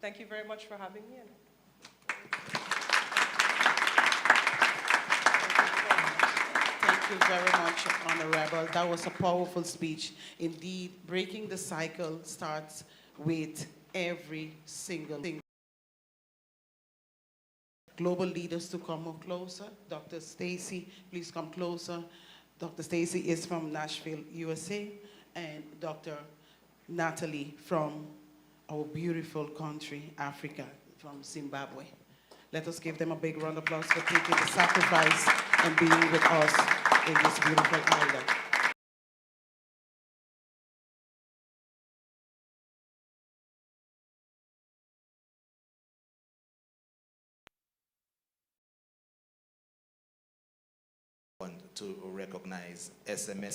Thank you very much for having me. Thank you very much, Honorable. That was a powerful speech. Indeed, breaking the cycle starts with every single thing. Global leaders to come more closer. Dr. Stacy, please come closer. Dr. Stacy is from Nashville, USA, and Dr. Natalie from our beautiful country, Africa, from Zimbabwe. Let us give them a big round of applause for taking the sacrifice and being with us in this beautiful island. Want to recognize SMS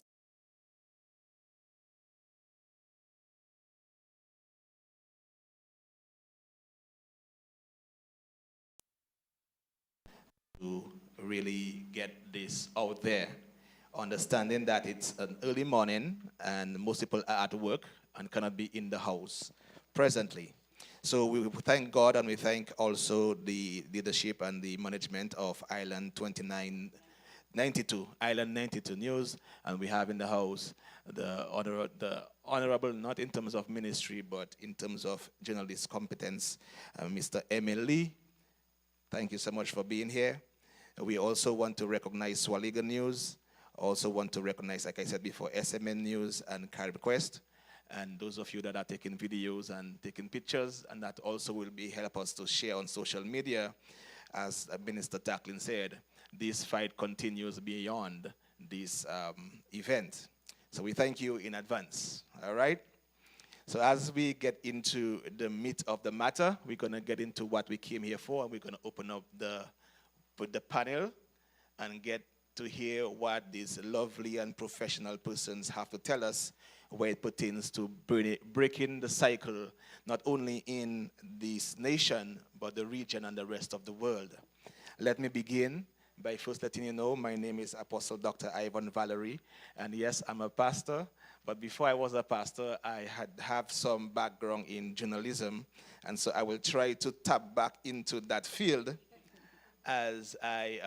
to really get this out there, understanding that it's an early morning and most people are at work and cannot be in the house presently. So we thank God, and we thank also the leadership and the management of Island 2992, Island 92 News, and we have in the house the honorable, not in terms of ministry, but in terms of journalist competence, Mr. Emil Lee. Thank you so much for being here. We also want to recognize Swaliga News, also want to recognize, like I said before, SMN News and Carib Quest, and those of you that are taking videos and taking pictures, and that also will help us to share on social media. As Minister Taklin said, this fight continues beyond this event. So we thank you in advance, all right? So as we get into the meat of the matter, we're going to get into what we came here for, and we're going to open up the panel and get to hear what these lovely and professional persons have to tell us where it pertains to breaking the cycle, not only in this nation, but the region and the rest of the world. Let me begin by first letting you know my name is Apostle Dr. Ivan Valerie, and yes, I'm a pastor, but before I was a pastor, I have some background in journalism, and so I will try to tap back into that field as I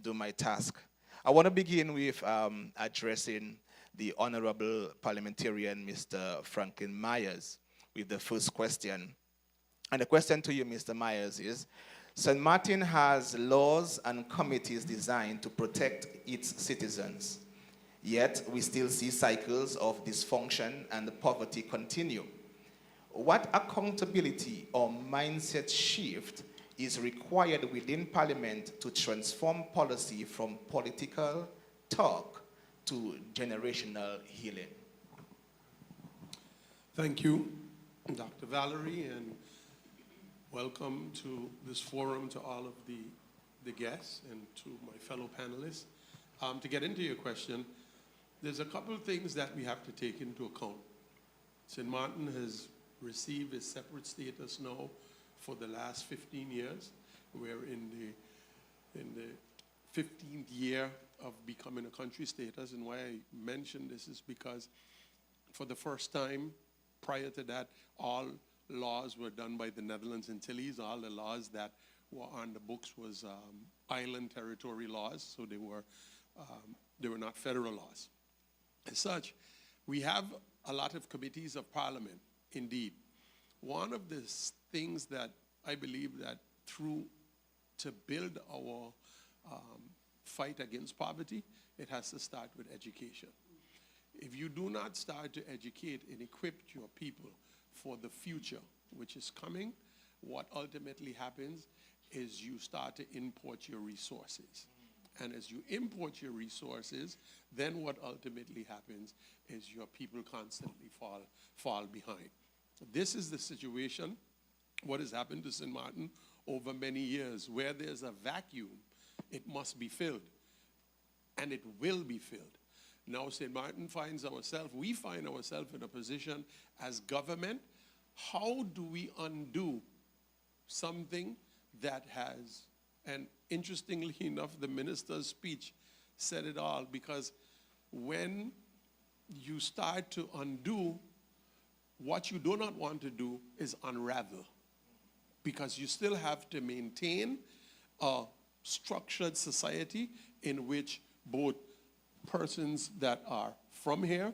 do my task. I want to begin with addressing the Honorable Parliamentarian, Mr. Franklin Myers, with the first question. And the question to you, Mr. Myers, is, St. Martin has laws and committees designed to protect its citizens. Yet, we still see cycles of dysfunction and poverty continue. What accountability or mindset shift is required within Parliament to transform policy from political talk to generational healing? Thank you, Dr. Valerie, and welcome to this forum to all of the guests and to my fellow panelists. To get into your question, there's a couple of things that we have to take into account. St. Martin has received a separate status now for the last 15 years. We're in the 15th year of becoming a country status, and why I mention this is because for the first time, prior to that, all laws were done by the Netherlands Antilles. All the laws that were on the books was island territory laws, so they were not federal laws. As such, we have a lot of committees of parliament, indeed. One of the things that I believe that to build our fight against poverty, it has to start with education. If you do not start to educate and equip your people for the future, which is coming, what ultimately happens is you start to import your resources. And as you import your resources, then what ultimately happens is your people constantly fall behind. This is the situation, what has happened to St. Martin over many years. Where there's a vacuum, it must be filled, and it will be filled. Now St. Martin we find ourselves in a position as government. How do we undo something that has, and interestingly enough, the minister's speech said it all, because when you start to undo, what you do not want to do is unravel. because you still have to maintain a structured society in which both persons that are from here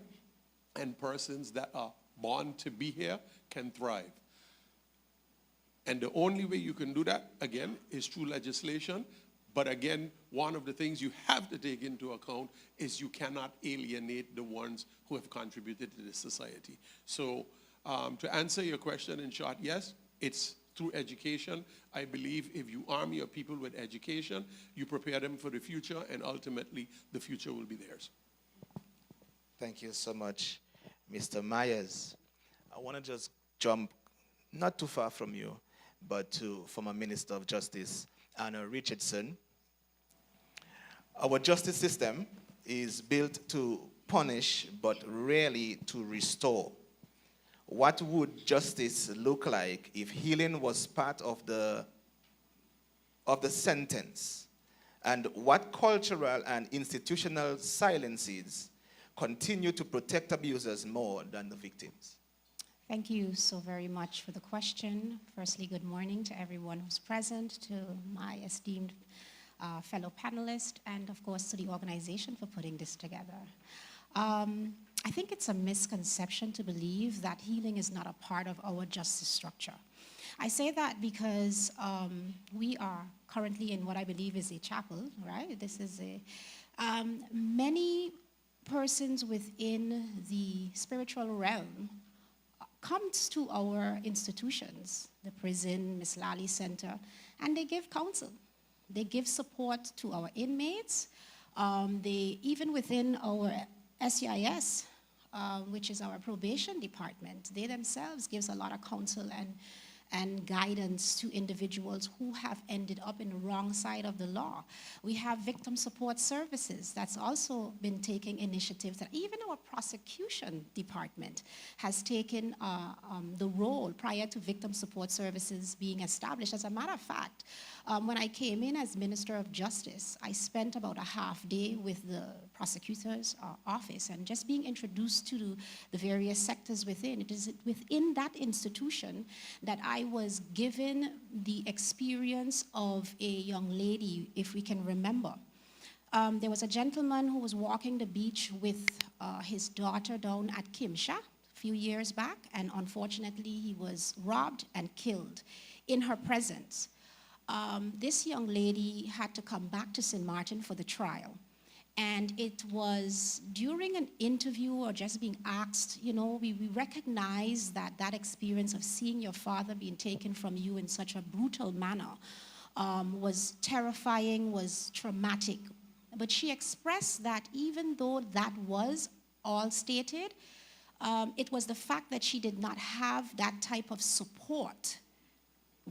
and persons that are born to be here can thrive. And the only way you can do that, again, is through legislation. But again, one of the things you have to take into account is you cannot alienate the ones who have contributed to this society. So to answer your question in short, yes, it's through education. I believe if you arm your people with education, you prepare them for the future, and ultimately the future will be theirs. Thank you so much, Mr. Myers. I want to just jump not too far from you, but to former Minister of Justice, Anna Richardson. Our justice system is built to punish, but rarely to restore. What would justice look like if healing was part of the sentence? And what cultural and institutional silences continue to protect abusers more than the victims? Thank you so very much for the question. Firstly, good morning to everyone who's present, to my esteemed fellow panelists, and of course to the organization for putting this together. I think it's a misconception to believe that healing is not a part of our justice structure. I say that because we are currently in what I believe is a chapel, right? This is many persons within the spiritual realm comes to our institutions, the prison, Miss Lally Center, and they give counsel. They give support to our inmates. Even within our SCIS, which is our probation department, they themselves gives a lot of counsel and guidance to individuals who have ended up in the wrong side of the law. We have victim support services that's also been taking initiatives that even our prosecution department has taken the role prior to victim support services being established. As a matter of fact, when I came in as Minister of Justice, I spent about a half day with the prosecutor's office and just being introduced to the various sectors within. It is within that institution that I was given the experience of a young lady, if we can remember. There was a gentleman who was walking the beach with his daughter down at Kimsha a few years back, and unfortunately he was robbed and killed in her presence. This young lady had to come back to St. Martin for the trial. And it was during an interview or just being asked, you know, we recognize that that experience of seeing your father being taken from you in such a brutal manner was terrifying, was traumatic. But she expressed that even though that was all stated, it was the fact that she did not have that type of support.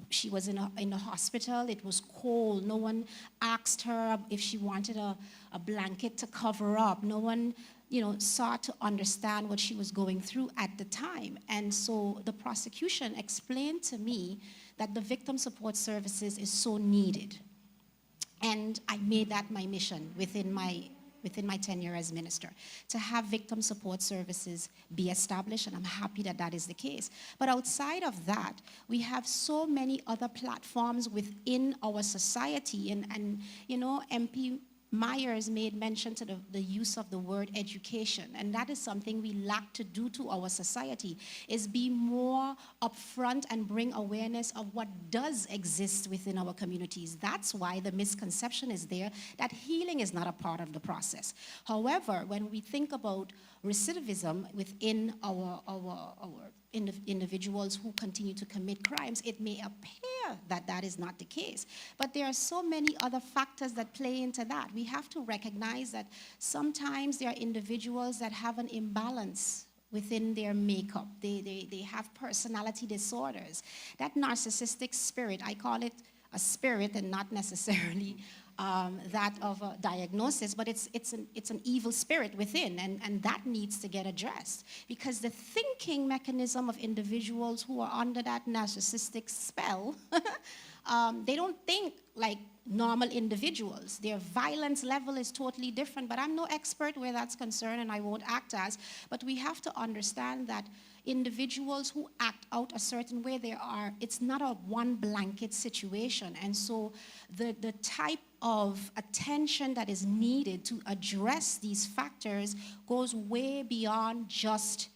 She was in a hospital. It was cold. No one asked her if she wanted a blanket to cover up. No one, sought to understand what she was going through at the time. And so the prosecution explained to me that the victim support services is so needed. And I made that my mission within my tenure as minister, to have victim support services be established, and I'm happy that that is the case. But outside of that, we have so many other platforms within our society, and MP Myers made mention to the use of the word education, and that is something we lack to do to our society, is be more upfront and bring awareness of what does exist within our communities. That's why the misconception is there that healing is not a part of the process. However, when we think about recidivism within our individuals who continue to commit crimes, it may appear that that is not the case. But there are so many other factors that play into that. We have to recognize that sometimes there are individuals that have an imbalance within their makeup. They have personality disorders. That narcissistic spirit, I call it a spirit and not necessarily that of a diagnosis, but it's an evil spirit within, and that needs to get addressed, because the thinking mechanism of individuals who are under that narcissistic spell they don't think like normal individuals. Their violence level is totally different, but I'm no expert where that's concerned, and I won't act as. But we have to understand that individuals who act out a certain way, it's not a one blanket situation. And so the type of attention that is needed to address these factors goes way beyond just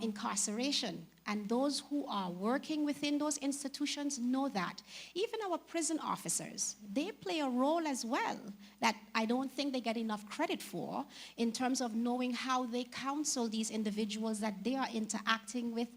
incarceration. And those who are working within those institutions know that. Even our prison officers, they play a role as well that I don't think they get enough credit for in terms of knowing how they counsel these individuals that they are interacting with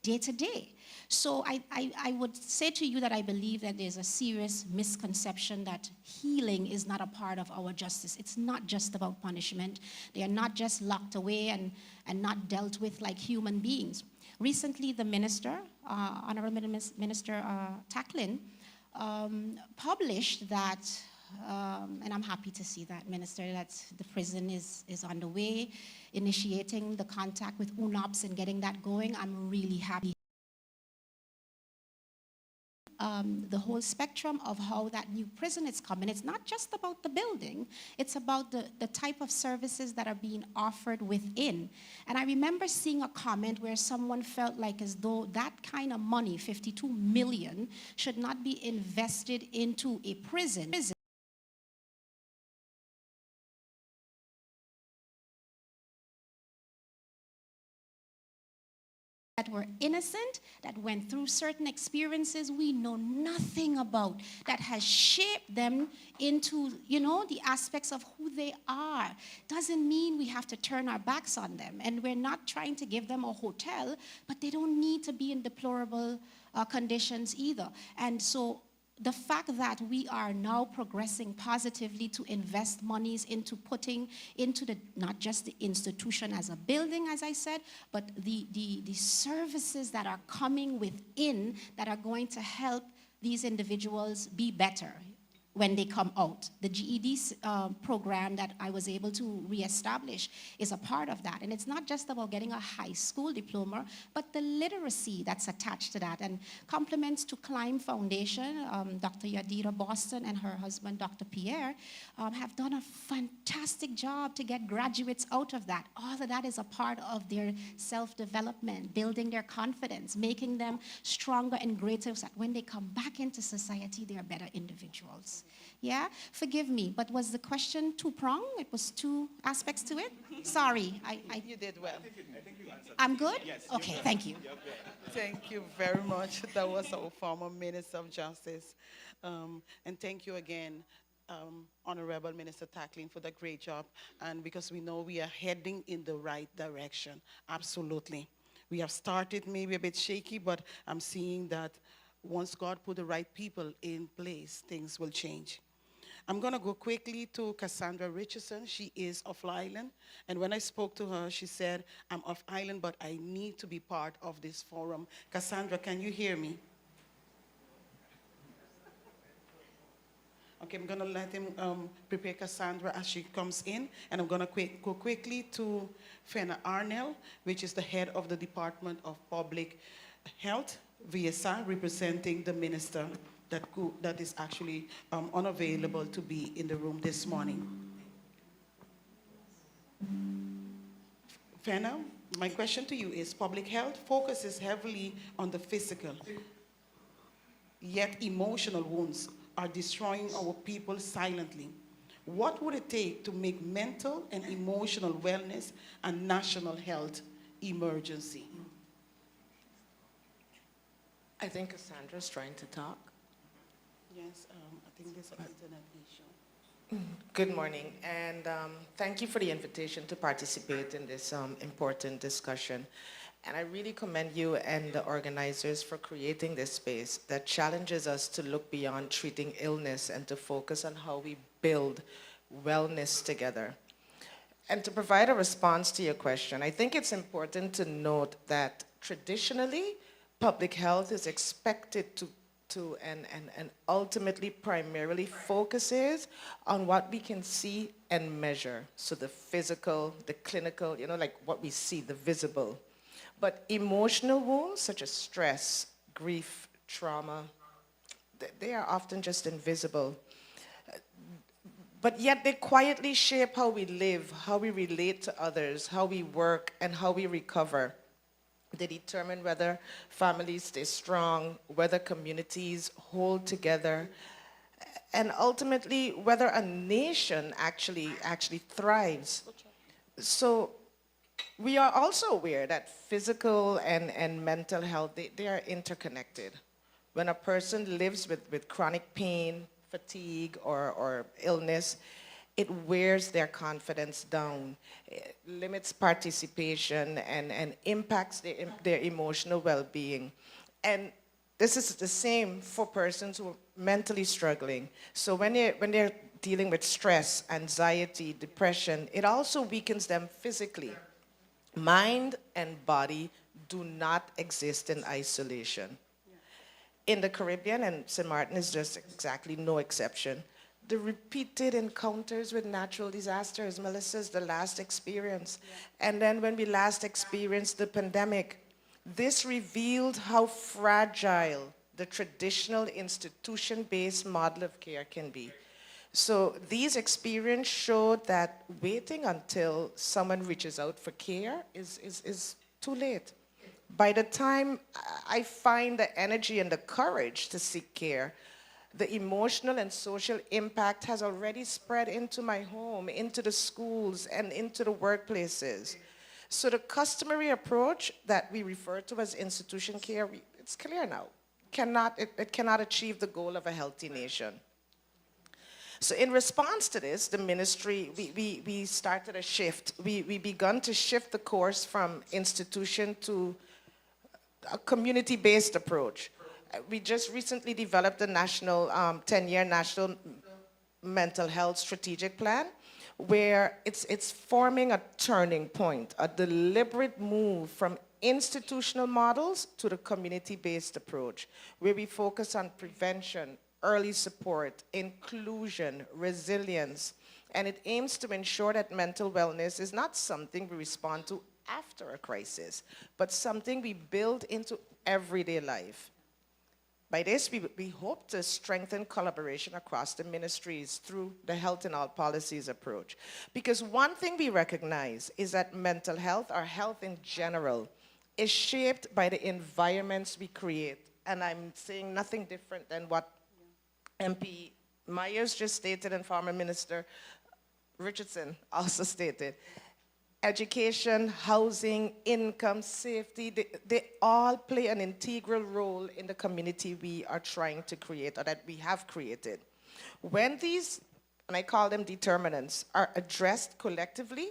day to day. So I would say to you that I believe that there's a serious misconception that healing is not a part of our justice. It's not just about punishment. They are not just locked away and not dealt with like human beings. Recently, the minister, Honorable Minister Taklin, published that, and I'm happy to see that, Minister, that the prison is on the way, initiating the contact with UNOPS and getting that going. I'm really happy. The whole spectrum of how that new prison is coming. It's not just about the building, it's about the type of services that are being offered within. And I remember seeing a comment where someone felt like as though that kind of money, 52 million, should not be invested into a prison. That were innocent, that went through certain experiences we know nothing about, that has shaped them into, you know, the aspects of who they are. Doesn't mean we have to turn our backs on them. And we're not trying to give them a hotel, but they don't need to be in deplorable conditions either. And so the fact that we are now progressing positively to invest monies into putting into not just the institution as a building, as I said, but the services that are coming within that are going to help these individuals be better when they come out. The GED program that I was able to reestablish is a part of that. And it's not just about getting a high school diploma, but the literacy that's attached to that. And compliments to Climb Foundation, Dr. Yadira Boston and her husband, Dr. Pierre, have done a fantastic job to get graduates out of that. All of that is a part of their self-development, building their confidence, making them stronger and greater so that when they come back into society, they are better individuals. Yeah, forgive me, but was the question two-pronged? It was two aspects to it? Sorry. You did well. I'm good? Yes. Okay, thank you. Thank you very much. That was our former Minister of Justice. And thank you again, Honorable Minister Taklin, for the great job. And because we know we are heading in the right direction. Absolutely. We have started maybe a bit shaky, but I'm seeing that once God put the right people in place, things will change. I'm going to go quickly to Cassandra Richardson. She is off island. And when I spoke to her, she said, I'm off island, but I need to be part of this forum. Cassandra, can you hear me? Okay, I'm going to let him prepare Cassandra as she comes in. And I'm going to go quickly to Fenna Arnell, which is the head of the Department of Public Health, VSI, representing the minister that is actually unavailable to be in the room this morning. Fenna, my question to you is, public health focuses heavily on the physical, yet emotional wounds are destroying our people silently. What would it take to make mental and emotional wellness a national health emergency? I think Cassandra's trying to talk. Yes, I think there's an internet issue. Good morning, and thank you for the invitation to participate in this important discussion. And I really commend you and the organizers for creating this space that challenges us to look beyond treating illness and to focus on how we build wellness together. And to provide a response to your question, I think it's important to note that traditionally, public health is expected to and ultimately primarily focuses on what we can see and measure. So the physical, the clinical, you know, like what we see, the visible. But emotional wounds such as stress, grief, trauma, they are often just invisible. But yet they quietly shape how we live, how we relate to others, how we work, and how we recover. They determine whether families stay strong, whether communities hold together, and ultimately whether a nation actually thrives. So we are also aware that physical and mental health, they are interconnected. When a person lives with chronic pain, fatigue, or illness, it wears their confidence down, it limits participation, and impacts their emotional well-being. And this is the same for persons who are mentally struggling. So when they're dealing with stress, anxiety, depression, it also weakens them physically. Mind and body do not exist in isolation. In the Caribbean, and St. Martin is just exactly no exception, the repeated encounters with natural disasters, Melissa's the last experience. And then when we last experienced the pandemic, this revealed how fragile the traditional institution-based model of care can be. So these experiences showed that waiting until someone reaches out for care is too late. By the time I find the energy and the courage to seek care, the emotional and social impact has already spread into my home, into the schools, and into the workplaces. So the customary approach that we refer to as institution care, it's clear now, it cannot achieve the goal of a healthy nation. So in response to this, the ministry, we started a shift. We begun to shift the course from institution to a community-based approach. We just recently developed a national, 10-year national mental health strategic plan where it's forming a turning point, a deliberate move from institutional models to the community-based approach, where we focus on prevention, early support, inclusion, resilience, and it aims to ensure that mental wellness is not something we respond to after a crisis, but something we build into everyday life. By this, we hope to strengthen collaboration across the ministries through the Health in All Policies approach. Because one thing we recognize is that mental health, or health in general, is shaped by the environments we create. And I'm saying nothing different than what MP Myers just stated and former Minister Richardson also stated. Education, housing, income, safety, they all play an integral role in the community we are trying to create, or that we have created. When these, and I call them determinants, are addressed collectively,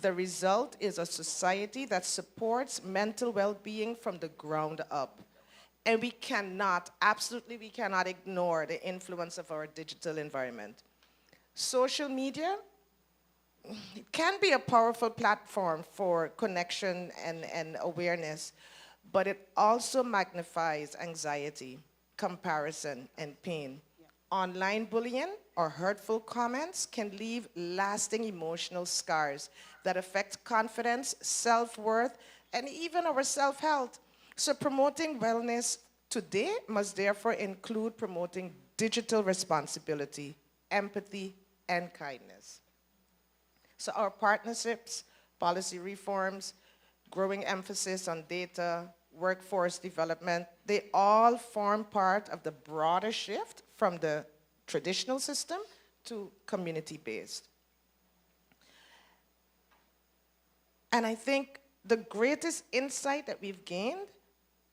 the result is a society that supports mental well-being from the ground up. And we cannot, absolutely we cannot ignore the influence of our digital environment. Social media, it can be a powerful platform for connection and awareness, but it also magnifies anxiety, comparison, and pain. Online bullying or hurtful comments can leave lasting emotional scars that affect confidence, self-worth, and even our self-health. So promoting wellness today must therefore include promoting digital responsibility, empathy, and kindness. So our partnerships, policy reforms, growing emphasis on data, workforce development, they all form part of the broader shift from the traditional system to community-based. And I think the greatest insight that we've gained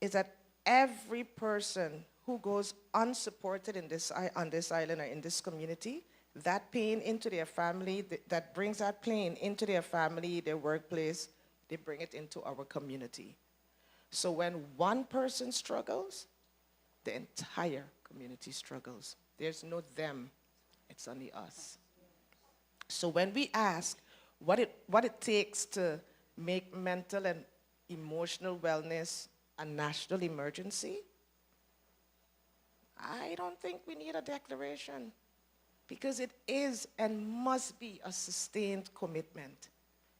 is that every person who goes unsupported on this island or in this community, that pain into their family, that brings that pain into their family, their workplace, they bring it into our community. So when one person struggles, the entire community struggles. There's no them, it's only us. So when we ask what it takes to make mental and emotional wellness a national emergency, I don't think we need a declaration, because it is and must be a sustained commitment.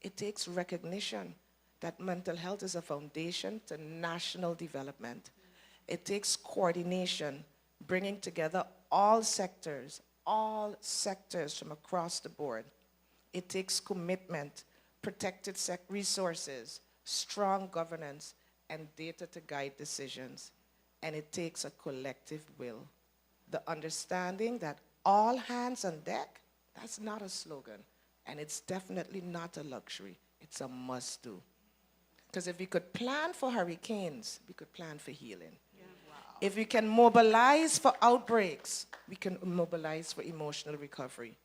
It takes recognition that mental health is a foundation to national development. It takes coordination bringing together all sectors from across the board. It takes commitment, protected resources, strong governance, and data to guide decisions. And it takes a collective will. The understanding that all hands on deck, that's not a slogan. And it's definitely not a luxury. It's a must-do. Because if we could plan for hurricanes, we could plan for healing. Yeah. Wow. If we can mobilize for outbreaks, we can mobilize for emotional recovery.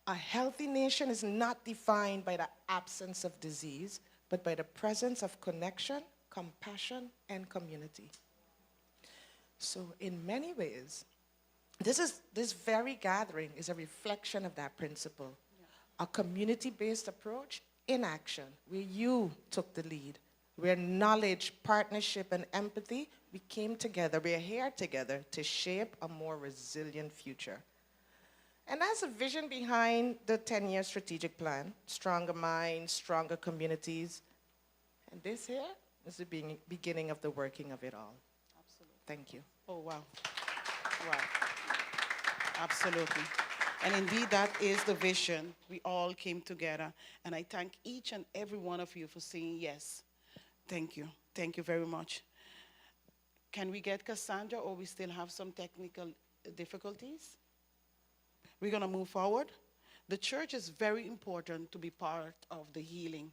A healthy nation is not defined by the absence of disease, but by the presence of connection, compassion, and community. So in many ways, this very gathering is a reflection of that principle. Yeah. A community-based approach in action, where you took the lead, where knowledge, partnership, and empathy, we came together, we're here together to shape a more resilient future. And that's a vision behind the 10-year strategic plan, stronger minds, stronger communities. And this here is the beginning of the working of it all. Absolutely. Thank you. Oh, wow. Wow. Absolutely. And indeed, that is the vision. We all came together. And I thank each and every one of you for saying yes. Thank you. Thank you very much. Can we get Cassandra, or we still have some technical difficulties? We're going to move forward. The church is very important to be part of the healing.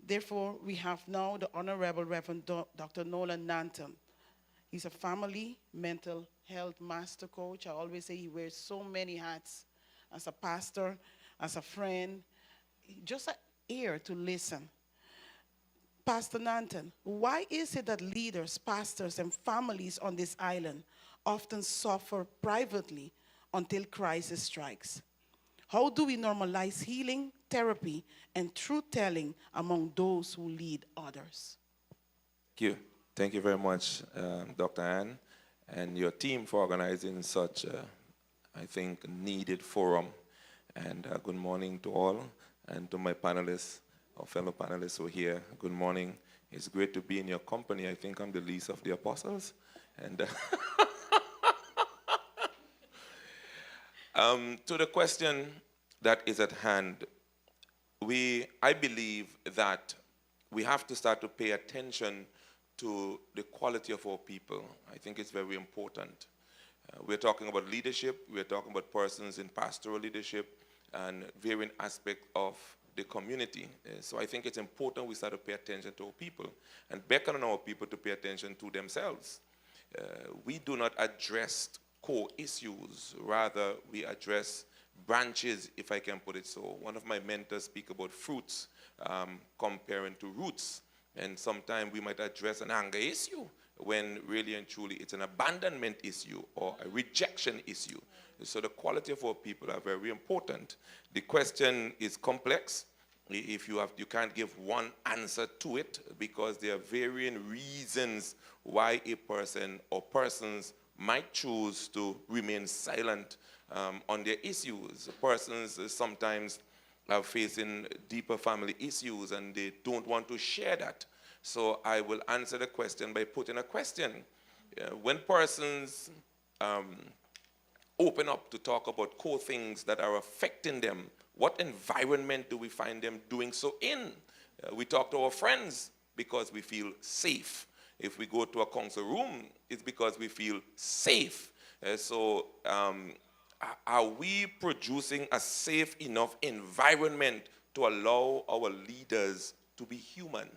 Therefore, we have now the Honorable Reverend Dr. Nolan Nanton. He's a family mental health master coach. I always say he wears so many hats as a pastor, as a friend, just an ear to listen. Pastor Nanton, why is it that leaders, pastors, and families on this island often suffer privately until crisis strikes? How do we normalize healing, therapy, and truth-telling among those who lead others? Thank you. Thank you very much, Dr. Ann, and your team for organizing such, I think, needed forum. And good morning to all, and to my panelists, our fellow panelists who are here. Good morning. It's great to be in your company. I think I'm the least of the apostles. And to the question that is at hand, I believe that we have to start to pay attention to the quality of our people. I think it's very important. We're talking about leadership, we're talking about persons in pastoral leadership and varying aspects of the community. So I think it's important we start to pay attention to our people and beckon on our people to pay attention to themselves. We do not address core issues, rather we address branches, if I can put it so. One of my mentors speak about fruits comparing to roots, and sometimes we might address an anger issue when really and truly it's an abandonment issue or a rejection issue. So the quality of our people are very important. The question is complex. If you can't give one answer to it, because there are varying reasons why a person or persons might choose to remain silent on their issues. Persons sometimes are facing deeper family issues and they don't want to share that. So I will answer the question by putting a question. When persons open up to talk about core things that are affecting them, what environment do we find them doing so in? We talk to our friends because we feel safe. If we go to a council room, it's because we feel safe. So are we producing a safe enough environment to allow our leaders to be human?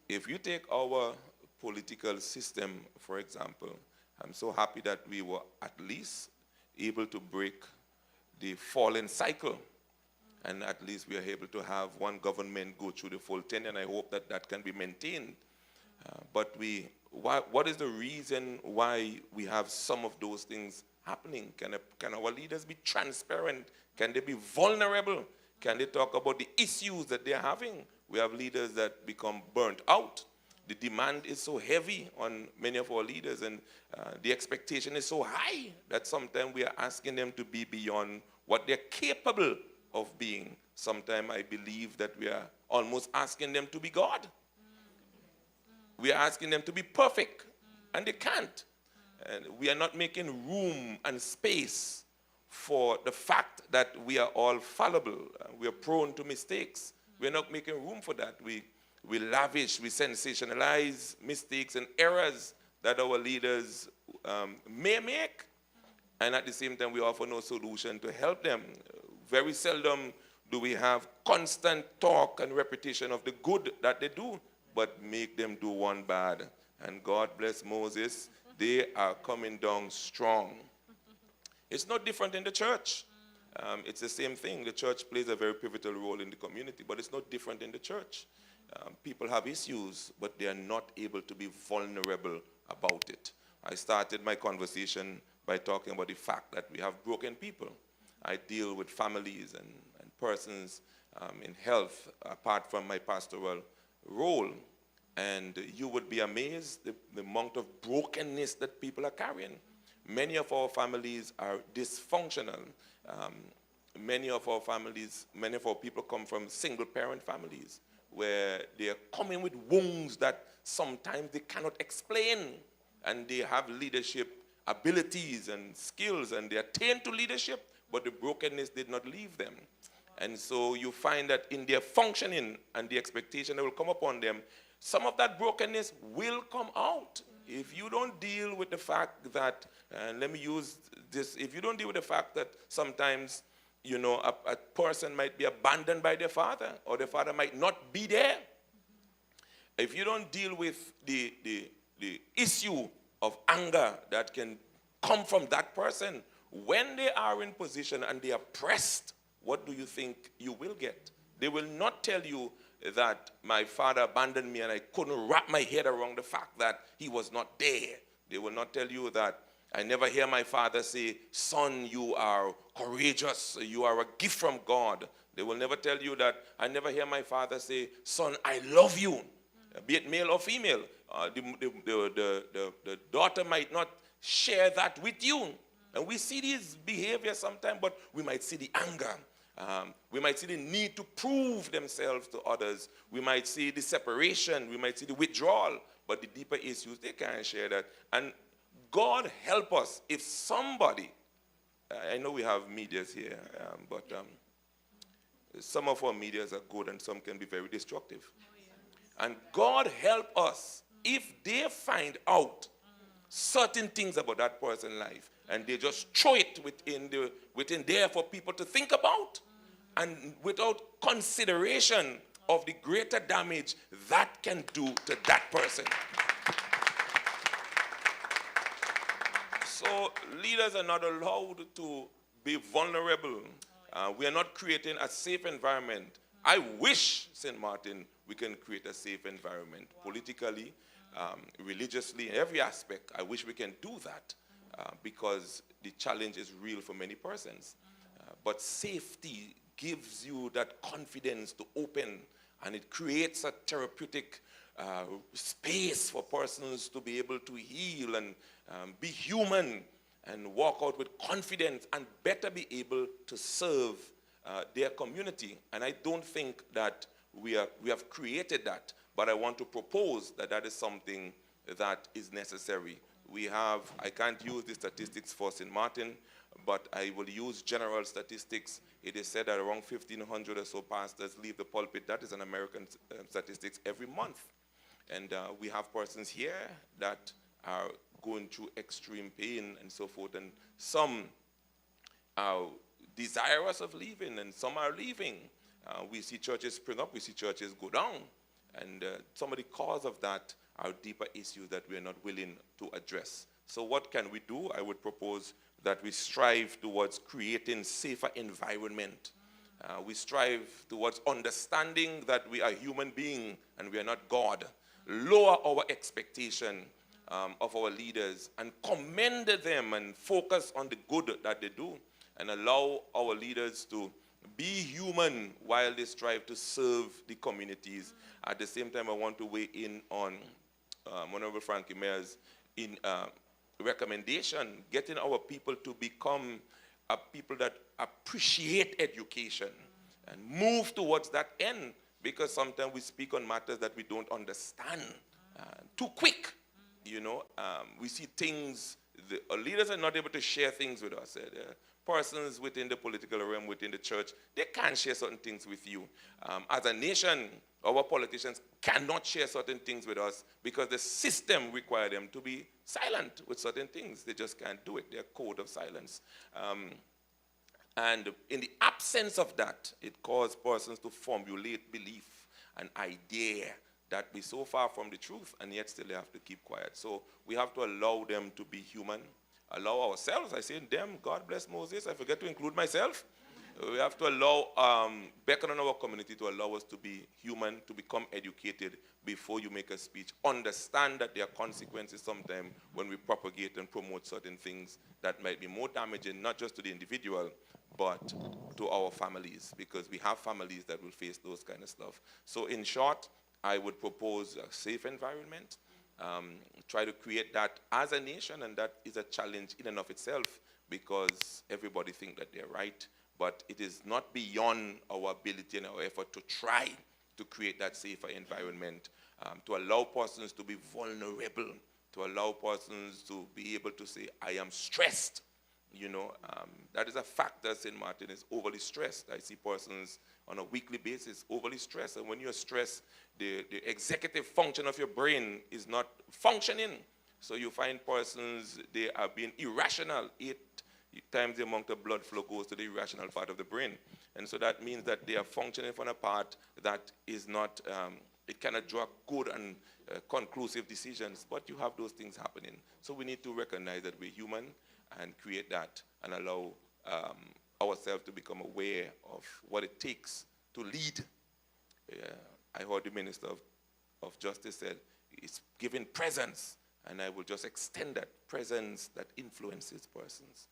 If you take our political system, for example, I'm so happy that we were at least able to break the fallen cycle. And at least we are able to have one government go through the full tenure, and I hope that that can be maintained. But what is the reason why we have some of those things happening? Can our leaders be transparent? Can they be vulnerable? Can they talk about the issues that they're having? We have leaders that become burnt out. The demand is so heavy on many of our leaders, and the expectation is so high that sometimes we are asking them to be beyond what they're capable of being. Sometimes I believe that we are almost asking them to be God. We are asking them to be perfect. and they can't. And we are not making room and space for the fact that we are all fallible. We are prone to mistakes. We're not making room for that. We lavish, we sensationalize mistakes and errors that our leaders may make. And at the same time, we offer no solution to help them. Very seldom do we have constant talk and repetition of the good that they do, but make them do one bad. And God bless Moses, they are coming down strong. It's not different in the church. It's the same thing. The church plays a very pivotal role in the community, but it's not different in the church. People have issues, but they are not able to be vulnerable about it. I started my conversation by talking about the fact that we have broken people. I deal with families and persons in health apart from my pastoral role. And you would be amazed the amount of brokenness that people are carrying. Many of our families are dysfunctional. Many of our people come from single-parent families where they are coming with wounds that sometimes they cannot explain. And they have leadership abilities and skills, and they attain to leadership, but the brokenness did not leave them. And so you find that in their functioning and the expectation that will come upon them, some of that brokenness will come out. If you don't deal with the fact that, let me use this, if you don't deal with the fact that sometimes, you know, a person might be abandoned by their father, or their father might not be there. If you don't deal with the issue of anger that can come from that person, when they are in position and they are pressed, what do you think you will get? They will not tell you that my father abandoned me and I couldn't wrap my head around the fact that he was not there. They will not tell you that I never hear my father say, son, you are courageous, you are a gift from God. They will never tell you that I never hear my father say, son, I love you, be it male or female. The daughter might not share that with you. And we see these behaviors sometimes, but we might see the anger. We might see the need to prove themselves to others. We might see the separation. We might see the withdrawal. But the deeper issues, they can't share that. And God help us if somebody, I know we have medias here, but some of our medias are good and some can be very destructive. And God help us if they find out certain things about that person's life and they just throw it within there for people to think about, and without consideration of the greater damage that can do to that person. So leaders are not allowed to be vulnerable. We are not creating a safe environment. I wish, St. Martin, we can create a safe environment politically, religiously, in every aspect. I wish we can do that because the challenge is real for many persons. But safety gives you that confidence to open, and it creates a therapeutic space for persons to be able to heal and be human and walk out with confidence and better be able to serve their community. And I don't think that we have created that, but I want to propose that that is something that is necessary. We have, I can't use the statistics for St. Martin, but I will use general statistics. It is said that around 1,500 or so pastors leave the pulpit. That is an American statistics every month. And we have persons here that are going through extreme pain and so forth. And some are desirous of leaving, and some are leaving. We see churches spring up, we see churches go down. And some of the cause of that are deeper issues that we are not willing to address. So what can we do? I would propose that we strive towards creating safer environment. We strive towards understanding that we are human beings and we are not God. Lower our expectation of our leaders and commend them and focus on the good that they do, and allow our leaders to be human while they strive to serve the communities. At the same time, I want to weigh in on Honorable Frankie Mayer's recommendation, getting our people to become a people that appreciate education and move towards that end, because sometimes we speak on matters that we don't understand too quick. We see things, leaders are not able to share things with us. Persons within the political realm, within the church, they can't share certain things with you. As a nation, our politicians cannot share certain things with us because the system requires them to be silent with certain things. They just can't do it. Their code of silence. And in the absence of that, it causes persons to formulate belief, an idea that be so far from the truth, and yet still they have to keep quiet. So we have to allow them to be human, allow ourselves. I say them, God bless Moses, I forget to include myself. We have to allow, beckon on our community to allow us to be human, to become educated before you make a speech. Understand that there are consequences sometimes when we propagate and promote certain things that might be more damaging, not just to the individual, but to our families, because we have families that will face those kind of stuff. So in short, I would propose a safe environment, try to create that as a nation, and that is a challenge in and of itself because everybody thinks that they're right, but it is not beyond our ability and our effort to try to create that safer environment, to allow persons to be vulnerable, to allow persons to be able to say, I am stressed. That is a fact that St. Martin is overly stressed. I see persons on a weekly basis overly stressed, and when you're stressed, the executive function of your brain is not functioning. So you find persons, they are being irrational. 8 times the amount of blood flow goes to the irrational part of the brain. And so that means that they are functioning from a part that is not, it cannot draw good and conclusive decisions, but you have those things happening. So we need to recognize that we're human and create that and allow ourselves to become aware of what it takes to lead. I heard the Minister of Justice said, it's giving presence, and I will just extend that presence that influences persons.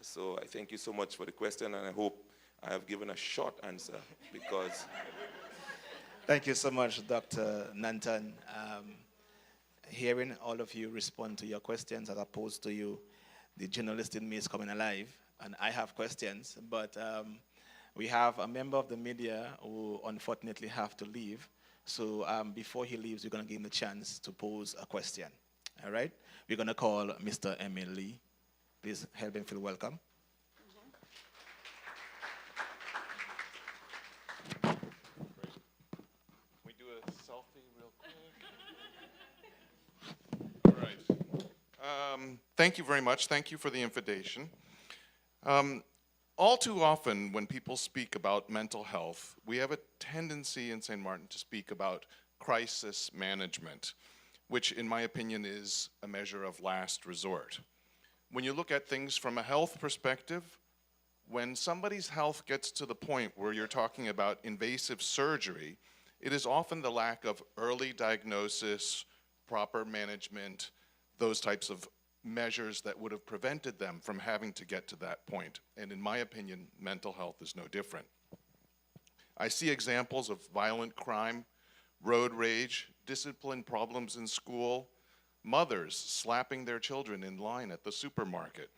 So I thank you so much for the question, and I hope I have given a short answer because... Thank you so much, Dr. Nanton. Hearing all of you respond to your questions as opposed to you, the journalist in me is coming alive, and I have questions, but we have a member of the media who unfortunately have to leave. So before he leaves, we're going to give him the chance to pose a question. All right? We're going to call Mr. Emil Lee. Please help him feel welcome. Can we do a selfie real quick? All right. Thank you very much. Thank you for the invitation. All too often, when people speak about mental health, we have a tendency in St. Martin to speak about crisis management, which in my opinion is a measure of last resort. When you look at things from a health perspective, when somebody's health gets to the point where you're talking about invasive surgery, it is often the lack of early diagnosis, proper management, those types of measures that would have prevented them from having to get to that point. And in my opinion, mental health is no different. I see examples of violent crime, road rage, discipline problems in school, mothers slapping their children in line at the supermarket.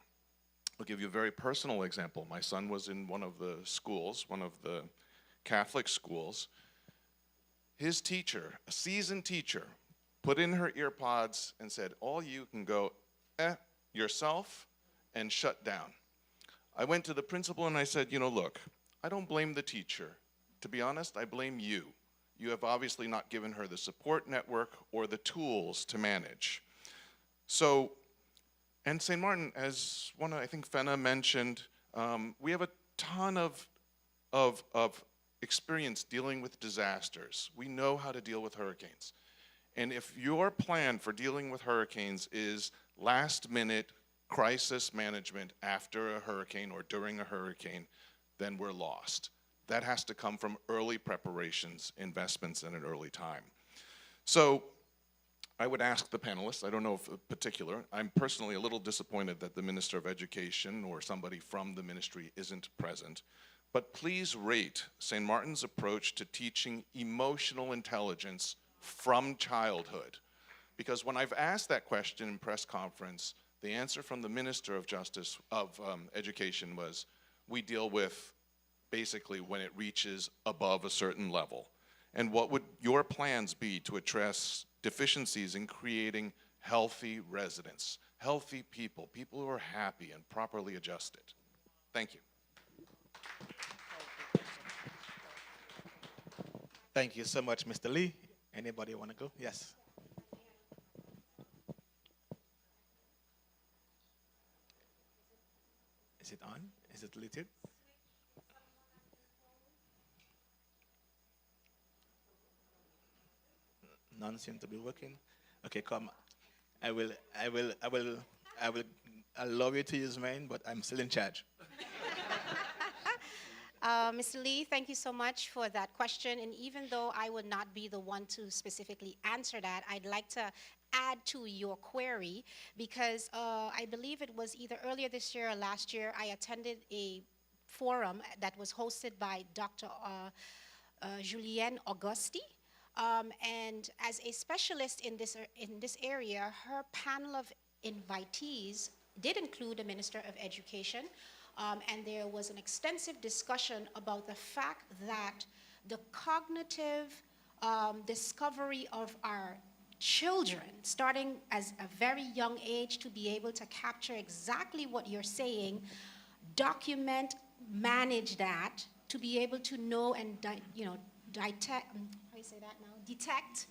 I'll give you a very personal example. My son was in one of the schools, one of the Catholic schools. His teacher, a seasoned teacher, put in her ear pods and said, all you can go yourself and shut down. I went to the principal and I said, look, I don't blame the teacher. To be honest, I blame you. You have obviously not given her the support network or the tools to manage. So, and St. Martin, as I think Fenna mentioned, we have a ton of experience dealing with disasters. We know how to deal with hurricanes. And if your plan for dealing with hurricanes is last-minute crisis management after a hurricane or during a hurricane, then we're lost. That has to come from early preparations, investments in an early time. So I would ask the panelists, I don't know if in particular, I'm personally a little disappointed that the Minister of Education or somebody from the ministry isn't present, but please rate St. Martin's approach to teaching emotional intelligence from childhood. Because when I've asked that question in press conference, the answer from the Minister of Education was, we deal with basically when it reaches above a certain level. And what would your plans be to address deficiencies in creating healthy residents, healthy people, people who are happy and properly adjusted. Thank you. Thank you so much, Mr. Lee. Anybody want to go? Yes. Is it on? Is it lit? None seem to be working. Okay, come. I will allow you to use mine, but I'm still in charge. Mr. Lee, thank you so much for that question. And even though I would not be the one to specifically answer that, I'd like to add to your query because I believe it was either earlier this year or last year, I attended a forum that was hosted by Dr. Julienne Augusti. And as a specialist in this area, her panel of invitees did include the Minister of Education, and there was an extensive discussion about the fact that the cognitive discovery of our children, starting as a very young age, to be able to capture exactly what you're saying, document, manage that, to be able to know and detect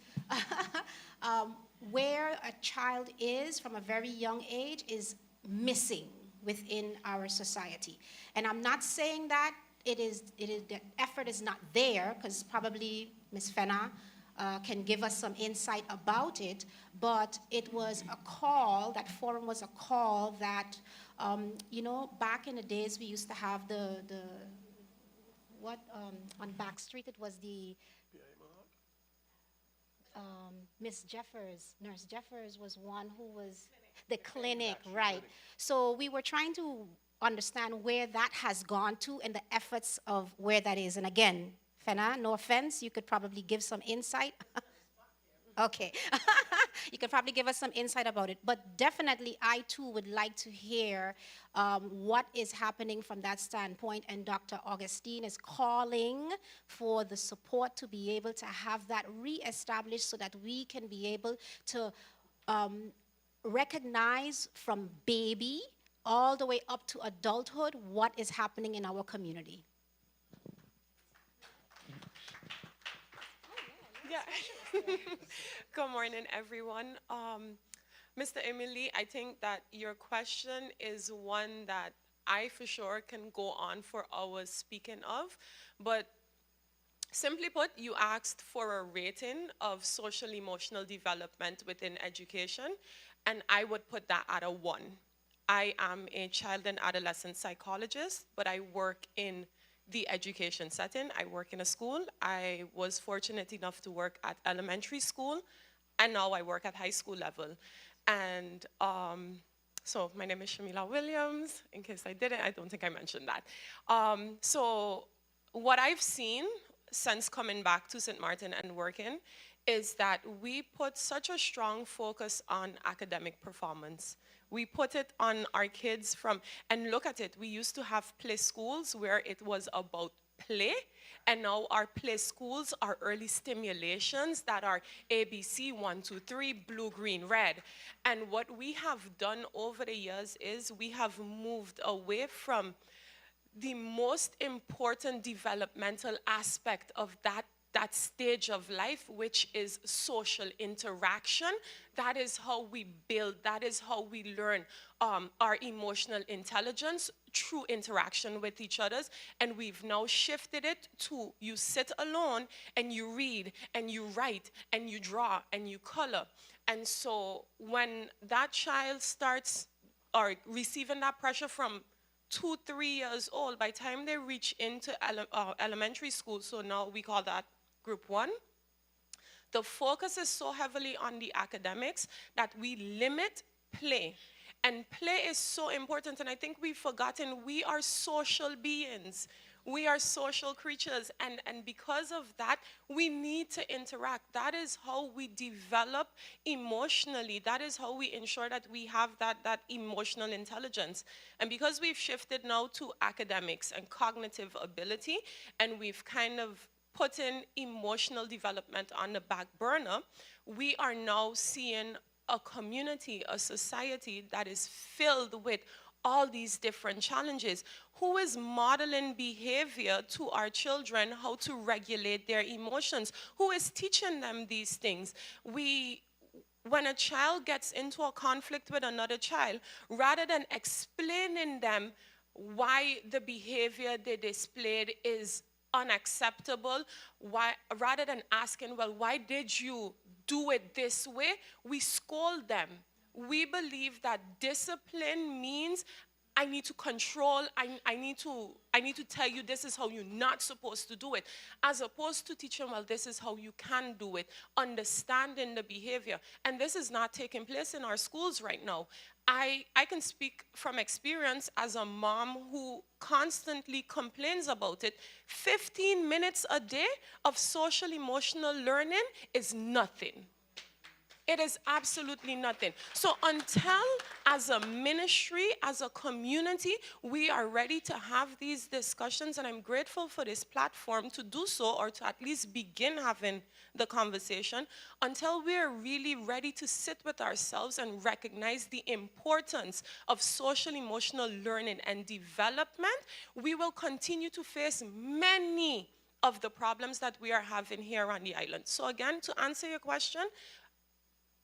where a child is from a very young age is missing within our society. And I'm not saying that the effort is not there, because probably Ms. Fenna can give us some insight about it, but it was a call, that forum was a call that, back in the days we used to have on Back Street, it was the Miss Jeffers, Nurse Jeffers was one who was the clinic, right? So we were trying to understand where that has gone to and the efforts of where that is. And again, Fenna, no offense, you could probably give some insight. Okay. You could probably give us some insight about it. But definitely, I too would like to hear what is happening from that standpoint. And Dr. Augustine is calling for the support to be able to have that reestablished so that we can be able to recognize from baby all the way up to adulthood what is happening in our community. Yeah. Good morning, everyone. Mr. Emily, I think that your question is one that I for sure can go on for hours speaking of, but simply put, you asked for a rating of social emotional development within education, and I would put that at a 1. I am a child and adolescent psychologist, but I work in the education setting. I work in a school. I was fortunate enough to work at elementary school, and now I work at high school level. And so my name is Shamila Williams. In case I didn't, I don't think I mentioned that. So what I've seen since coming back to St. Martin and working is that we put such a strong focus on academic performance. We put it on our kids and look at it, we used to have play schools where it was about play, and now our play schools are early stimulations that are ABC, 1, 2, 3, blue, green, red. And what we have done over the years is we have moved away from the most important developmental aspect of that stage of life, which is social interaction. That is how we build, that is how we learn our emotional intelligence through interaction with each other. And we've now shifted it to you sit alone and you read and you write and you draw and you color. And so when that child starts or receiving that pressure from 2, 3 years old, by the time they reach into elementary school, so now we call that Group 1, the focus is so heavily on the academics that we limit play. And play is so important, and I think we've forgotten we are social beings. We are social creatures, and because of that, we need to interact. That is how we develop emotionally. That is how we ensure that we have that emotional intelligence. And because we've shifted now to academics and cognitive ability, and we've kind of put in emotional development on the back burner, we are now seeing a community, a society that is filled with all these different challenges. Who is modeling behavior to our children, how to regulate their emotions? Who is teaching them these things? When a child gets into a conflict with another child, rather than explaining them why the behavior they displayed is unacceptable, rather than asking, well, why did you do it this way, we scold them. We believe that discipline means I need to control, I need to tell you this is how you're not supposed to do it, as opposed to teaching, well, this is how you can do it, understanding the behavior. And this is not taking place in our schools right now. I can speak from experience as a mom who constantly complains about it. 15 minutes a day of social emotional learning is nothing. It is absolutely nothing. So until, as a ministry, as a community, we are ready to have these discussions, and I'm grateful for this platform to do so, or to at least begin having the conversation, until we're really ready to sit with ourselves and recognize the importance of social emotional learning and development, we will continue to face many of the problems that we are having here on the island. So again, to answer your question,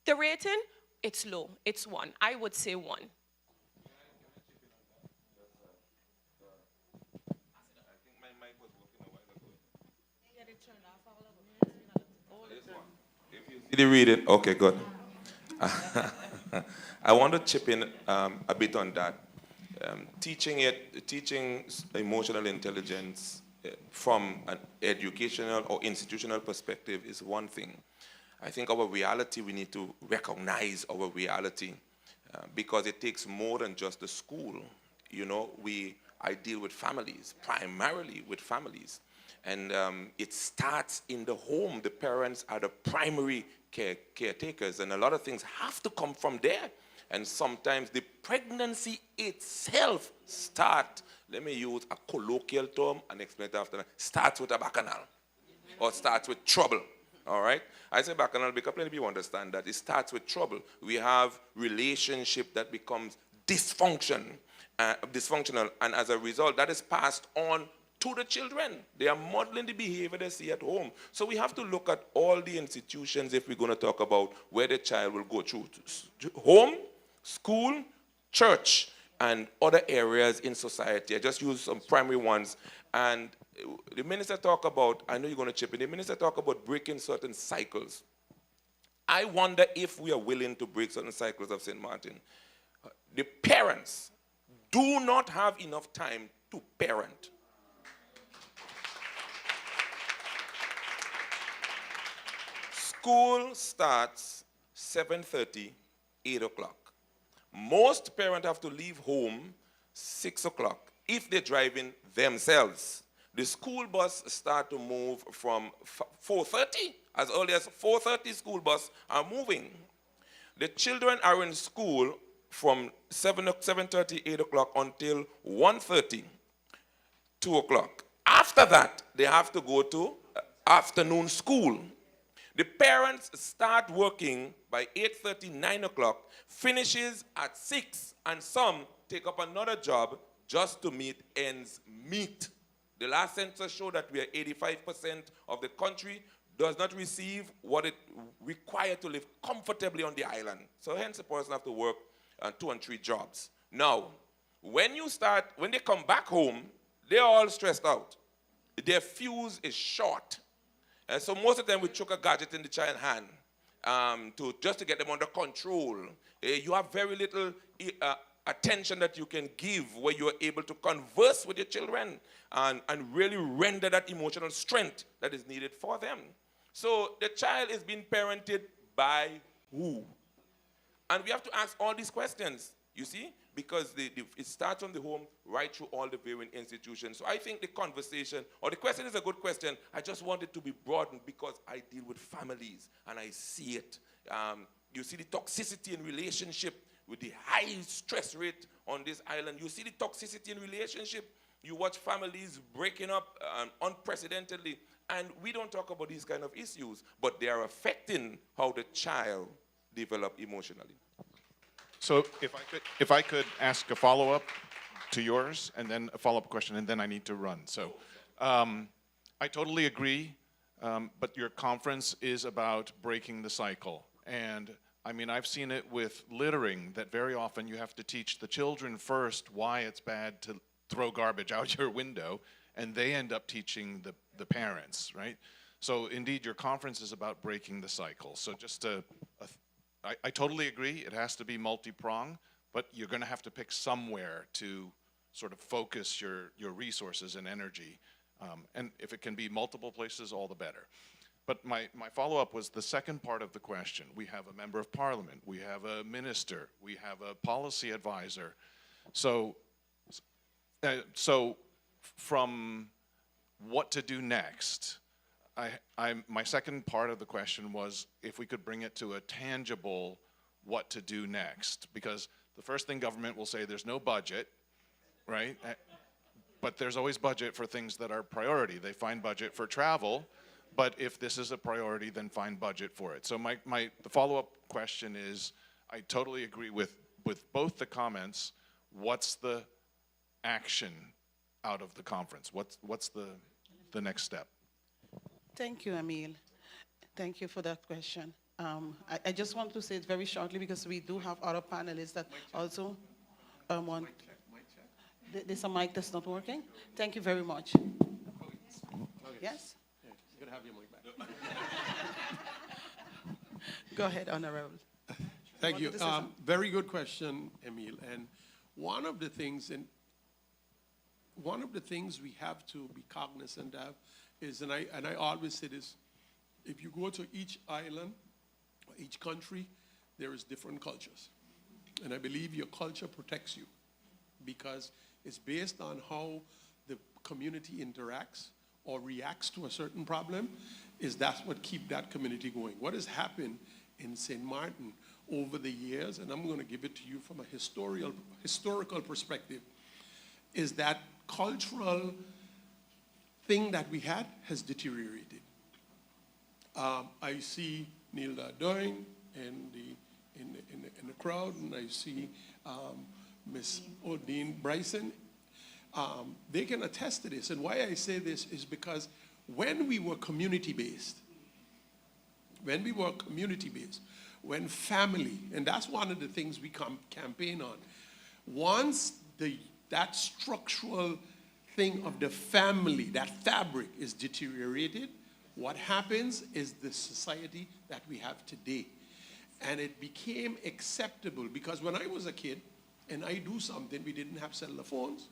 the rating, it's low. It's 1. I would say 1. Did you read it? Okay, good. I want to chip in a bit on that. Teaching emotional intelligence from an educational or institutional perspective is one thing. I think our reality, we need to recognize our reality because it takes more than just the school. You know, I deal with families, primarily with families. And it starts in the home. The parents are the primary caretakers, and a lot of things have to come from there. And sometimes the pregnancy itself let me use a colloquial term and explain it after that, starts with a bacchanal or starts with trouble. All right? I say bacchanal because plenty of people understand that. It starts with trouble. We have relationship that becomes dysfunctional, and as a result, that is passed on to the children. They are modeling the behavior they see at home. So we have to look at all the institutions if we're going to talk about where the child will go through. Home, school, church, and other areas in society. I just use some primary ones. And the minister talk about, I know you're going to chip in, the minister talk about breaking certain cycles. I wonder if we are willing to break certain cycles of St. Martin. The parents do not have enough time to parent. School starts 7:30, 8 o'clock. Most parents have to leave home 6 o'clock if they're driving themselves. The school bus start to move from 4:30. As early as 4:30, school bus are moving. The children are in school from 7:30, 8 o'clock until 1:30, 2 o'clock. After that, they have to go to afternoon school. The parents start working by 8:30, 9 o'clock, finishes at 6, and some take up another job just to meet ends meet. The last census showed that we are 85% of the country does not receive what it requires to live comfortably on the island. So hence the person have to work 2 and 3 jobs. Now, when they come back home, they're all stressed out. Their fuse is short. And so most of them we chuck a gadget in the child's hand just to get them under control. You have very little attention that you can give where you are able to converse with your children and really render that emotional strength that is needed for them. So the child is being parented by who? And we have to ask all these questions, you see, because it starts from the home right through all the varying institutions. So I think the conversation, or the question is a good question. I just want it to be broadened because I deal with families and I see it. You see the toxicity in relationship with the high stress rate on this island. You see the toxicity in relationship. You watch families breaking up unprecedentedly. And we don't talk about these kind of issues, but they are affecting how the child develop emotionally. So if I could ask a follow-up to yours, and then a follow-up question, and then I need to run. So I totally agree, but your conference is about breaking the cycle. And I mean, I've seen it with littering, that very often you have to teach the children first why it's bad to throw garbage out your window, and they end up teaching the parents, right? So indeed, your conference is about breaking the cycle. So just I totally agree, it has to be multi-pronged, but you're gonna have to pick somewhere to sort of focus your resources and energy. And if it can be multiple places, all the better. But my follow-up was the second part of the question. We have a member of parliament, we have a minister, we have a policy advisor. So from what to do next, my second part of the question was if we could bring it to a tangible what to do next. Because the first thing government will say, there's no budget, right? But there's always budget for things that are priority. They find budget for travel, but if this is a priority, then find budget for it. So the follow-up question is, I totally agree with both the comments. What's the action out of the conference? What's the next step? Thank you, Emil. Thank you for that question. I just want to say it very shortly because we do have other panelists that also want. There's a mic that's not working. Thank you very much. Yes? You're gonna have your mic back. Go ahead, Honorable. Thank you. Very good question, Emil. And one of the things we have to be cognizant of is, and I always say this, if you go to each island or each country, there is different cultures. And I believe your culture protects you because it's based on how the community interacts or reacts to a certain problem, that's what keeps that community going. What has happened in St. Martin over the years, and I'm going to give it to you from a historical perspective, is that cultural thing that we had has deteriorated. I see Nilda Doing in the crowd, and I see Miss Odine Bryson. They can attest to this, and why I say this is because when we were community-based, when family, and that's one of the things we campaign on, once that structural thing of the family, that fabric is deteriorated, what happens is the society that we have today. And it became acceptable because when I was a kid and I do something, we didn't have cellular phones,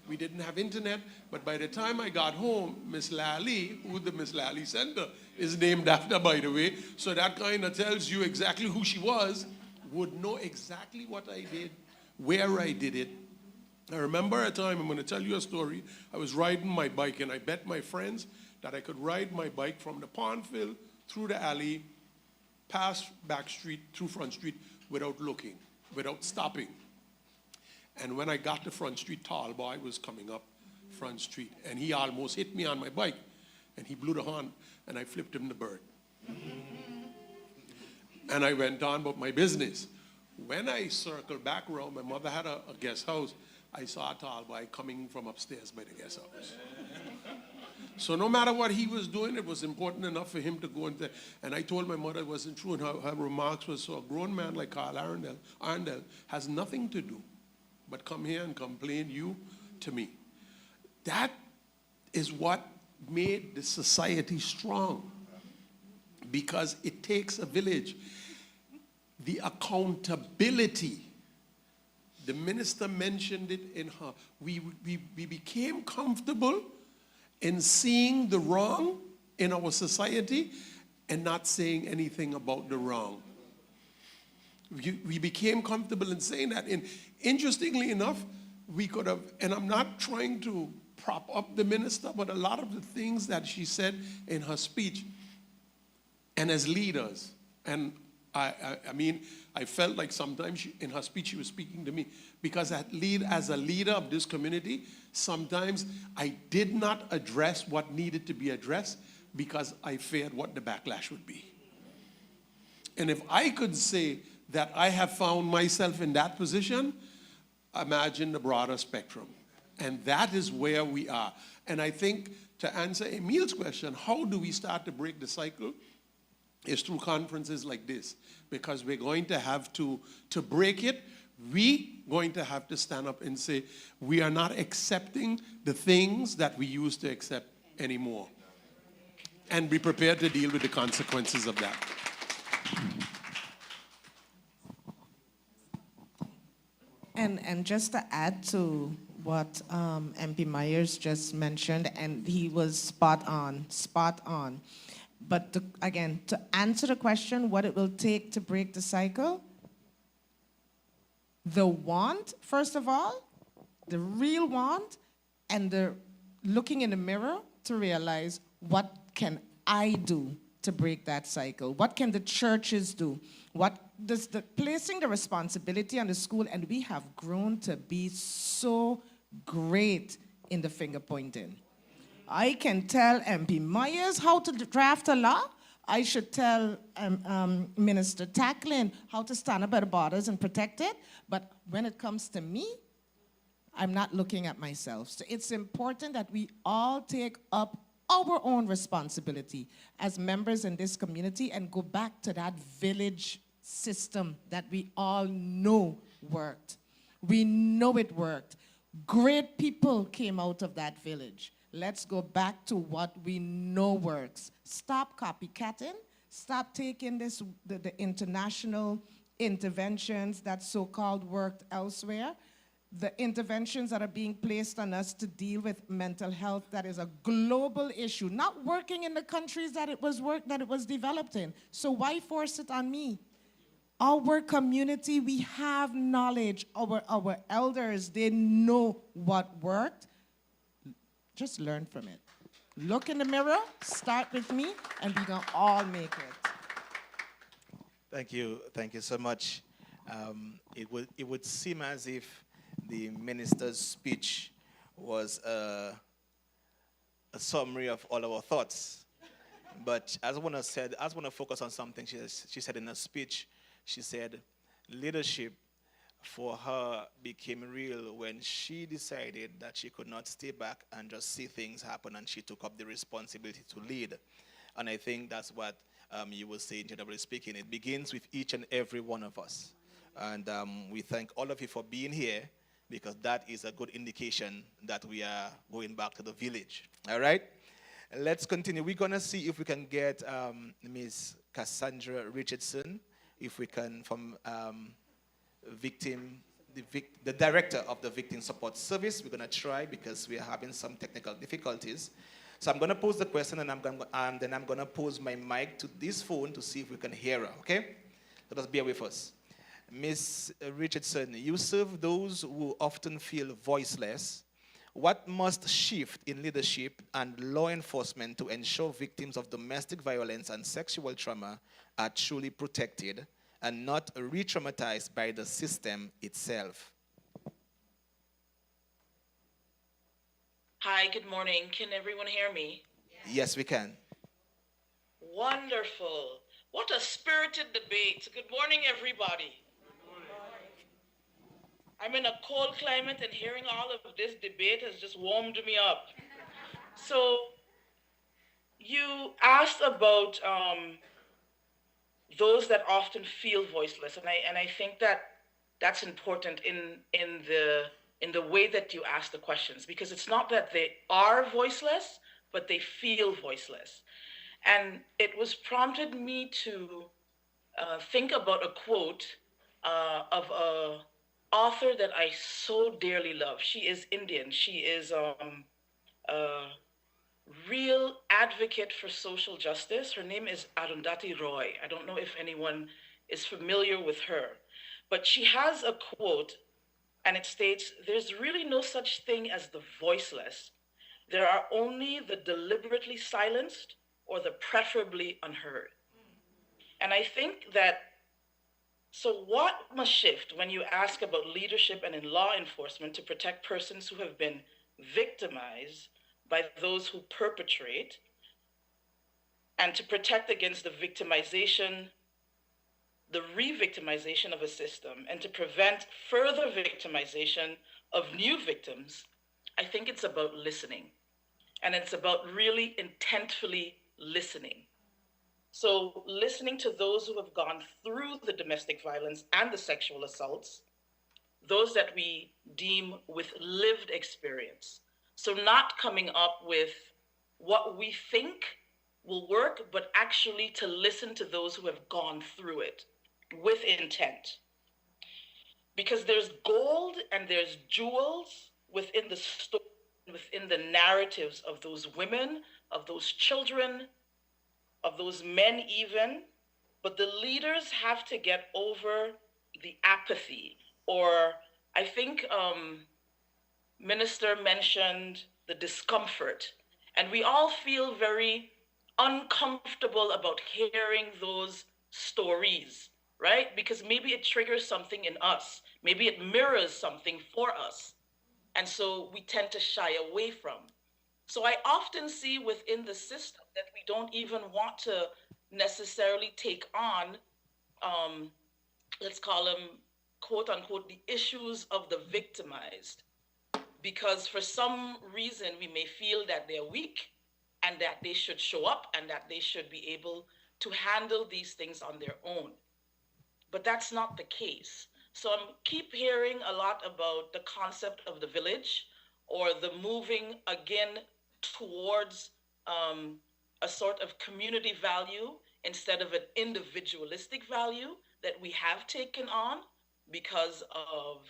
we didn't have internet, but by the time I got home, Miss Lally, who the Miss Lally Center is named after, by the way, so that kind of tells you exactly who she was, would know exactly what I did, where I did it. I remember a time, I'm going to tell you a story, I was riding my bike and I bet my friends that I could ride my bike from the Pondville through the alley, past back street, through Front Street, without looking, without stopping. And when I got to Front Street, tall boy was coming up Front Street, and he almost hit me on my bike, and he blew the horn, and I flipped him the bird. And I went on about my business. When I circled back around, my mother had a guest house, I saw a tall boy coming from upstairs by the guest house. So no matter what he was doing, it was important enough for him to go into, and I told my mother it wasn't true, and her remarks was, so a grown man like Carl Arndell has nothing to do but come here and complain you to me. That is what made the society strong, because it takes a village. The accountability, the minister mentioned it in her, we became comfortable in seeing the wrong in our society and not saying anything about the wrong. We became comfortable in saying that. And interestingly enough, we could have, and I'm not trying to prop up the minister, but a lot of the things that she said in her speech, and as leaders, and I mean, I felt like sometimes in her speech she was speaking to me, because as a leader of this community, sometimes I did not address what needed to be addressed because I feared what the backlash would be. And if I could say that I have found myself in that position, imagine the broader spectrum. And that is where we are. And I think to answer Emil's question, how do we start to break the cycle? Is through conferences like this. Because we're going to have to break it, we going to have to stand up and say, we are not accepting the things that we used to accept anymore. And be prepared to deal with the consequences of that. And just to add to what MP Myers just mentioned, and he was spot on. But again, to answer the question, what it will take to break the cycle, the want, first of all, the real want, and the looking in the mirror to realize, what can I do to break that cycle? What can the churches do? What does placing the responsibility on the school, and we have grown to be so great in the finger pointing. I can tell MP Myers how to draft a law. I should tell Minister Tacklin how to stand up at the borders and protect it. But when it comes to me, I'm not looking at myself. So it's important that we all take up our own responsibility as members in this community and go back to that village system that we all know worked. We know it worked. Great people came out of that village. Let's go back to what we know works. Stop copycatting. Stop taking the international interventions that so-called worked elsewhere. The interventions that are being placed on us to deal with mental health, that is a global issue, not working in the countries that it was developed in. So why force it on me? Our community, we have knowledge. Our elders, they know what worked. Just learn from it. Look in the mirror, start with me, and we're going to all make it. Thank you so much. It would seem as if the minister's speech was a summary of all our thoughts. But as I want to focus on something she said in her speech. She said leadership for her became real when she decided that she could not stay back and just see things happen, and she took up the responsibility to lead. And I think that's what you will say, generally speaking. It begins with each and every one of us. And we thank all of you for being here, because that is a good indication that we are going back to the village. All right? Let's continue. We're going to see if we can get Ms. Cassandra Richardson, if we can, from the director of the Victim Support Service. We're going to try, because we are having some technical difficulties. So I'm going to pose the question, and then I'm going to pose my mic to this phone to see if we can hear her, okay? So just bear with us. Ms. Richardson, you serve those who often feel voiceless. What must shift in leadership and law enforcement to ensure victims of domestic violence and sexual trauma are truly protected and not re-traumatized by the system itself? Hi, good morning. Can everyone hear me? Yes, we can. Wonderful. What a spirited debate. Good morning, everybody. I'm in a cold climate, and hearing all of this debate has just warmed me up. So you asked about those that often feel voiceless, and I think that that's important in the way that you ask the questions, because it's not that they are voiceless, but they feel voiceless. And it was prompted me to think about a quote of a author that I so dearly love. She is Indian. She is a real advocate for social justice. Her name is Arundhati Roy. I don't know if anyone is familiar with her, but she has a quote, and it states, "There's really no such thing as the voiceless. There are only the deliberately silenced or the preferably unheard." And I think that, so what must shift when you ask about leadership and in law enforcement to protect persons who have been victimized by those who perpetrate, and to protect against the victimization the re-victimization of a system and to prevent further victimization of new victims, I think it's about listening. And it's about really intentfully listening. So listening to those who have gone through the domestic violence and the sexual assaults, those that we deem with lived experience. So not coming up with what we think will work, but actually to listen to those who have gone through it with intent. Because there's gold and there's jewels within the story, within the narratives of those women, of those children, of those men even, but the leaders have to get over the apathy. Or I think Minister mentioned the discomfort, and we all feel very uncomfortable about hearing those stories, right? Because maybe it triggers something in us, maybe it mirrors something for us, and so we tend to shy away from. So I often see within the system that we don't even want to necessarily take on, let's call them, quote unquote, the issues of the victimized. Because for some reason, we may feel that they're weak and that they should show up and that they should be able to handle these things on their own. But that's not the case. So I keep hearing a lot about the concept of the village, or the moving again towards a sort of community value instead of an individualistic value that we have taken on because of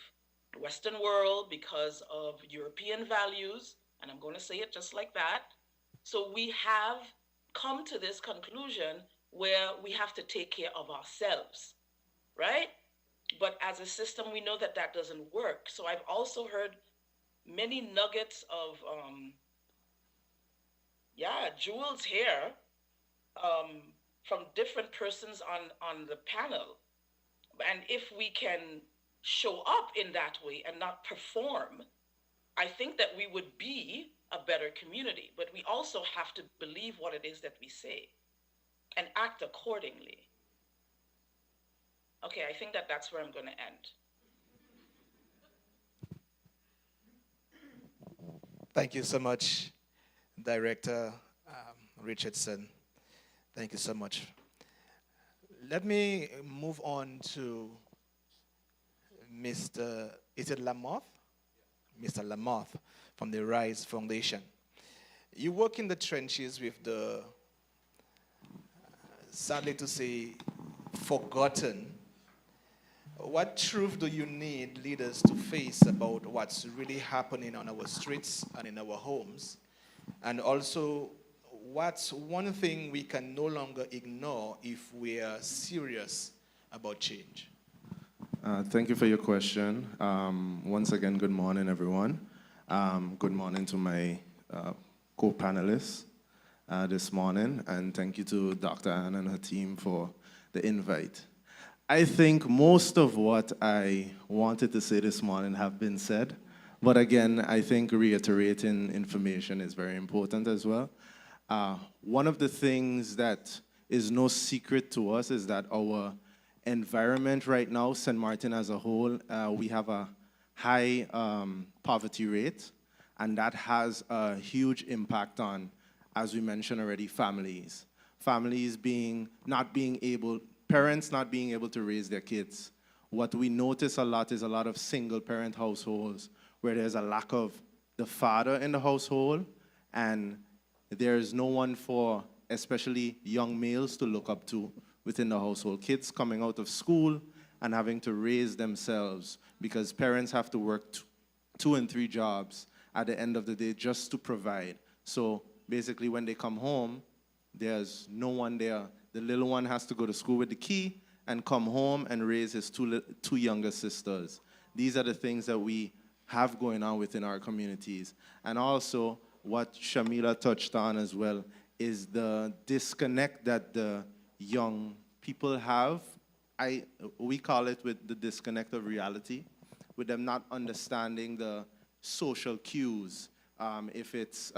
the Western world, because of European values, and I'm going to say it just like that. So we have come to this conclusion where we have to take care of ourselves, right? But as a system, we know that that doesn't work. So I've also heard many nuggets of, jewels here from different persons on the panel. And if we can show up in that way and not perform, I think that we would be a better community. But we also have to believe what it is that we say and act accordingly. Okay, I think that that's where I'm going to end. Thank you so much, Director Richardson. Thank you so much. Let me move on to Mr. Is it Lamoth? Mr. Lamoth from the RISE Foundation. You work in the trenches with the, sadly to say, forgotten. What truth do you need leaders to face about what's really happening on our streets and in our homes? And also, what's one thing we can no longer ignore if we are serious about change? Thank you for your question. Once again, good morning, everyone. Good morning to my co-panelists this morning, and thank you to Dr. Ann and her team for the invite. I think most of what I wanted to say this morning have been said, but again, I think reiterating information is very important as well. One of the things that is no secret to us is that our environment right now, St. Martin as a whole, we have a high poverty rate, and that has a huge impact on, as we mentioned already, families. Families parents not being able to raise their kids. What we notice a lot is a lot of single-parent households where there's a lack of the father in the household, and there's no one for especially young males to look up to within the household. Kids coming out of school and having to raise themselves because parents have to work 2 and 3 jobs at the end of the day just to provide. So basically when they come home, there's no one there. The little one has to go to school with the key and come home and raise his two younger sisters. These are the things that we have going on within our communities. And also, what Shamila touched on as well is the disconnect that the young people have. We call it with the disconnect of reality, with them not understanding the social cues. If it's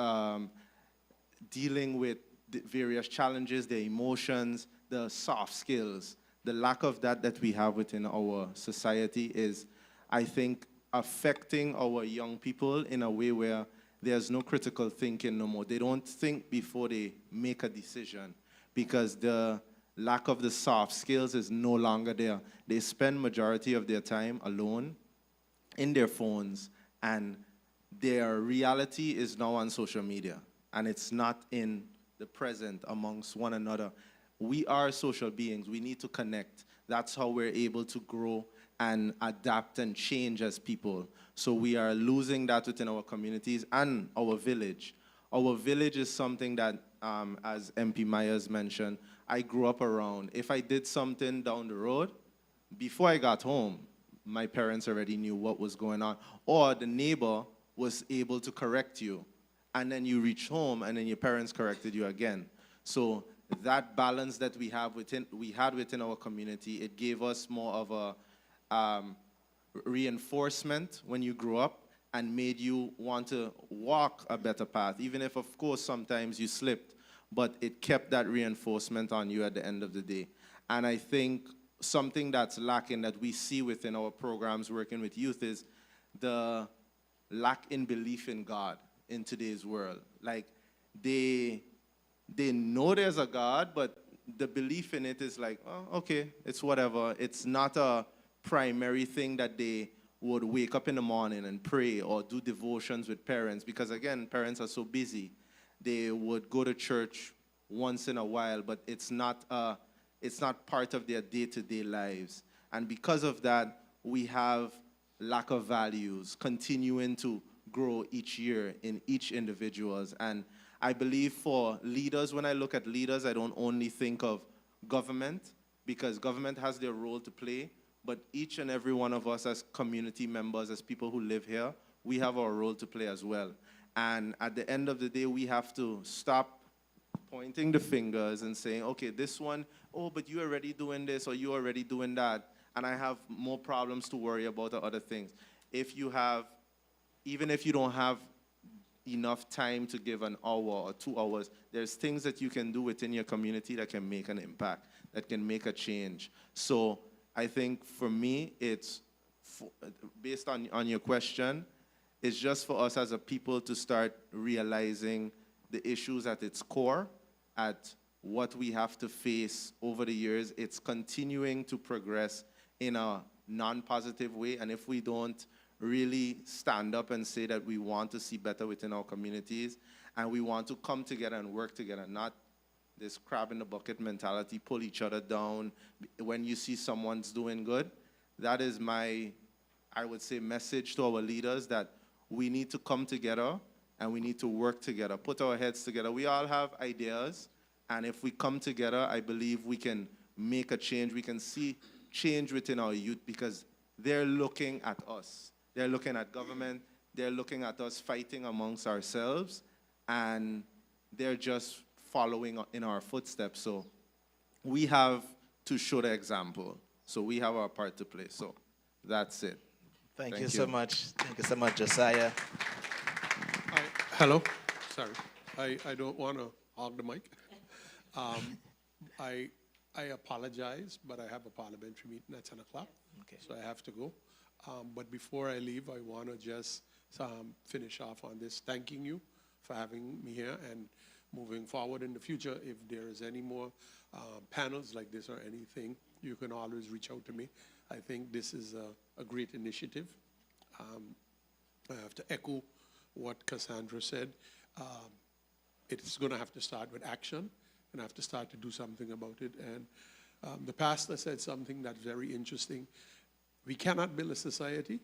dealing with the various challenges, their emotions, the soft skills the lack of that we have within our society is, I think, affecting our young people in a way where there's no critical thinking no more. They don't think before they make a decision because the lack of the soft skills is no longer there. They spend majority of their time alone in their phones, and their reality is now on social media, and it's not in the present amongst one another. We are social beings. We need to connect. That's how we're able to grow and adapt and change as people. So we are losing that within our communities and our village. Our village is something that, as MP Myers mentioned, I grew up around. If I did something down the road, before I got home, my parents already knew what was going on. Or the neighbor was able to correct you. And then you reach home, and then your parents corrected you again. So that balance that we had within our community, it gave us more of a reinforcement when you grew up and made you want to walk a better path, even if, of course, sometimes you slipped, but it kept that reinforcement on you at the end of the day. And I think something that's lacking that we see within our programs working with youth is the lack in belief in God in today's world. Like, they know there's a God, but the belief in it is like, oh, okay, it's whatever. It's not a primary thing that they would wake up in the morning and pray or do devotions with parents, because again, parents are so busy. They would go to church once in a while, but it's not part of their day-to-day lives. And because of that, we have lack of values continuing to grow each year in each individuals. And I believe for leaders, when I look at leaders, I don't only think of government, because government has their role to play, but each and every one of us as community members, as people who live here, we have our role to play as well. And at the end of the day, we have to stop pointing the fingers and saying, okay, this one, oh, but you're already doing this or you're already doing that, and I have more problems to worry about or other things. Even if you don't have enough time to give an hour or 2 hours, there's things that you can do within your community that can make an impact, that can make a change. So I think for me, it's, based on your question, it's just for us as a people to start realizing the issues at its core, at what we have to face over the years. It's continuing to progress in a non-positive way, and if we don't really stand up and say that we want to see better within our communities, and we want to come together and work together, not this crab in the bucket mentality, pull each other down when you see someone's doing good. That is my, I would say, message to our leaders, that we need to come together and we need to work together, put our heads together. We all have ideas, and if we come together, I believe we can make a change. We can see change within our youth, because they're looking at us. They're looking at government. They're looking at us fighting amongst ourselves, and they're just following in our footsteps. So we have to show the example. So we have our part to play. So that's it. Thank you so much. Thank you so much, Josiah. Hello, sorry. I don't want to hog the mic. I apologize, but I have a parliamentary meeting at 10 o'clock, Okay. so I have to go. But before I leave, I want to just finish off on this, thanking you for having me here, and moving forward in the future, if there is any more panels like this or anything, you can always reach out to me. I think this is a great initiative. I have to echo what Cassandra said. It's going to have to start with action, and I have to start to do something about it. And the pastor said something that's very interesting. We cannot build a society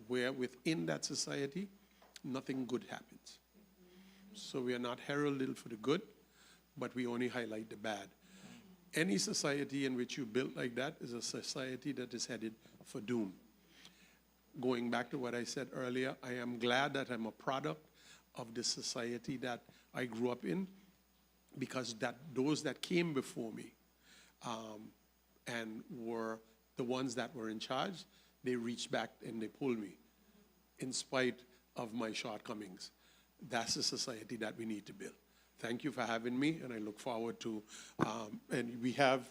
where within that society, nothing good happens. So we are not heralded for the good, but we only highlight the bad. Any society in which you build like that is a society that is headed for doom. Going back to what I said earlier, I am glad that I'm a product of the society that I grew up in, because those that came before me and were the ones that were in charge, they reached back and they pulled me in spite of my shortcomings. That's the society that we need to build. Thank you for having me, and I look forward to, and we have,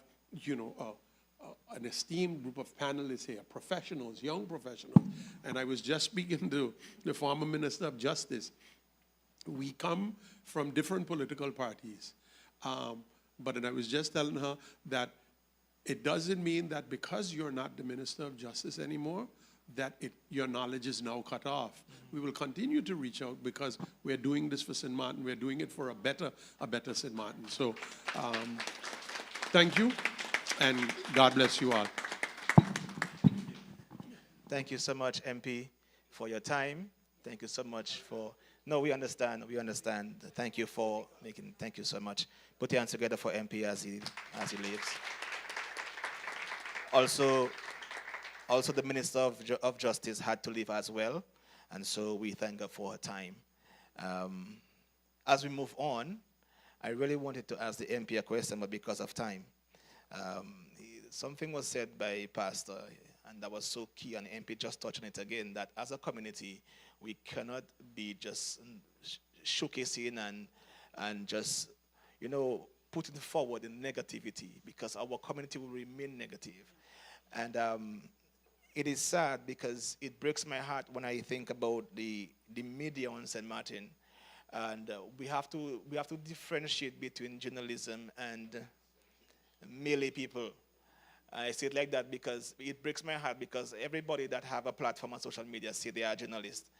an esteemed group of panelists here, professionals, young professionals. And I was just speaking to the former Minister of Justice. We come from different political parties. But I was just telling her that it doesn't mean that because you're not the Minister of Justice anymore, that your knowledge is now cut off. We will continue to reach out because we're doing this for St. Martin. We're doing it for a better St. Martin. So thank you, and God bless you all. Thank you so much, MP, for your time. Thank you so much for... No, we understand. We understand. Thank you for making... Thank you so much. Put your hands together for MP as he leaves. Also, the Minister of Justice had to leave as well, and so we thank her for her time. As we move on, I really wanted to ask the MP a question, but because of time, something was said by Pastor, and that was so key, and MP just touched on it again, that as a community, we cannot be just showcasing and just, putting forward the negativity, because our community will remain negative. And it is sad because it breaks my heart when I think about the media on St. Martin. And we have to differentiate between journalism and melee people. I say it like that because it breaks my heart, because everybody that have a platform on social media say they are journalists.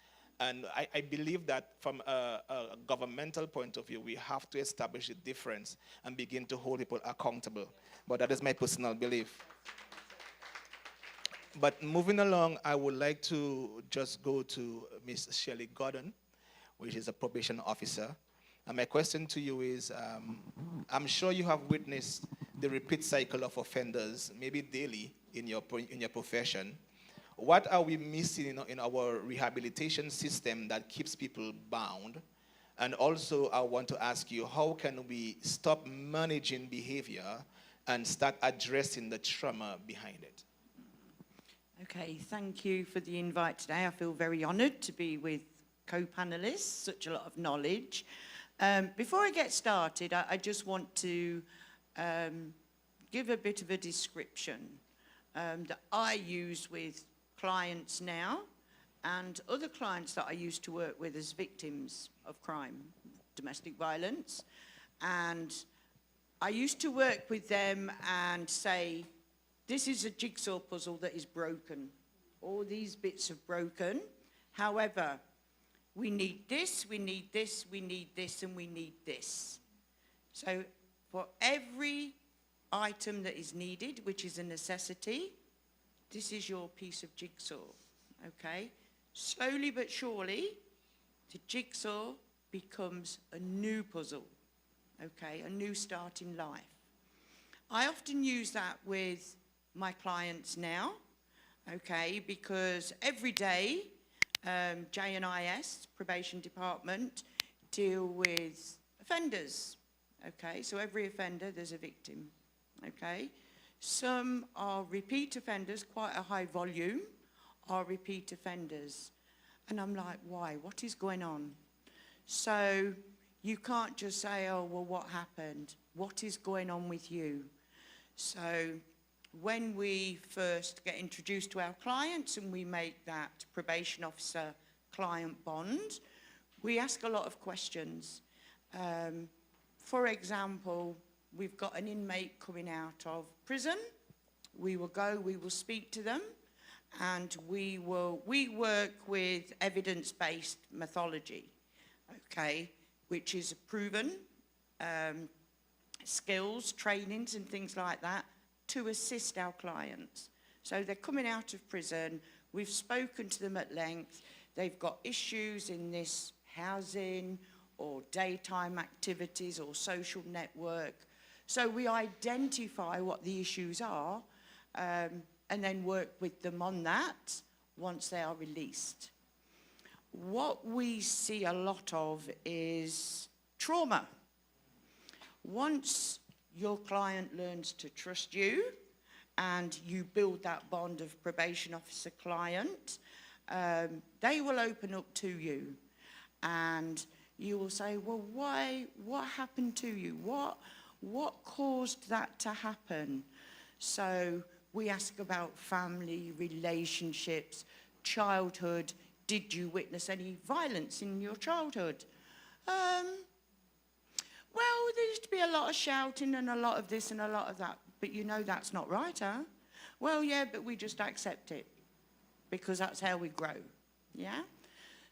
And I believe that from a governmental point of view, we have to establish a difference and begin to hold people accountable. But that is my personal belief. But moving along, I would like to just go to Ms. Shirley Gordon, which is a probation officer. And my question to you is, I'm sure you have witnessed the repeat cycle of offenders, maybe daily in your profession. What are we missing in our rehabilitation system that keeps people bound? And also, I want to ask you, how can we stop managing behavior and start addressing the trauma behind it? Okay, thank you for the invite today. I feel very honoured to be with co-panelists, such a lot of knowledge. Before I get started, I just want to give a bit of a description that I use with clients now and other clients that I used to work with as victims of crime, domestic violence. And I used to work with them and say, this is a jigsaw puzzle that is broken. All these bits are broken. However, we need this, we need this, we need this, and we need this. So for every item that is needed, which is a necessity, this is your piece of jigsaw, okay? Slowly but surely, the jigsaw becomes a new puzzle, okay? A new start in life. I often use that with my clients now, okay? Because every day, J&IS, probation department, deal with offenders, okay? So every offender, there's a victim, okay? Some are repeat offenders, quite a high volume, are repeat offenders. And I'm like, why? What is going on? So you can't just say, oh, well, what happened? What is going on with you? So when we first get introduced to our clients and we make that probation officer client bond, we ask a lot of questions. For example, we've got an inmate coming out of prison. We will go, we will speak to them, and we work with evidence-based methodology, okay, which is proven skills, trainings, and things like that to assist our clients. So they're coming out of prison, we've spoken to them at length, they've got issues in this housing or daytime activities or social network. So we identify what the issues are and then work with them on that once they are released. What we see a lot of is trauma. Once your client learns to trust you and you build that bond of probation officer client, they will open up to you and you will say, well, why, what happened to you? What caused that to happen? So We ask about family, relationships, childhood. Did you witness any violence in your childhood? Well, there used to be a lot of shouting and a lot of this and a lot of that. But you know that's not right, huh? Well, yeah, but we just accept it because that's how we grow, yeah?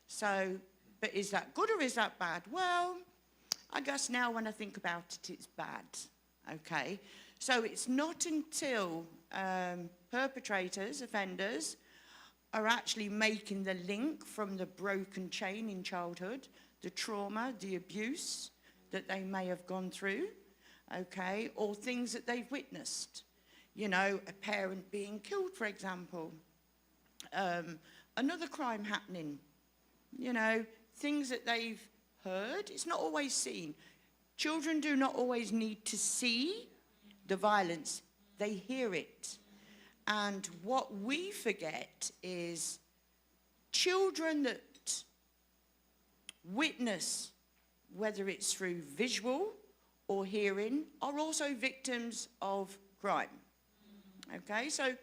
So, but is that good or is that bad? Well, I guess now when I think about it, it's bad, okay? So it's not until perpetrators, offenders, are actually making the link from the broken chain in childhood, the trauma, the abuse that they may have gone through, okay, or things that they've witnessed. You know, a parent being killed, for example, another crime happening, you know, things that they've heard. It's not always seen. Children do not always need to see the violence, they hear it. And what we forget is children that witness, whether it's through visual or hearing, are also victims of crime. Okay, so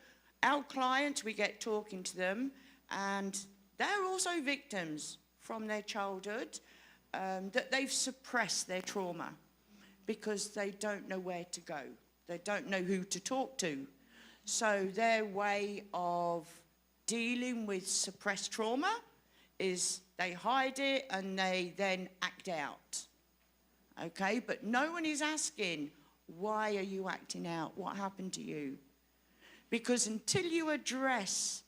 our clients, we get talking to them, and they're also victims from their childhood, that they've suppressed their trauma because they don't know where to go. They don't know who to talk to. So their way of dealing with suppressed trauma is they hide it and they then act out. Okay, but no one is asking, why are you acting out? What happened to you? Because until you address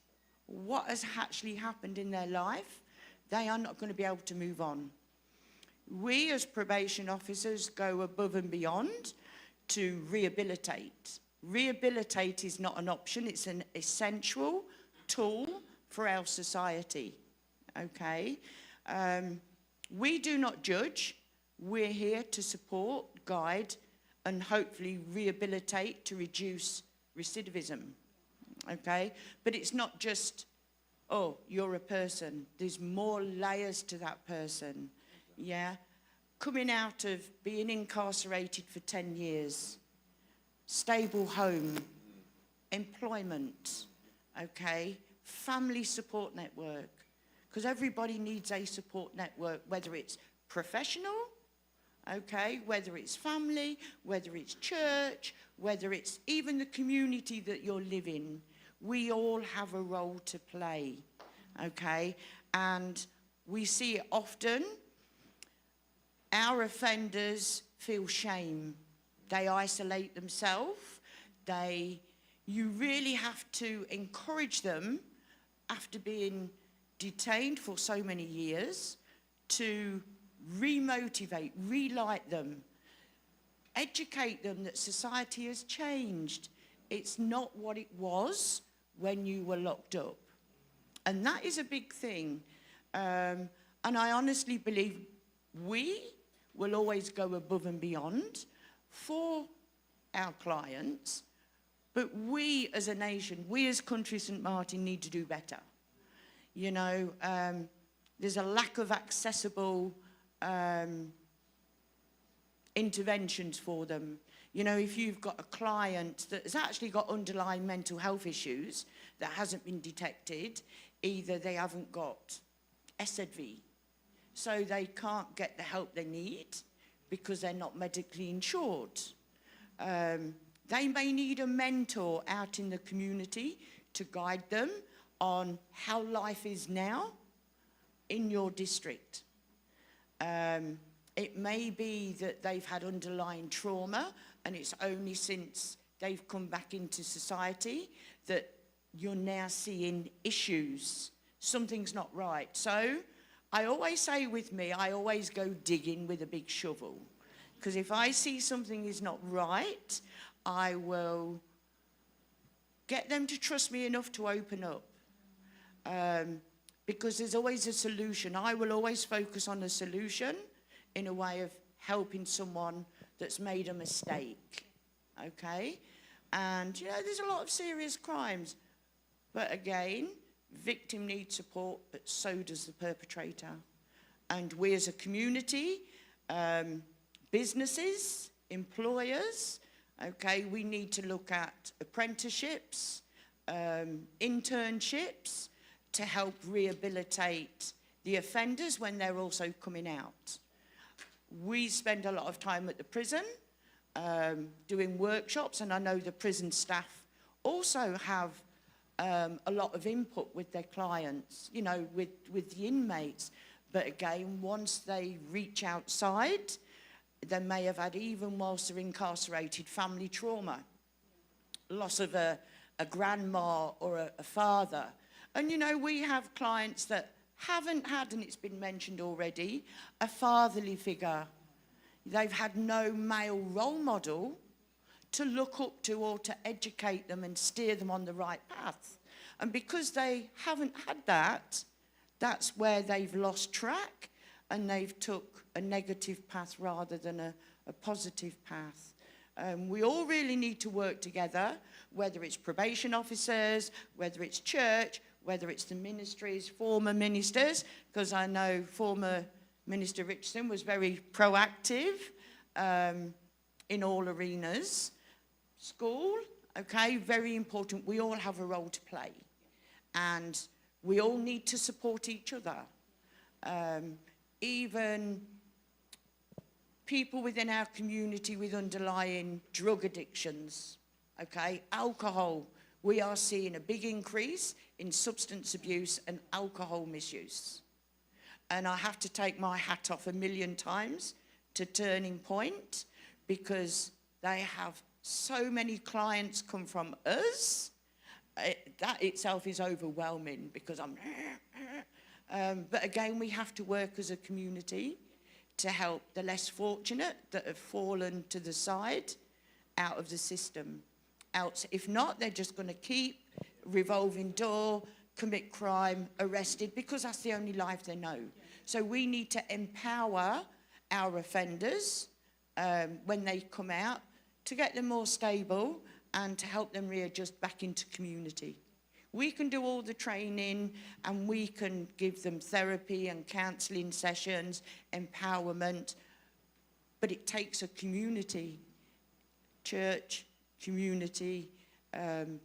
what has actually happened in their life, they are not going to be able to move on. We as probation officers go above and beyond to rehabilitate. Rehabilitate is not an option, it's an essential tool for our society, okay? We do not judge, we're here to support, guide, and hopefully rehabilitate to reduce recidivism, okay? But it's not just, oh, you're a person. There's more layers to that person, yeah? Coming out of being incarcerated for 10 years, stable home, employment, okay? Family support network, because everybody needs a support network, whether it's professional, okay, whether it's family, whether it's church, whether it's even the community that you're living. We all have a role to play, okay? And we see it often. Our offenders feel shame. They isolate themselves. You really have to encourage them after being detained for so many years to remotivate, relight them, educate them that society has changed. It's not what it was when you were locked up. And that is a big thing. And I honestly believe we will always go above and beyond for our clients, but we as a nation, we as Country St. Martin need to do better. You know, there's a lack of accessible interventions for them. You know, if you've got a client that has actually got underlying mental health issues that hasn't been detected, either they haven't got SZV, so they can't get the help they need because they're not medically insured. They may need a mentor out in the community to guide them on how life is now in your district. It may be that they've had underlying trauma and it's only since they've come back into society that you're now seeing issues. Something's not right. So I always say with me, I always go digging with a big shovel. Because if I see something is not right, I will get them to trust me enough to open up. Because there's always a solution. I will always focus on a solution in a way of helping someone that's made a mistake, okay? And, you know, there's a lot of serious crimes. But again, victim needs support, but so does the perpetrator. And we as a community, businesses, employers, Okay, we need to look at apprenticeships, internships to help rehabilitate the offenders when they're also coming out. We spend a lot of time at the prison doing workshops, and I know the prison staff also have a lot of input with their clients, you know, with the inmates. But again, once they reach outside, they may have had, even whilst they're incarcerated, family trauma, loss of a grandma or a father. And, you know, we have clients that haven't had, and it's been mentioned already, a fatherly figure. They've had no male role model to look up to or to educate them and steer them on the right path. And because they haven't had that, that's where they've lost track and they've took a negative path rather than a positive path. We all really need to work together, whether it's probation officers, whether it's church, whether it's the ministries, former ministers, because I know former Minister Richardson was very proactive in all arenas. School, okay, very important. We all have a role to play. And we all need to support each other. Even people within our community with underlying drug addictions, okay, alcohol, we are seeing a big increase in substance abuse and alcohol misuse. And I have to take my hat off a million times to Turning Point, because they have so many clients come from us. That itself is overwhelming, because but again, we have to work as a community to help the less fortunate that have fallen to the side out of the system. If not, they're just going to keep revolving door, commit crime, arrested, because that's the only life they know. So we need to empower our offenders when they come out, to get them more stable and to help them readjust back into community. We can do all the training and we can give them therapy and counselling sessions, empowerment, but it takes a community, church, community,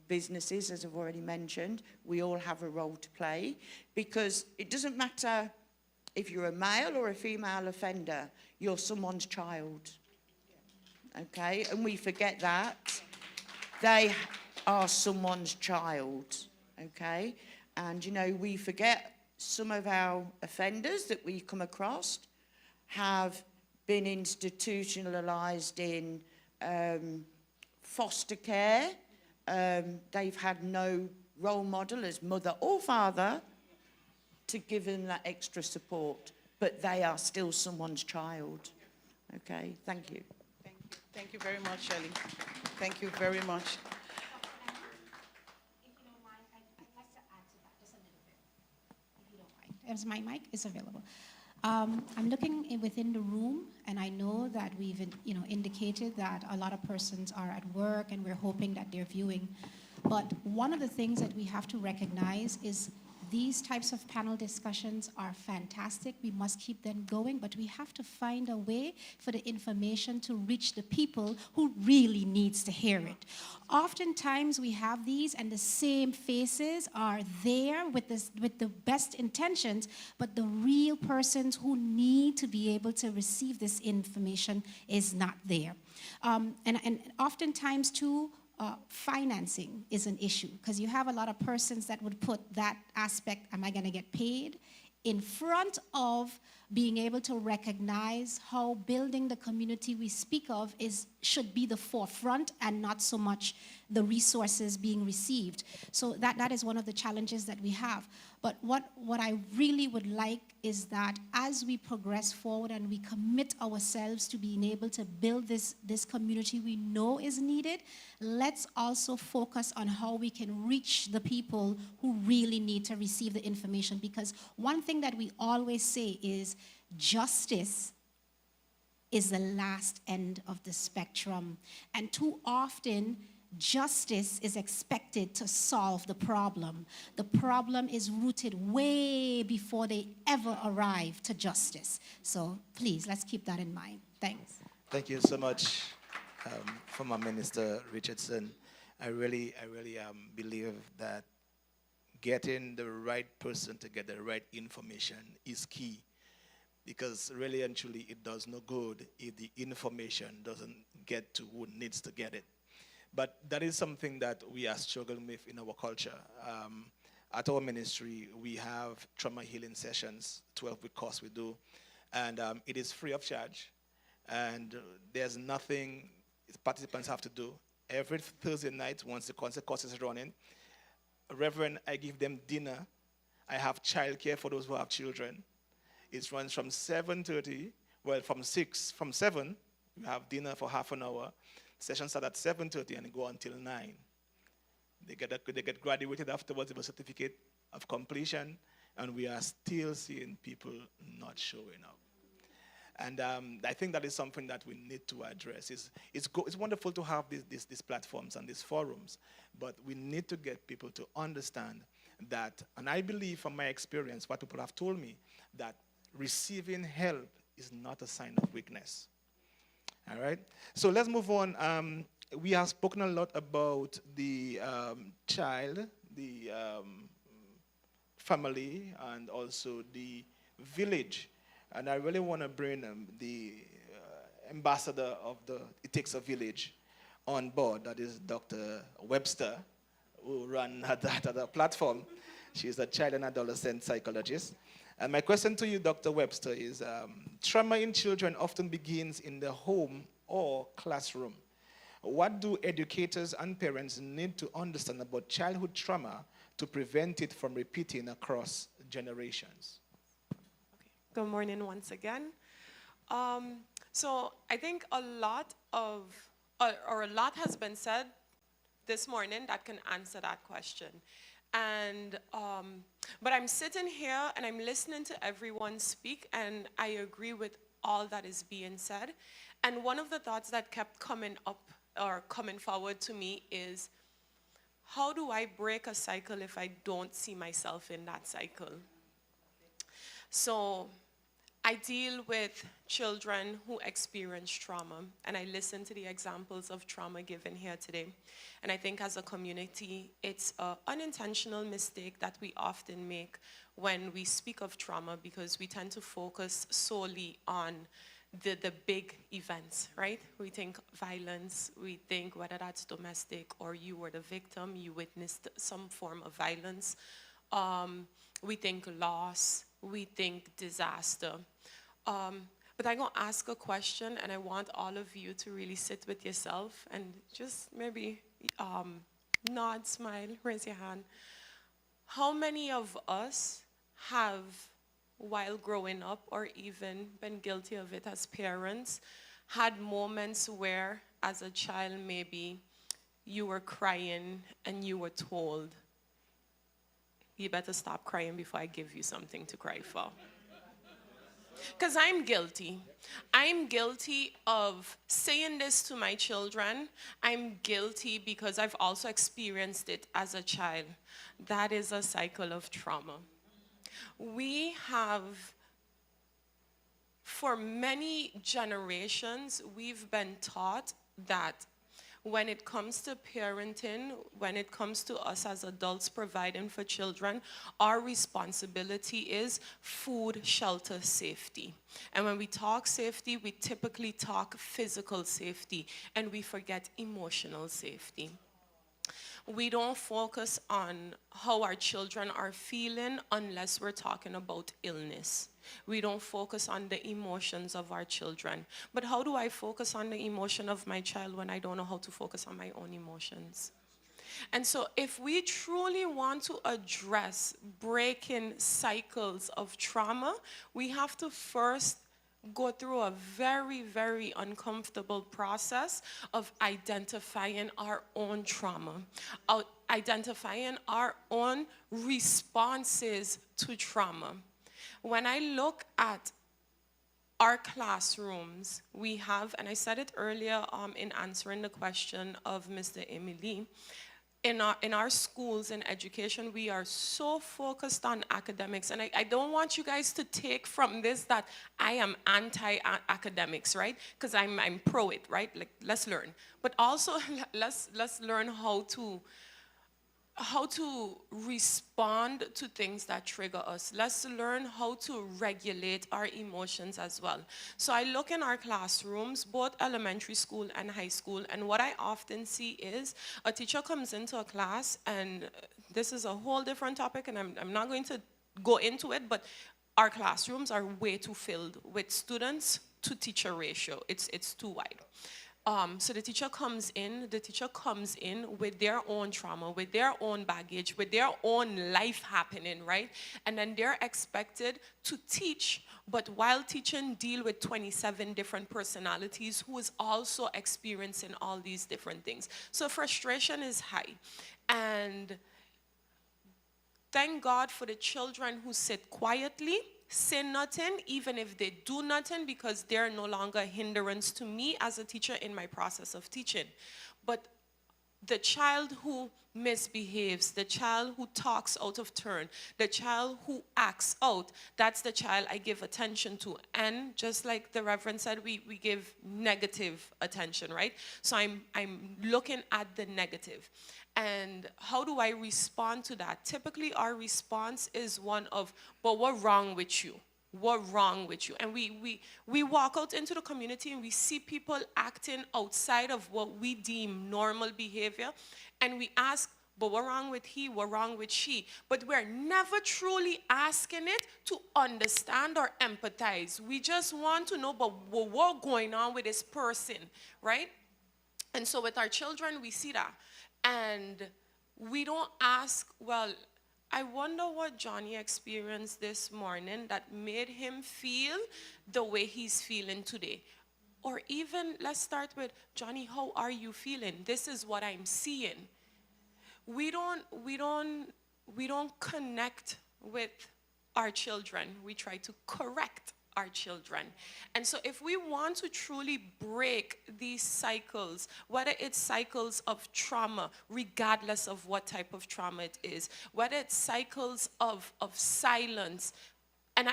businesses, as I've already mentioned. We all have a role to play, because it doesn't matter if you're a male or a female offender, you're someone's child, okay? And we forget that. They are someone's child, okay? And, you know, we forget some of our offenders that we come across have been institutionalised in foster care. They've had no role model as mother or father to give them that extra support, but they are still someone's child. Okay, thank you. Thank you very much, Shelley. Thank you very much. If you don't mind, I'd like to add to that just a little bit, if you don't mind, as my mic is available. I'm looking within the room, and I know that we've indicated that a lot of persons are at work, and we're hoping that they're viewing. But one of the things that we have to recognize is these types of panel discussions are fantastic. We must keep them going, but we have to find a way for the information to reach the people who really needs to hear it. Oftentimes we have these and the same faces are there with the best intentions, but the real persons who need to be able to receive this information is not there. And oftentimes too, financing is an issue, because you have a lot of persons that would put that aspect, am I going to get paid, in front of being able to recognize how building the community we speak of should be the forefront and not so much the resources being received. So that is one of the challenges that we have. But what I really would like is that as we progress forward and we commit ourselves to being able to build this community we know is needed, let's also focus on how we can reach the people who really need to receive the information. Because one thing that we always say is justice is the last end of the spectrum. And too often, justice is expected to solve the problem. The problem is rooted way before they ever arrive to justice. So please, let's keep that in mind. Thanks. Thank you so much. former Minister Richardson. I really believe that getting the right person to get the right information is key, because really and truly it does no good if the information doesn't get to who needs to get it. But that is something that we are struggling with in our culture. At our ministry, we have trauma healing sessions, 12-week course we do, and it is free of charge. And there's nothing participants have to do. Every Thursday night, once the concert course is running, Reverend, I give them dinner. I have childcare for those who have children. It runs from 7:30, well, from 7, we have dinner for half an hour. Sessions start at 7:30 and go until 9. They get graduated afterwards with a certificate of completion, and we are still seeing people not showing up. And I think that is something that we need to address. It's wonderful to have these platforms and these forums, but we need to get people to understand that, and I believe from my experience, what people have told me, that receiving help is not a sign of weakness. All right? So let's move on. We have spoken a lot about the child, the family, and also the village. And I really want to bring the ambassador of the It Takes a Village on board. That is Dr. Webster, who ran that other platform. She's a child and adolescent psychologist. And my question to you, Dr. Webster, is trauma in children often begins in the home or classroom. What do educators and parents need to understand about childhood trauma to prevent it from repeating across generations? Good morning once again. So I think a lot has been said this morning that can answer that question. And, but I'm sitting here and I'm listening to everyone speak, and I agree with all that is being said. And one of the thoughts that kept coming up or coming forward to me is, how do I break a cycle if I don't see myself in that cycle? So I deal with children who experience trauma, and I listen to the examples of trauma given here today. And I think as a community, it's an unintentional mistake that we often make when we speak of trauma, because we tend to focus solely on the big events, right? We think violence, we think whether that's domestic or you were the victim, you witnessed some form of violence. We think loss, we think disaster. But I'm going to ask a question, and I want all of you to really sit with yourself and just maybe nod, smile, raise your hand. How many of us have, while growing up or even been guilty of it as parents, had moments where, as a child maybe, you were crying and you were told, you better stop crying before I give you something to cry for? Because I'm guilty. I'm guilty of saying this to my children. I'm guilty because I've also experienced it as a child. That is a cycle of trauma. We have, for many generations, we've been taught that when it comes to parenting, when it comes to us as adults providing for children, our responsibility is food, shelter, safety. And when we talk safety, we typically talk physical safety, and we forget emotional safety. We don't focus on how our children are feeling unless we're talking about illness. We don't focus on the emotions of our children. But how do I focus on the emotion of my child when I don't know how to focus on my own emotions? And so if we truly want to address breaking cycles of trauma, we have to first go through a very, very uncomfortable process of identifying our own trauma, identifying our own responses to trauma. When I look at our classrooms, we have, and I said it earlier in answering the question of Mr. Emily, in our schools and education, we are so focused on academics. And I don't want you guys to take from this that I am anti-academics, right? Because I'm pro it, right? Like, let's learn. But also, let's learn how to respond to things that trigger us. Let's learn how to regulate our emotions as well. So I look in our classrooms, both elementary school and high school, and what I often see is a teacher comes into a class, and this is a whole different topic, and I'm not going to go into it, but our classrooms are way too filled with students to teacher ratio. It's too wide. So the teacher comes in with their own trauma, with their own baggage, with their own life happening, right? And then they're expected to teach, but while teaching, deal with 27 different personalities who is also experiencing all these different things. So frustration is high. And thank God for the children who sit quietly, say nothing, even if they do nothing, because they're no longer a hindrance to me as a teacher in my process of teaching. But the child who misbehaves, the child who talks out of turn, the child who acts out, that's the child I give attention to. And just like the Reverend said, we give negative attention, right? So I'm looking at the negative. And how do I respond to that? Typically, our response is one of, but what's wrong with you? What's wrong with you? And we walk out into the community and we see people acting outside of what we deem normal behavior. And we ask, but what's wrong with he? What's wrong with she? But we're never truly asking it to understand or empathize. We just want to know, but what's going on with this person, right? And so with our children, we see that. And we don't ask, well, I wonder what Johnny experienced this morning that made him feel the way he's feeling today. Or even, let's start with, Johnny, how are you feeling? This is what I'm seeing. We don't connect with our children. We try to correct our children. And so if we want to truly break these cycles, whether it's cycles of trauma, regardless of what type of trauma it is, whether it's cycles of silence, and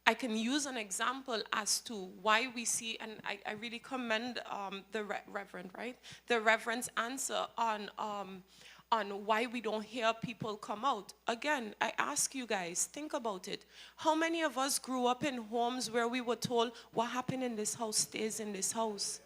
I can use an example as to why we see, and I really commend the Reverend, right? The Reverend's answer on why we don't hear people come out. Again, I ask you guys, think about it. How many of us grew up in homes where we were told, what happened in this house stays in this house?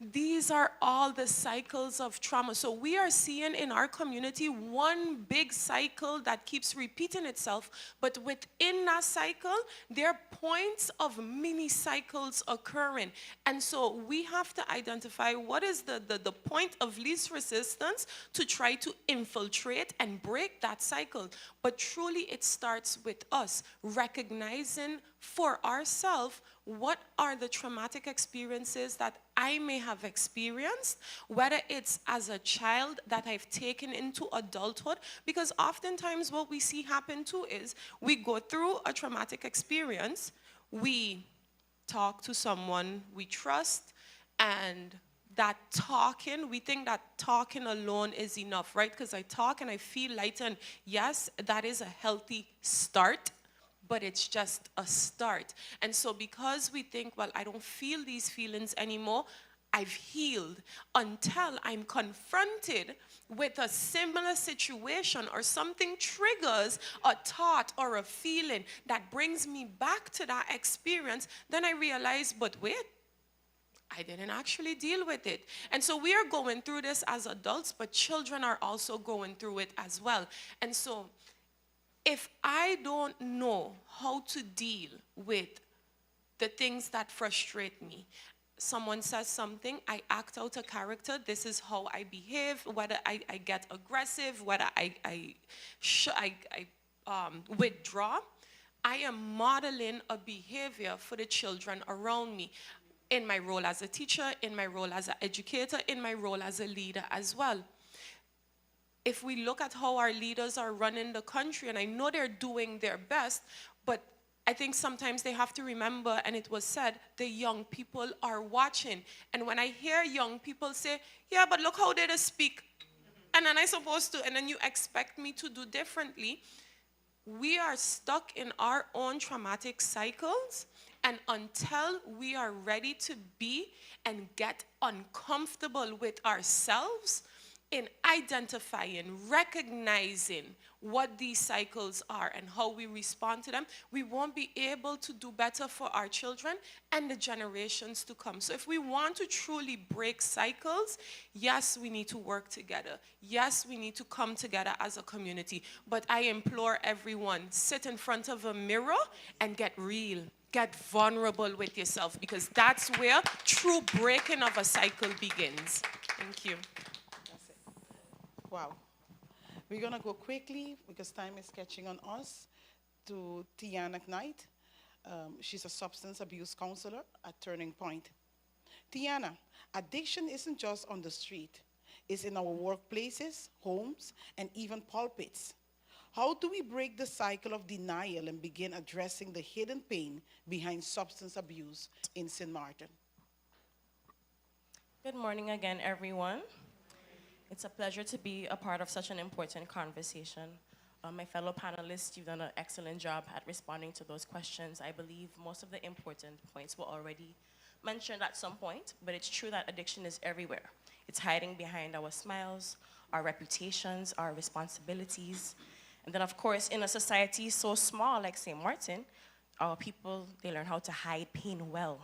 These are all the cycles of trauma. So we are seeing in our community one big cycle that keeps repeating itself, but within that cycle, there are points of mini cycles occurring. And so we have to identify what is the point of least resistance to try to infiltrate and break that cycle. But truly it starts with us recognizing for ourselves what are the traumatic experiences that I may have experienced, whether it's as a child that I've taken into adulthood, because oftentimes what we see happen too is we go through a traumatic experience, we talk to someone we trust, and that talking, we think that talking alone is enough, right? Because I talk and I feel lighter, and yes, that is a healthy start, but it's just a start. And so because we think, well, I don't feel these feelings anymore, I've healed, until I'm confronted with a similar situation or something triggers a thought or a feeling that brings me back to that experience, then I realize, but wait, I didn't actually deal with it. And so we are going through this as adults, but children are also going through it as well. And so if I don't know how to deal with the things that frustrate me, someone says something, I act out a character, this is how I behave, whether I get aggressive, whether I withdraw, I am modeling a behavior for the children around me, in my role as a teacher, in my role as an educator, in my role as a leader as well. If we look at how our leaders are running the country, and I know they're doing their best, but I think sometimes they have to remember, and it was said, the young people are watching. And when I hear young people say, yeah, but look how they speak, and then I supposed to, and then you expect me to do differently. We are stuck in our own traumatic cycles, and until we are ready to be and get uncomfortable with ourselves in identifying, recognizing what these cycles are and how we respond to them, we won't be able to do better for our children and the generations to come. So if we want to truly break cycles, yes, we need to work together. Yes, we need to come together as a community. But I implore everyone, sit in front of a mirror and get real. Get vulnerable with yourself, because that's where true breaking of a cycle begins. Thank you. That's it. Wow. We're going to go quickly, because time is catching on us, to Tiana Knight. She's a substance abuse counselor at Turning Point. Tiana, addiction isn't just on the street. It's in our workplaces, homes, and even pulpits. How do we break the cycle of denial and begin addressing the hidden pain behind substance abuse in St. Martin? Good morning again, everyone. It's a pleasure to be a part of such an important conversation. My fellow panelists, you've done an excellent job at responding to those questions. I believe most of the important points were already mentioned at some point, but it's true that addiction is everywhere. It's hiding behind our smiles, our reputations, our responsibilities. And then, of course, in a society so small like St. Martin, our people, they learn how to hide pain well.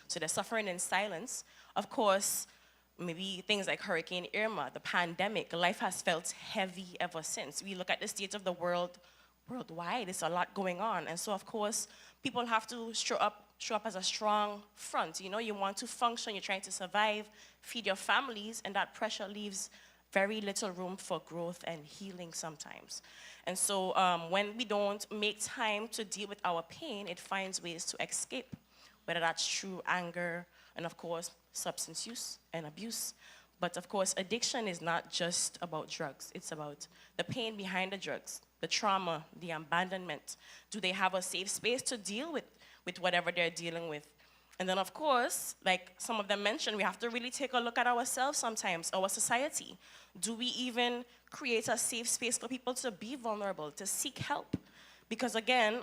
So they're suffering in silence. Of course, maybe things like Hurricane Irma, the pandemic, life has felt heavy ever since. We look at the state of the world worldwide, there's a lot going on. And so, of course, people have to show up as a strong front. You know, you want to function, you're trying to survive, feed your families, and that pressure leaves very little room for growth and healing sometimes. And so when we don't make time to deal with our pain, it finds ways to escape, whether that's through anger and, of course, substance use and abuse. But, of course, addiction is not just about drugs. It's about the pain behind the drugs, the trauma, the abandonment. Do they have a safe space to deal with whatever they're dealing with? And then, of course, like some of them mentioned, we have to really take a look at ourselves sometimes, our society. Do we even create a safe space for people to be vulnerable, to seek help? Because again,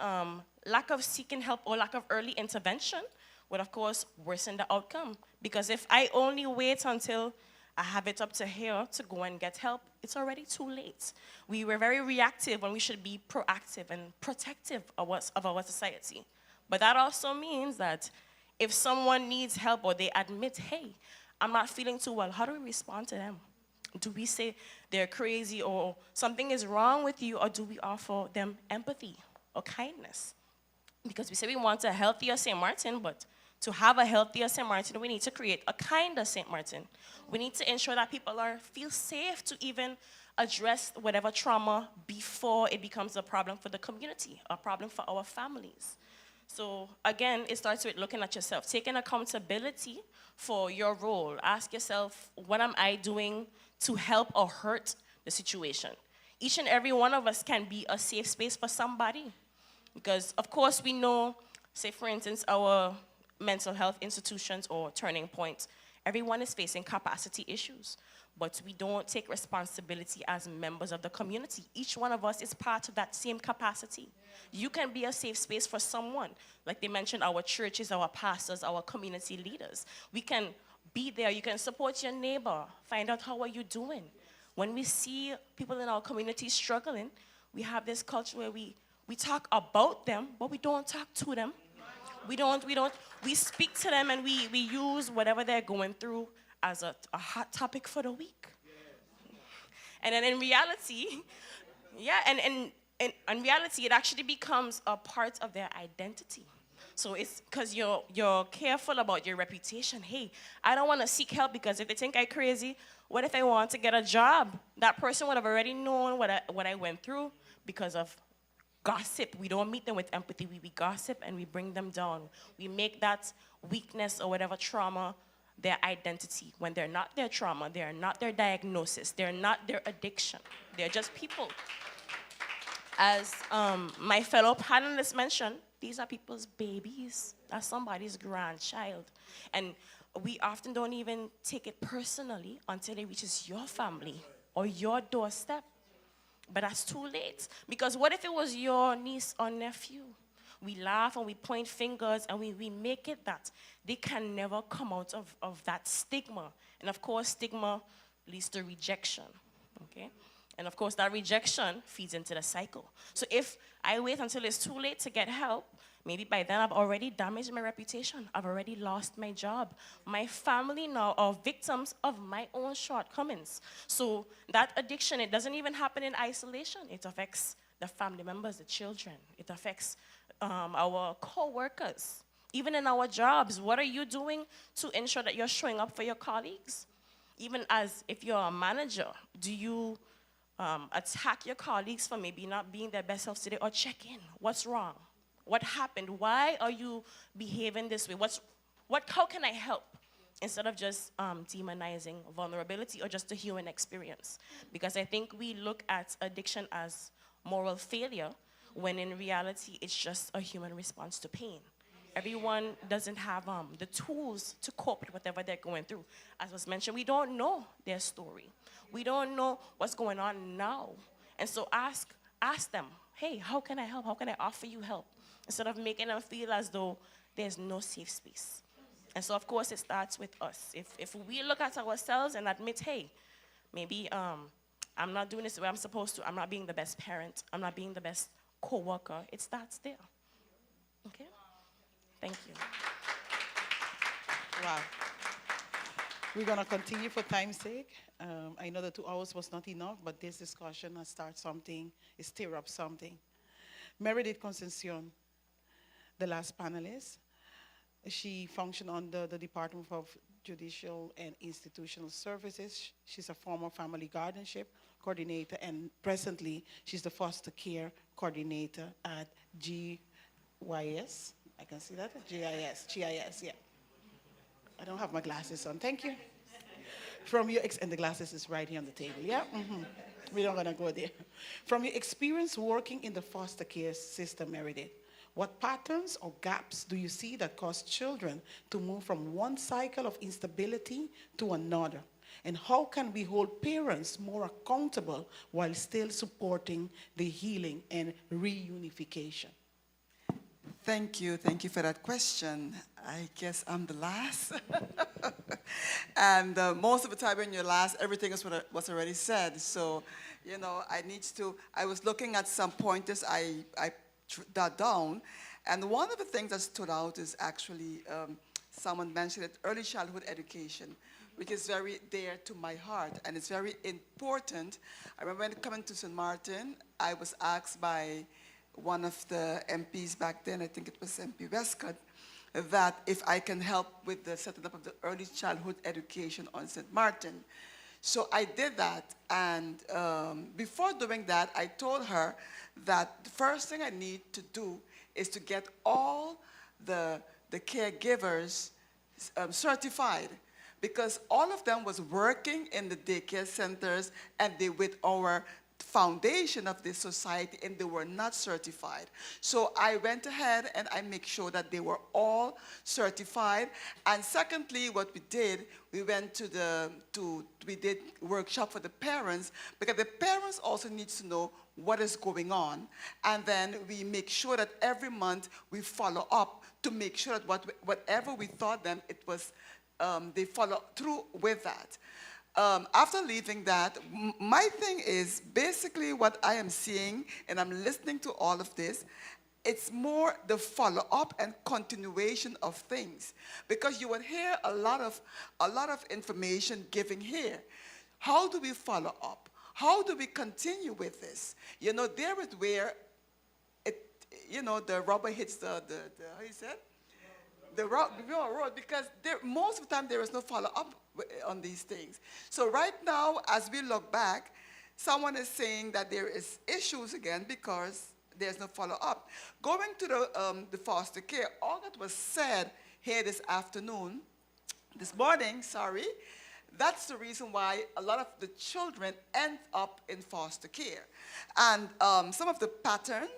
lack of seeking help or lack of early intervention would, of course, worsen the outcome. Because if I only wait until I have it up to here to go and get help, it's already too late. We were very reactive when we should be proactive and protective of our society. But that also means that if someone needs help or they admit, hey, I'm not feeling too well, how do we respond to them? Do we say they're crazy or something is wrong with you, or do we offer them empathy or kindness? Because we say we want a healthier St. Martin, but to have a healthier St. Martin, we need to create a kinder St. Martin. We need to ensure that people feel safe to even address whatever trauma before it becomes a problem for the community, a problem for our families. So again, it starts with looking at yourself, taking accountability for your role. Ask yourself, what am I doing to help or hurt the situation? Each and every one of us can be a safe space for somebody. Because of course we know, say for instance, our mental health institutions or Turning Point, everyone is facing capacity issues. But we don't take responsibility as members of the community. Each one of us is part of that same capacity. You can be a safe space for someone. Like they mentioned, our churches, our pastors, our community leaders. We can be there. You can support your neighbor. Find out how are you doing. When we see people in our community struggling, we have this culture where we talk about them, but we don't talk to them. We speak to them and we use whatever they're going through as a hot topic for the week. And then in reality, and in reality, it actually becomes a part of their identity. So it's because you're careful about your reputation. Hey, I don't want to seek help because if they think I'm crazy, what if I want to get a job? That person would have already known what I went through because of gossip. We don't meet them with empathy. We gossip and we bring them down. We make that weakness or whatever trauma their identity, when they're not their trauma, they're not their diagnosis, they're not their addiction. They're just people. As my fellow panelists mentioned, these are people's babies. That's somebody's grandchild. And we often don't even take it personally until it reaches your family. or your doorstep. But that's too late. Because what if it was your niece or nephew? We laugh and we point fingers and we make it that they can never come out of that stigma. And of course, stigma leads to rejection, okay? And of course, that rejection feeds into the cycle. So if I wait until it's too late to get help, maybe by then I've already damaged my reputation. I've already lost my job. My family now are victims of my own shortcomings. So that addiction, it doesn't even happen in isolation. It affects the family members, the children. It affects our co-workers. Even in our jobs, what are you doing to ensure that you're showing up for your colleagues? Even as if you're a manager, do you attack your colleagues for maybe not being their best selves today, or check in? What's wrong? What happened? Why are you behaving this way? How can I help? Instead of just demonizing vulnerability or just a human experience. Because I think we look at addiction as moral failure, when in reality, it's just a human response to pain. Everyone doesn't have the tools to cope with whatever they're going through. As was mentioned, we don't know their story. We don't know what's going on now. And so ask them, hey, how can I help? How can I offer you help? Instead of making them feel as though there's no safe space. And so, of course, it starts with us. If we look at ourselves and admit, hey, maybe I'm not doing this the way I'm supposed to, I'm not being the best parent, I'm not being the best co-worker, it starts there. Okay? Thank you. Wow. We're going to continue for time's sake. I know the 2 hours was not enough, but this discussion has started something, it stirred up something. Meredith Concepcion, the last panelist, she functioned under the Department of Judicial and Institutional Services. She's a former family guardianship coordinator, and presently she's the foster care coordinator at GIS. I can see that? GIS, yeah. I don't have my glasses on, thank you. And the glasses is right here on the table, yeah? We're not gonna go there. From your experience working in the foster care system, Meredith, what patterns or gaps do you see that cause children to move from one cycle of instability to another? And how can we hold parents more accountable while still supporting the healing and reunification? Thank you for that question. I guess I'm the last. And most of the time when you're last, everything is was already said. So, you know, I was looking at some pointers I jotted down. And one of the things that stood out is actually, someone mentioned it, early childhood education, which is very dear to my heart, and it's very important. I remember when coming to St. Martin, I was asked by one of the MPs back then, I think it was MP Westcott, that if I can help with the setting up of the early childhood education on St. Martin. So I did that, and before doing that, I told her that the first thing I need to do is to get all the caregivers certified, because all of them was working in the daycare centers and they with our foundation of this society, and they were not certified. So I went ahead and I make sure that they were all certified. And secondly, what we did, we did workshop for the parents, because the parents also need to know what is going on. And then we make sure that every month we follow up to make sure that whatever we taught them, it was, they follow through with that. After leaving that, my thing is basically what I am seeing, and I'm listening to all of this, it's more the follow-up and continuation of things. Because you would hear a lot of information given here. How do we follow up? How do we continue with this? You know, there is where the rubber hits the how you said? The road, because most of the time there is no follow-up on these things. So right now, as we look back, someone is saying that there is issues again because there's no follow-up. Going to the foster care, all that was said here this morning, that's the reason why a lot of the children end up in foster care. And some of the pattern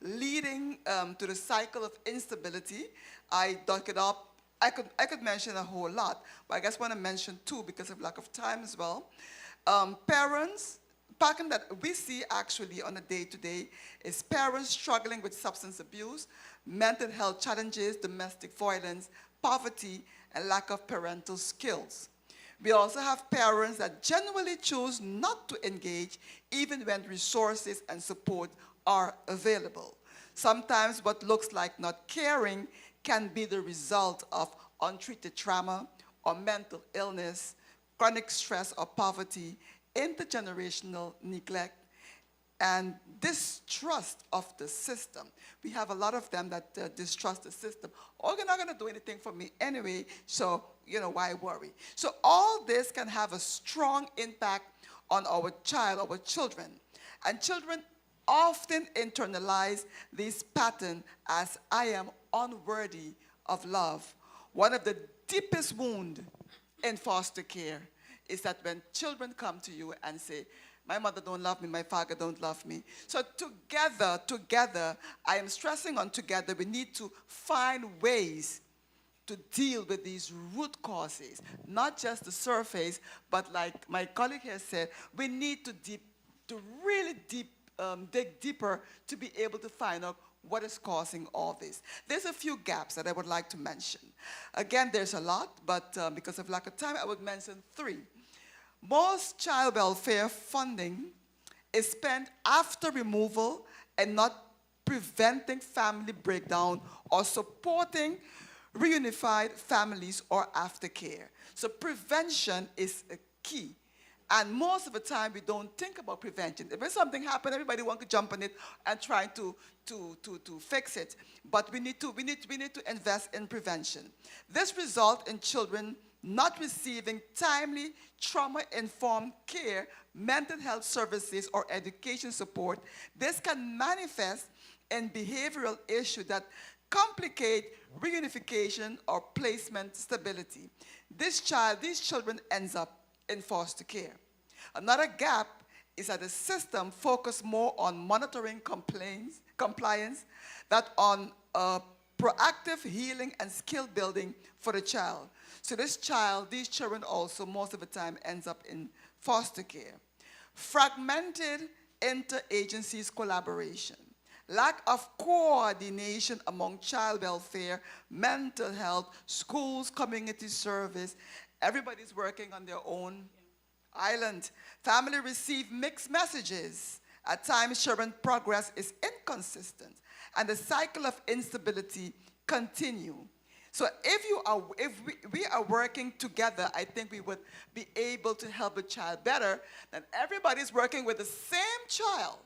leading to the cycle of instability, I dug it up. I could mention a whole lot, but I guess I want to mention two because of lack of time as well. Parents, pattern that we see actually on a day-to-day is parents struggling with substance abuse, mental health challenges, domestic violence, poverty, and lack of parental skills. We also have parents that genuinely choose not to engage even when resources and support are available. Sometimes what looks like not caring can be the result of untreated trauma or mental illness, chronic stress or poverty, intergenerational neglect, and distrust of the system. We have a lot of them that distrust the system. Oh, you're not going to do anything for me anyway, so, why worry? So all this can have a strong impact on our child, our children. And children often internalize this pattern as I am unworthy of love. One of the deepest wounds in foster care is that when children come to you and say, my mother don't love me, my father don't love me. So together, I am stressing on together, we need to find ways to deal with these root causes, not just the surface, but like my colleague here said, we need to really dig deeper to be able to find out what is causing all this. There's a few gaps that I would like to mention. Again, there's a lot, but because of lack of time, I would mention three. Most child welfare funding is spent after removal and not preventing family breakdown or supporting reunified families or aftercare. So prevention is a key. And most of the time, we don't think about prevention. If something happens, everybody wants to jump on it and try to fix it. But we need to invest in prevention. This results in children not receiving timely trauma-informed care, mental health services, or education support. This can manifest in behavioral issues that complicate reunification or placement stability. These children ends up in foster care. Another gap is that the system focuses more on monitoring compliance than on proactive healing and skill building for the child. So these children also most of the time ends up in foster care. Fragmented interagencies collaboration, lack of coordination among child welfare, mental health, schools, community service. Everybody's working on their own island. Family receive mixed messages. At times, children progress is inconsistent, and the cycle of instability continue. So if we are working together, I think we would be able to help the child better than everybody's working with the same child,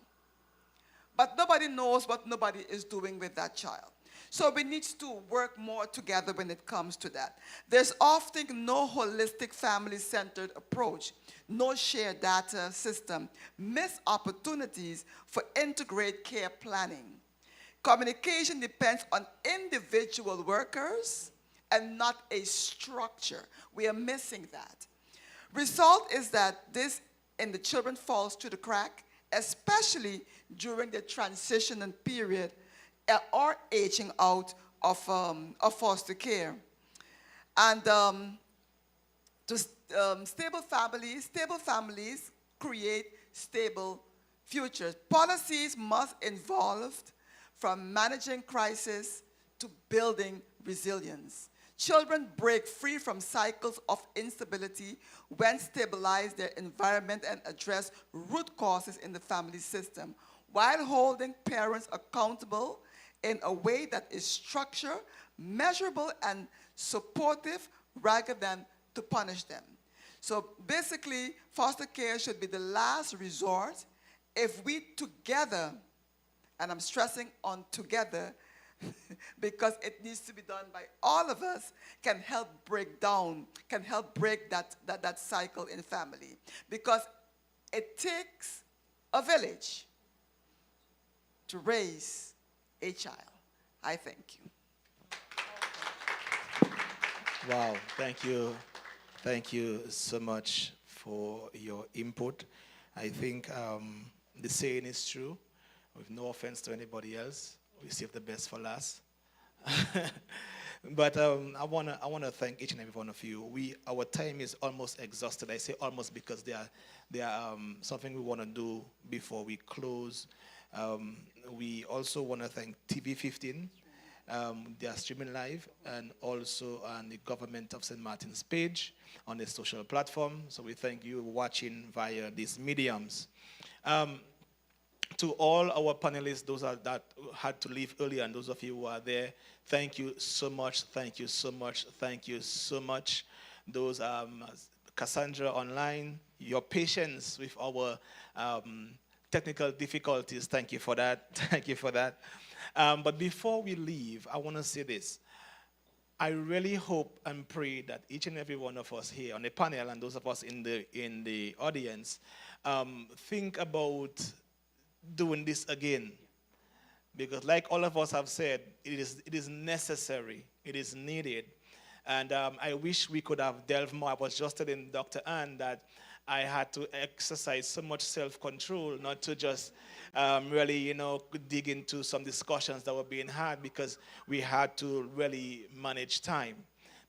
but nobody knows what nobody is doing with that child. So we need to work more together when it comes to that. There's often no holistic family-centered approach, no shared data system, missed opportunities for integrated care planning. Communication depends on individual workers and not a structure. We are missing that. Result is that this in the children falls to the crack, especially during the transition period or aging out of foster care. And stable families create stable futures. Policies must involve from managing crisis to building resilience. Children break free from cycles of instability when stabilize their environment and address root causes in the family system, while holding parents accountable in a way that is structured, measurable, and supportive rather than to punish them. So basically, foster care should be the last resort if we together, and I'm stressing on together because it needs to be done by all of us, can help break that cycle in family. Because it takes a village to raise a child. I thank you. Wow, thank you. Thank you so much for your input. I think the saying is true. With no offense to anybody else, we save the best for last. But I wanna thank each and every one of you. Our time is almost exhausted. I say almost because there are something we want to do before we close. We also want to thank TV 15. They are streaming live, and also on the government of St. Martin's page on the social platform. So we thank you watching via these mediums. To all our panelists, that had to leave earlier, and those of you who are there, thank you so much, thank you so much, thank you so much. Those Cassandra online, your patience with our technical difficulties, thank you for that, thank you for that. But before we leave, I want to say this. I really hope and pray that each and every one of us here on the panel and those of us in the audience think about doing this again, because like all of us have said, it is necessary, it is needed, and I wish we could have delved more. I was just telling Dr. Ann that I had to exercise so much self-control not to just really, dig into some discussions that were being had, because we had to really manage time.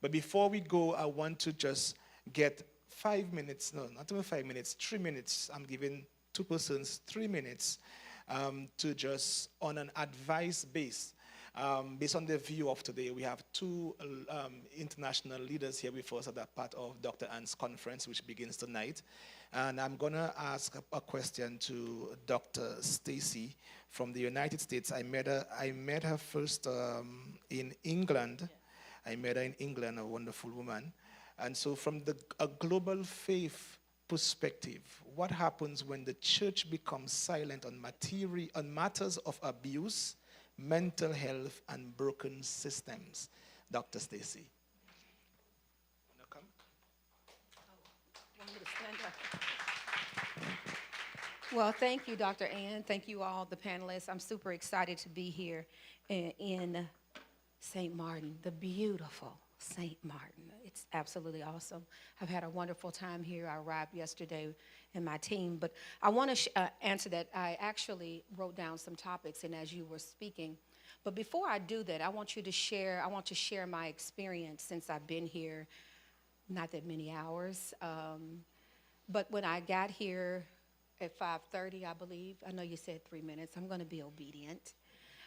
But before we go, I want to just get 5 minutes, no, not even 5 minutes, 3 minutes. I'm giving 2 persons 3 minutes to just, on an advice base, based on the view of today. We have 2 international leaders here with us at that part of Dr. Ann's conference, which begins tonight. And I'm going to ask a question to Dr. Stacy from the United States. I met her first in England. I met her in England, a wonderful woman. And so from a global faith perspective, what happens when the church becomes silent on matters of abuse, mental health, and broken systems? Dr. Stacy. Want to come? Want me to stand up? Well, thank you, Dr. Ann. Thank you all, the panelists. I'm super excited to be here in St. Martin, the beautiful St. Martin. It's absolutely awesome. I've had a wonderful time here. I arrived yesterday in my team, but I want to answer that. I actually wrote down some topics, and as you were speaking, but before I do that, I want to share my experience since I've been here, not that many hours, but when I got here at 5:30, I believe, I know you said 3 minutes, I'm going to be obedient.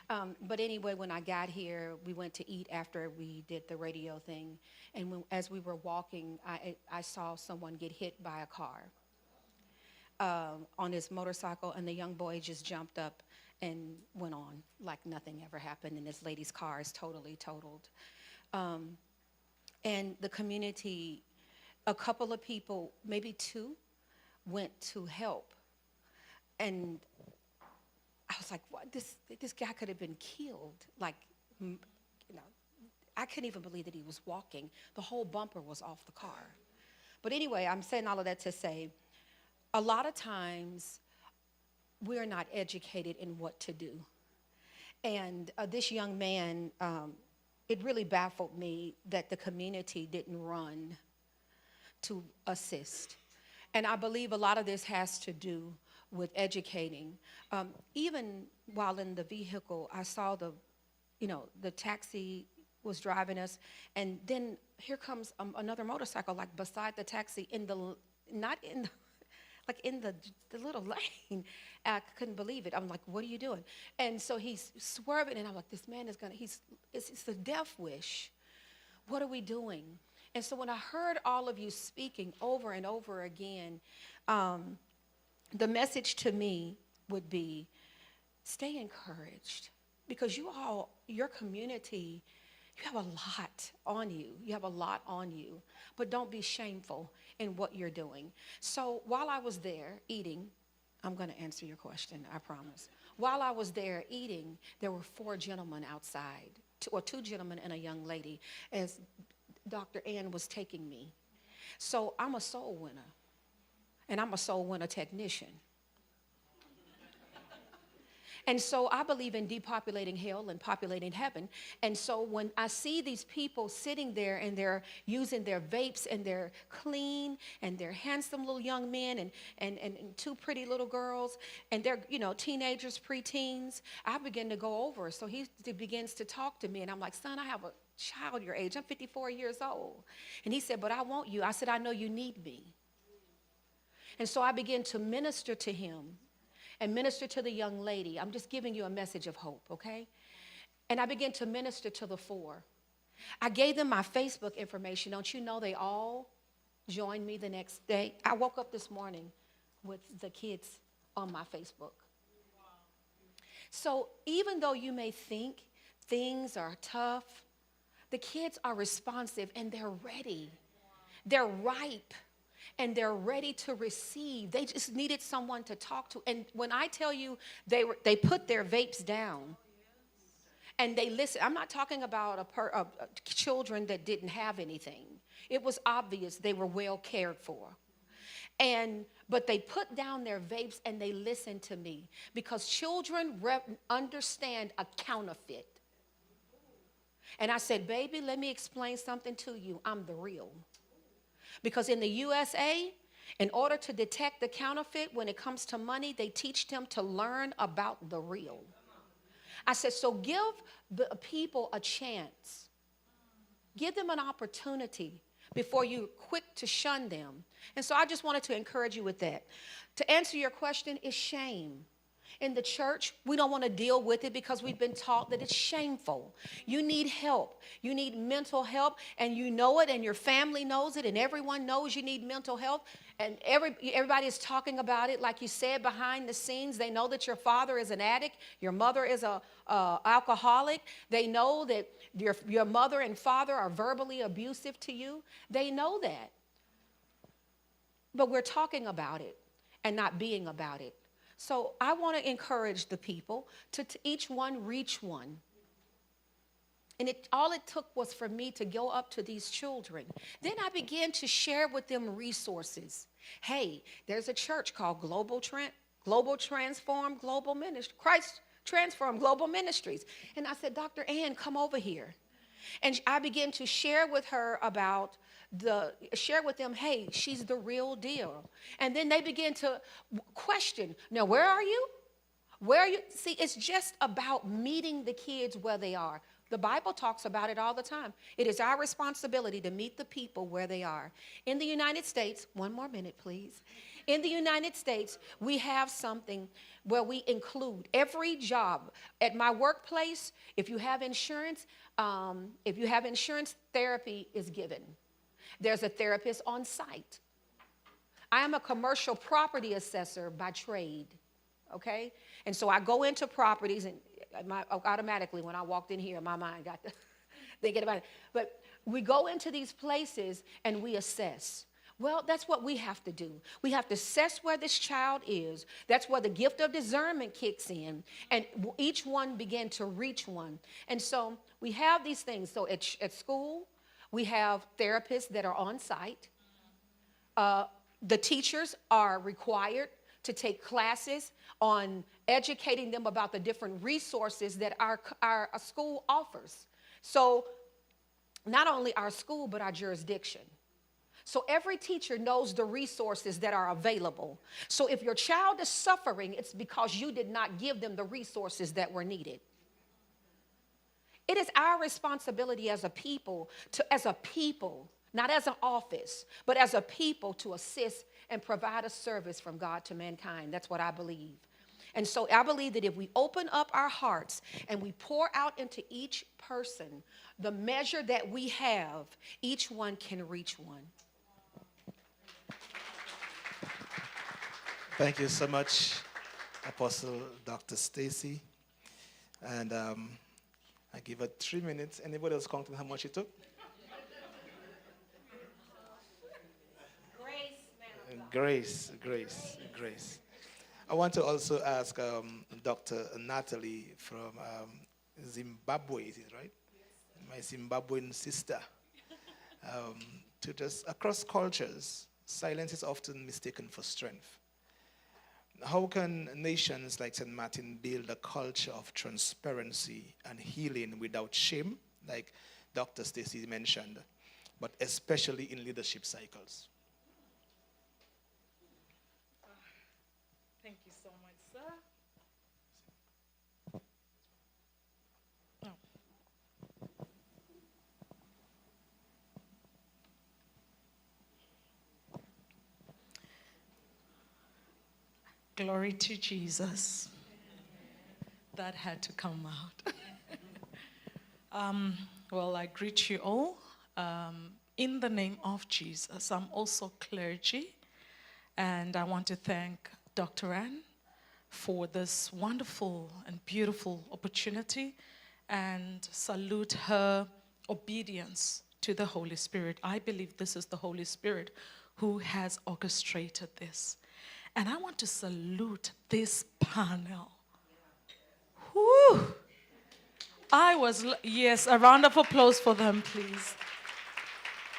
But anyway, when I got here, we went to eat after we did the radio thing. And as we were walking, I saw someone get hit by a car on his motorcycle, and the young boy just jumped up and went on like nothing ever happened, and this lady's car is totally totaled. And the community, a couple of people, maybe 2, went to help. And I was like, what? This guy could have been killed. Like, I couldn't even believe that he was walking. The whole bumper was off the car. But anyway, I'm saying all of that to say, a lot of times we're not educated in what to do. And this young man, it really baffled me that the community didn't run to assist. And I believe a lot of this has to do with educating. Even while in the vehicle, I saw the taxi was driving us, and then here comes another motorcycle, like beside the taxi, not in the little lane. I couldn't believe it. I'm like, what are you doing? And so he's swerving, and I'm like, this man is it's a death wish. What are we doing? And so when I heard all of you speaking over and over again, the message to me would be, stay encouraged, because your community, you have a lot on you. You have a lot on you, but don't be shameful in what you're doing. So while I was there eating, I'm going to answer your question, I promise. While I was there eating, there were 4 gentlemen outside, 2 gentlemen and a young lady, as Dr. Ann was taking me. So I'm a soul winner, and I'm a soul winner technician. And so I believe in depopulating hell and populating heaven. And so when I see these people sitting there and they're using their vapes and they're clean and they're handsome little young men and 2 pretty little girls and they're, teenagers, preteens, I begin to go over. So he begins to talk to me and I'm like, son, I have child your age. I'm 54 years old. And he said, but I want you. I said, I know you need me. And so I began to minister to him and minister to the young lady. I'm just giving you a message of hope, okay? And I began to minister to the 4. I gave them my Facebook information. Don't you know they all joined me the next day? I woke up this morning with the kids on my Facebook. So even though you may think things are tough, the kids are responsive and they're ready. They're ripe and they're ready to receive. They just needed someone to talk to. And when I tell you they put their vapes down and they listen, I'm not talking about children that didn't have anything. It was obvious they were well cared for. But they put down their vapes and they listened to me because children understand a counterfeit. And I said, baby, let me explain something to you. I'm the real. Because in the USA, in order to detect the counterfeit, when it comes to money, they teach them to learn about the real. I said, so give the people a chance. Give them an opportunity before you're quick to shun them. And so I just wanted to encourage you with that. To answer your question, is shame. In the church, we don't want to deal with it because we've been taught that it's shameful. You need help. You need mental help, and you know it, and your family knows it, and everyone knows you need mental health. And everybody is talking about it, like you said, behind the scenes. They know that your father is an addict, your mother is a alcoholic. They know that your mother and father are verbally abusive to you. They know that. But we're talking about it and not being about it. So I want to encourage the people to each one reach one. And all it took was for me to go up to these children. Then I began to share with them resources. Hey, there's a church called Christ Transform Global Ministries. And I said, Dr. Ann, come over here. And I began to share with her about share with them, hey, she's the real deal. And then they began to question, now, where are you? Where are you? See, it's just about meeting the kids where they are. The Bible talks about it all the time. It is our responsibility to meet the people where they are. In the United States, one more minute, please. In the United States, we have something where we include every job. At my workplace, if you have insurance, therapy is given. There's a therapist on site. I am a commercial property assessor by trade, okay? And so I go into properties, and automatically when I walked in here, my mind got to thinking about it. But we go into these places and we assess. Well, that's what we have to do. We have to assess where this child is. That's where the gift of discernment kicks in. And each one began to reach one. And so we have these things. So at school, we have therapists that are on site. The teachers are required to take classes on educating them about the different resources that our school offers. So not only our school, but our jurisdiction. So every teacher knows the resources that are available. So if your child is suffering, it's because you did not give them the resources that were needed. It is our responsibility as a people, not as an office, but as a people to assist and provide a service from God to mankind. That's what I believe. And so I believe that if we open up our hearts and we pour out into each person the measure that we have, each one can reach one. Thank you so much, Apostle Dr. Stacy. And I give her 3 minutes. Anybody else counting how much it took? Grace. I want to also ask Dr. Natalie from Zimbabwe, is it right? Yes. My Zimbabwean sister. To just, across cultures, silence is often mistaken for strength. How can nations like St. Martin build a culture of transparency and healing without shame, like Dr. Stacy mentioned, but especially in leadership cycles? Thank you so much, sir. Glory to Jesus. That had to come out. Well, I greet you all in the name of Jesus. I'm also clergy, and I want to thank Dr. Ann for this wonderful and beautiful opportunity and salute her obedience to the Holy Spirit. I believe this is the Holy Spirit who has orchestrated this. And I want to salute this panel. Whew. Yes, a round of applause for them, please.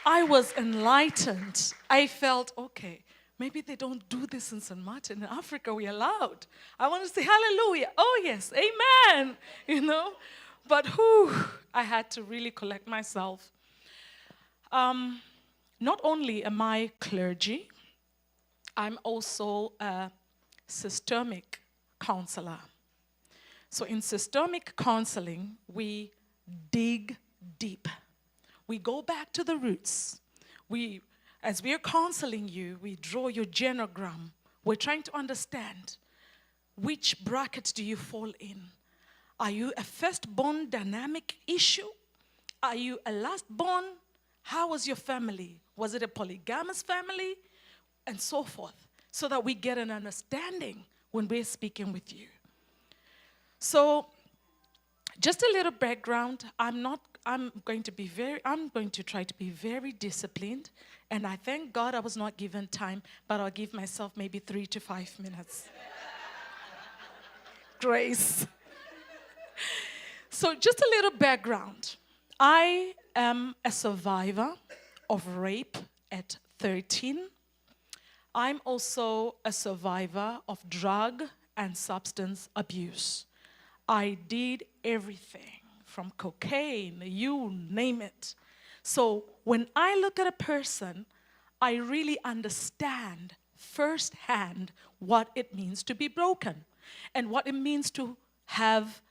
I was enlightened. I felt, okay, maybe they don't do this in St. Martin. In Africa, we're allowed. I want to say hallelujah. Oh, yes, amen. You know? But I had to really collect myself. Not only am I clergy, I'm also a systemic counselor. So in systemic counseling, we dig deep. We go back to the roots. As we are counseling you, we draw your genogram. We're trying to understand which bracket do you fall in. Are you a firstborn dynamic issue? Are you a lastborn? How was your family? Was it a polygamous family? And so forth, so that we get an understanding when we're speaking with you. So, just a little background. I'm going to try to be very disciplined, and I thank God I was not given time, but I'll give myself maybe 3 to 5 minutes. Grace. So, just a little background. I am a survivor of rape at 13. I'm also a survivor of drug and substance abuse. I did everything from cocaine, you name it. So when I look at a person, I really understand firsthand what it means to be broken and what it means to have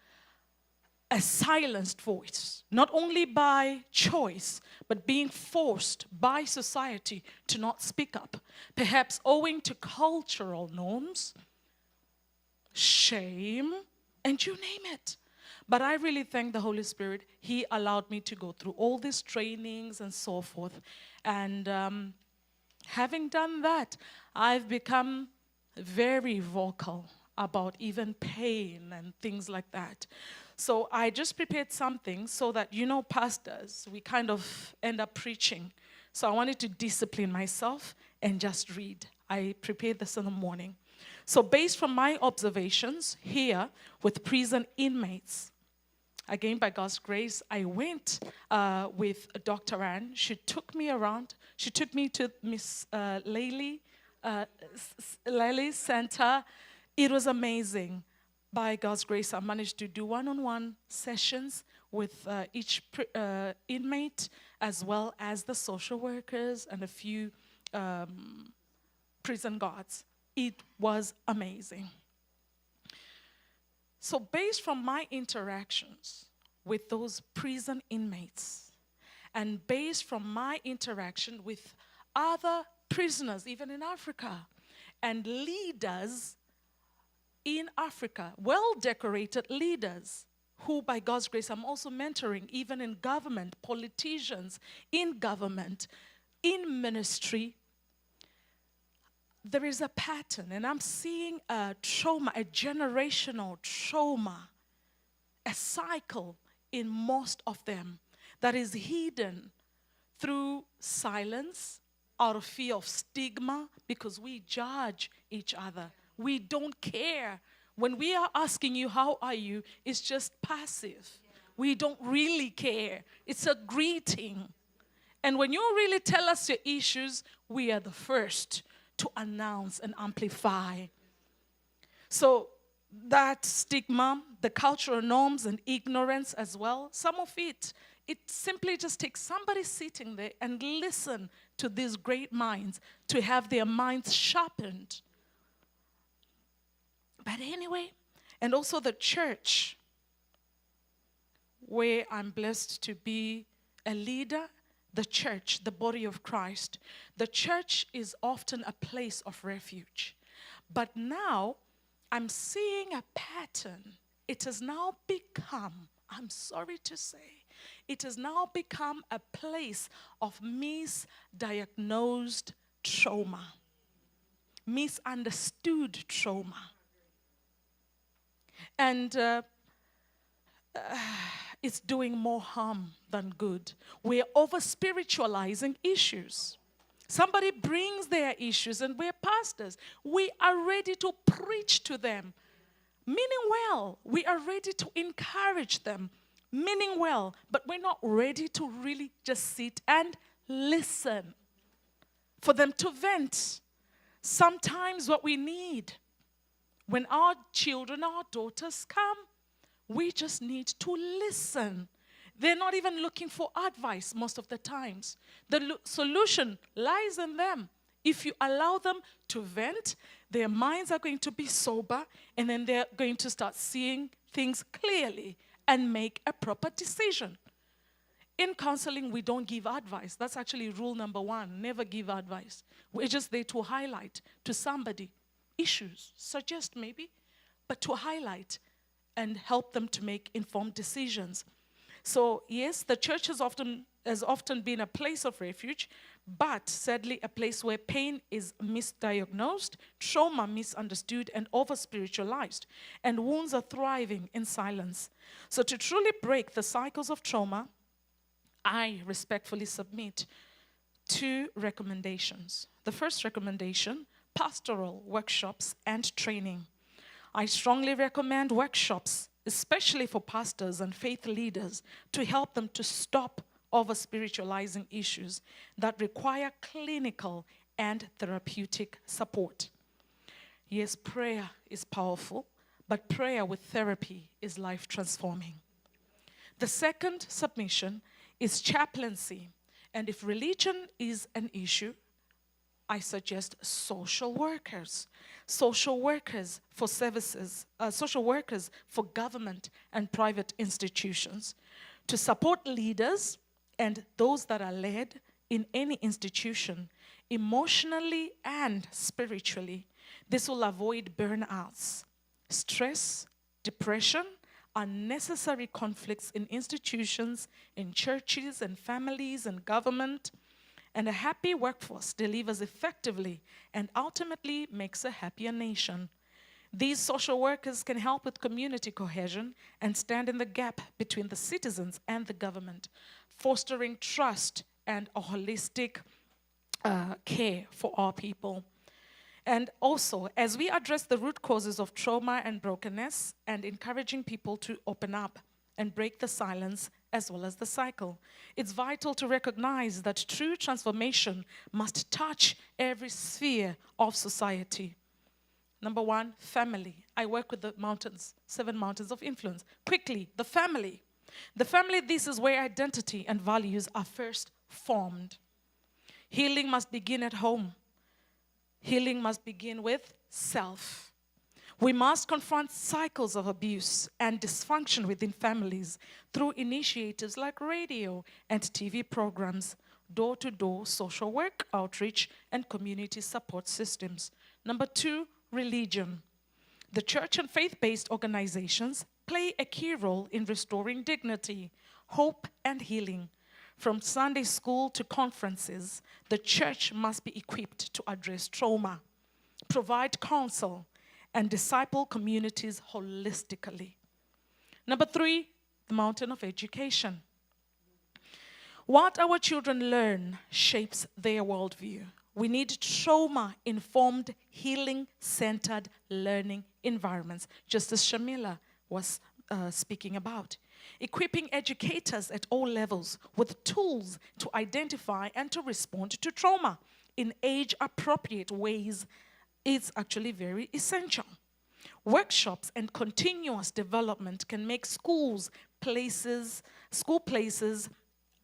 a silenced voice, not only by choice, but being forced by society to not speak up, perhaps owing to cultural norms, shame, and you name it. But I really thank the Holy Spirit. He allowed me to go through all these trainings and so forth. And having done that, I've become very vocal about even pain and things like that. So I just prepared something so that, pastors, we kind of end up preaching. So I wanted to discipline myself and just read. I prepared this in the morning. So based from my observations here with prison inmates, again, by God's grace, I went with Dr. Ann. She took me around. She took me to Miss Laley's center. It was amazing. By God's grace, I managed to do one-on-one sessions with each inmate, as well as the social workers and a few prison guards. It was amazing. So based from my interactions with those prison inmates, and based from my interaction with other prisoners, even in Africa, and leaders in Africa, well-decorated leaders, who by God's grace I'm also mentoring, even in government, politicians in government, in ministry, there is a pattern, and I'm seeing a trauma, a generational trauma, a cycle in most of them that is hidden through silence, out of fear of stigma, because we judge each other. We don't care. When we are asking you, how are you, it's just passive. We don't really care. It's a greeting. And when you really tell us your issues, we are the first to announce and amplify. So that stigma, the cultural norms and ignorance as well, some of it simply just takes somebody sitting there and listen to these great minds to have their minds sharpened. But anyway, and also the church, where I'm blessed to be a leader, the church, the body of Christ. The church is often a place of refuge. But now I'm seeing a pattern. It has now become, I'm sorry to say, it has now become a place of misdiagnosed trauma, misunderstood trauma. And it's doing more harm than good. We're over spiritualizing issues. Somebody brings their issues, and we're pastors. We are ready to preach to them, meaning well. We are ready to encourage them, meaning well. But we're not ready to really just sit and listen for them to vent. Sometimes what we need when our children, our daughters come, we just need to listen. They're not even looking for advice most of the times. The solution lies in them. If you allow them to vent, their minds are going to be sober, and then they're going to start seeing things clearly and make a proper decision. In counseling, we don't give advice. That's actually rule number 1. Never give advice. We're just there to highlight to somebody issues, suggest maybe, but to highlight and help them to make informed decisions. So yes, the church has often been a place of refuge, but sadly a place where pain is misdiagnosed, trauma misunderstood and over-spiritualized, and wounds are thriving in silence. So to truly break the cycles of trauma, I respectfully submit 2 recommendations. The first recommendation, pastoral workshops and training. I strongly recommend workshops, especially for pastors and faith leaders, to help them to stop over-spiritualizing issues that require clinical and therapeutic support. Yes, prayer is powerful, but prayer with therapy is life-transforming. The second submission is chaplaincy. And if religion is an issue, I suggest social workers for services, social workers for government and private institutions to support leaders and those that are led in any institution emotionally and spiritually. This will avoid burnouts, stress, depression, unnecessary conflicts in institutions, in churches and families and government. And a happy workforce delivers effectively and ultimately makes a happier nation. These social workers can help with community cohesion and stand in the gap between the citizens and the government, fostering trust and a holistic care for our people. And also, as we address the root causes of trauma and brokenness and encouraging people to open up and break the silence as well as the cycle, it's vital to recognize that true transformation must touch every sphere of society. Number 1, family. I work with the mountains, 7 mountains of influence. Quickly, the family. The family, this is where identity and values are first formed. Healing must begin at home. Healing must begin with self. We must confront cycles of abuse and dysfunction within families through initiatives like radio and TV programs, door-to-door social work, outreach, and community support systems. Number 2, religion. The church and faith-based organizations play a key role in restoring dignity, hope, and healing. From Sunday school to conferences, the church must be equipped to address trauma, provide counsel, and disciple communities holistically. Number 3, the mountain of education. What our children learn shapes their worldview. We need trauma-informed, healing-centered learning environments, just as Shamila was speaking about. Equipping educators at all levels with tools to identify and to respond to trauma in age-appropriate ways is actually very essential. Workshops and continuous development can make school places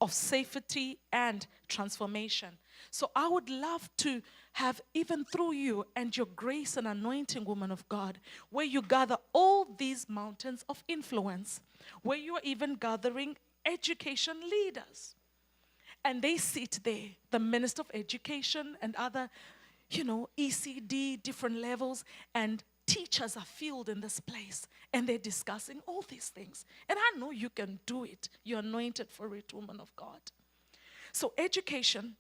of safety and transformation. So I would love to have, even through you and your grace and anointing, woman of God, where you gather all these mountains of influence, where you are even gathering education leaders. And they sit there, the Minister of Education and other ECD, different levels, and teachers are filled in this place, and they're discussing all these things. And I know you can do it. You're anointed for it, woman of God. So education,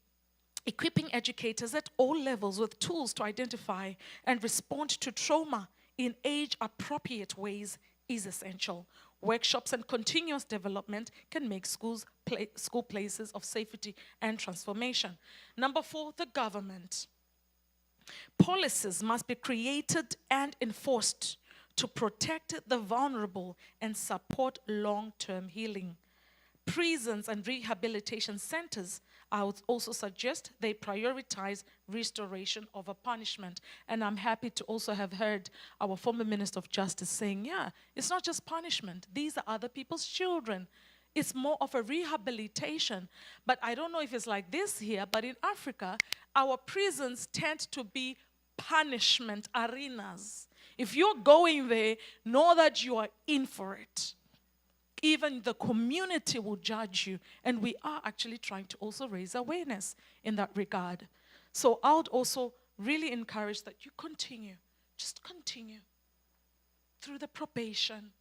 equipping educators at all levels with tools to identify and respond to trauma in age-appropriate ways is essential. Workshops and continuous development can make school places of safety and transformation. Number 4, the government. Policies must be created and enforced to protect the vulnerable and support long-term healing. Prisons and rehabilitation centers, I would also suggest they prioritize restoration over punishment. And I'm happy to also have heard our former Minister of Justice saying, yeah, it's not just punishment. These are other people's children. It's more of a rehabilitation. But I don't know if it's like this here, but in Africa, our prisons tend to be punishment arenas. If you're going there, know that you are in for it. Even the community will judge you. And we are actually trying to also raise awareness in that regard. So I would also really encourage that you continue. Just continue. Through the probation,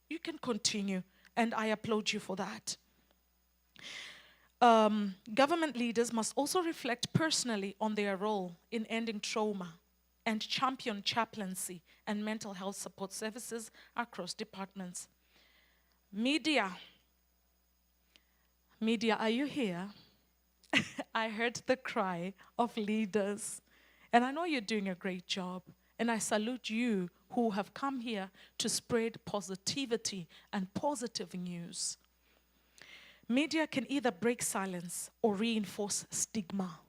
you can continue. And I applaud you for that. Government leaders must also reflect personally on their role in ending trauma and champion chaplaincy and mental health support services across departments. Media, are you here? I heard the cry of leaders, and I know you're doing a great job, and I salute you who have come here to spread positivity and positive news. Media can either break silence or reinforce stigma.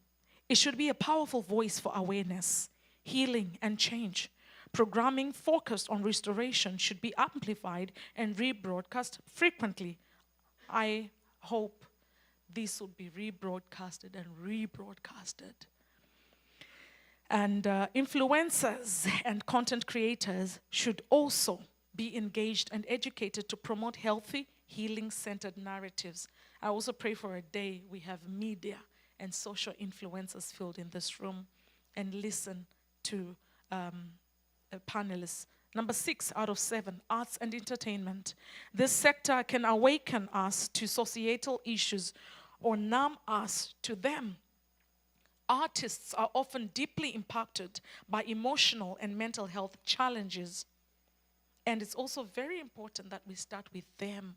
It should be a powerful voice for awareness, healing, and change. Programming focused on restoration should be amplified and rebroadcast frequently. I hope this would be rebroadcasted and rebroadcasted. And influencers and content creators should also be engaged and educated to promote healthy, healing-centered narratives. I also pray for a day we have media and social influencers filled in this room and listen to panelists. Number 6 out of 7, arts and entertainment. This sector can awaken us to societal issues or numb us to them. Artists are often deeply impacted by emotional and mental health challenges. And it's also very important that we start with them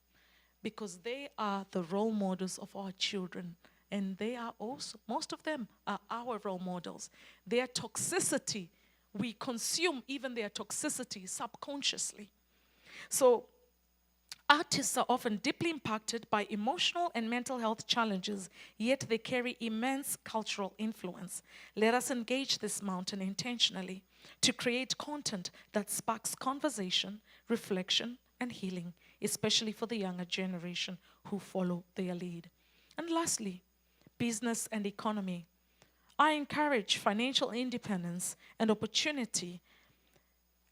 because they are the role models of our children. And they are also, most of them are our role models. Their toxicity, we consume even their toxicity subconsciously. So artists are often deeply impacted by emotional and mental health challenges, yet they carry immense cultural influence. Let us engage this mountain intentionally to create content that sparks conversation, reflection, and healing, especially for the younger generation who follow their lead. And lastly, business and economy. I encourage financial independence and opportunity,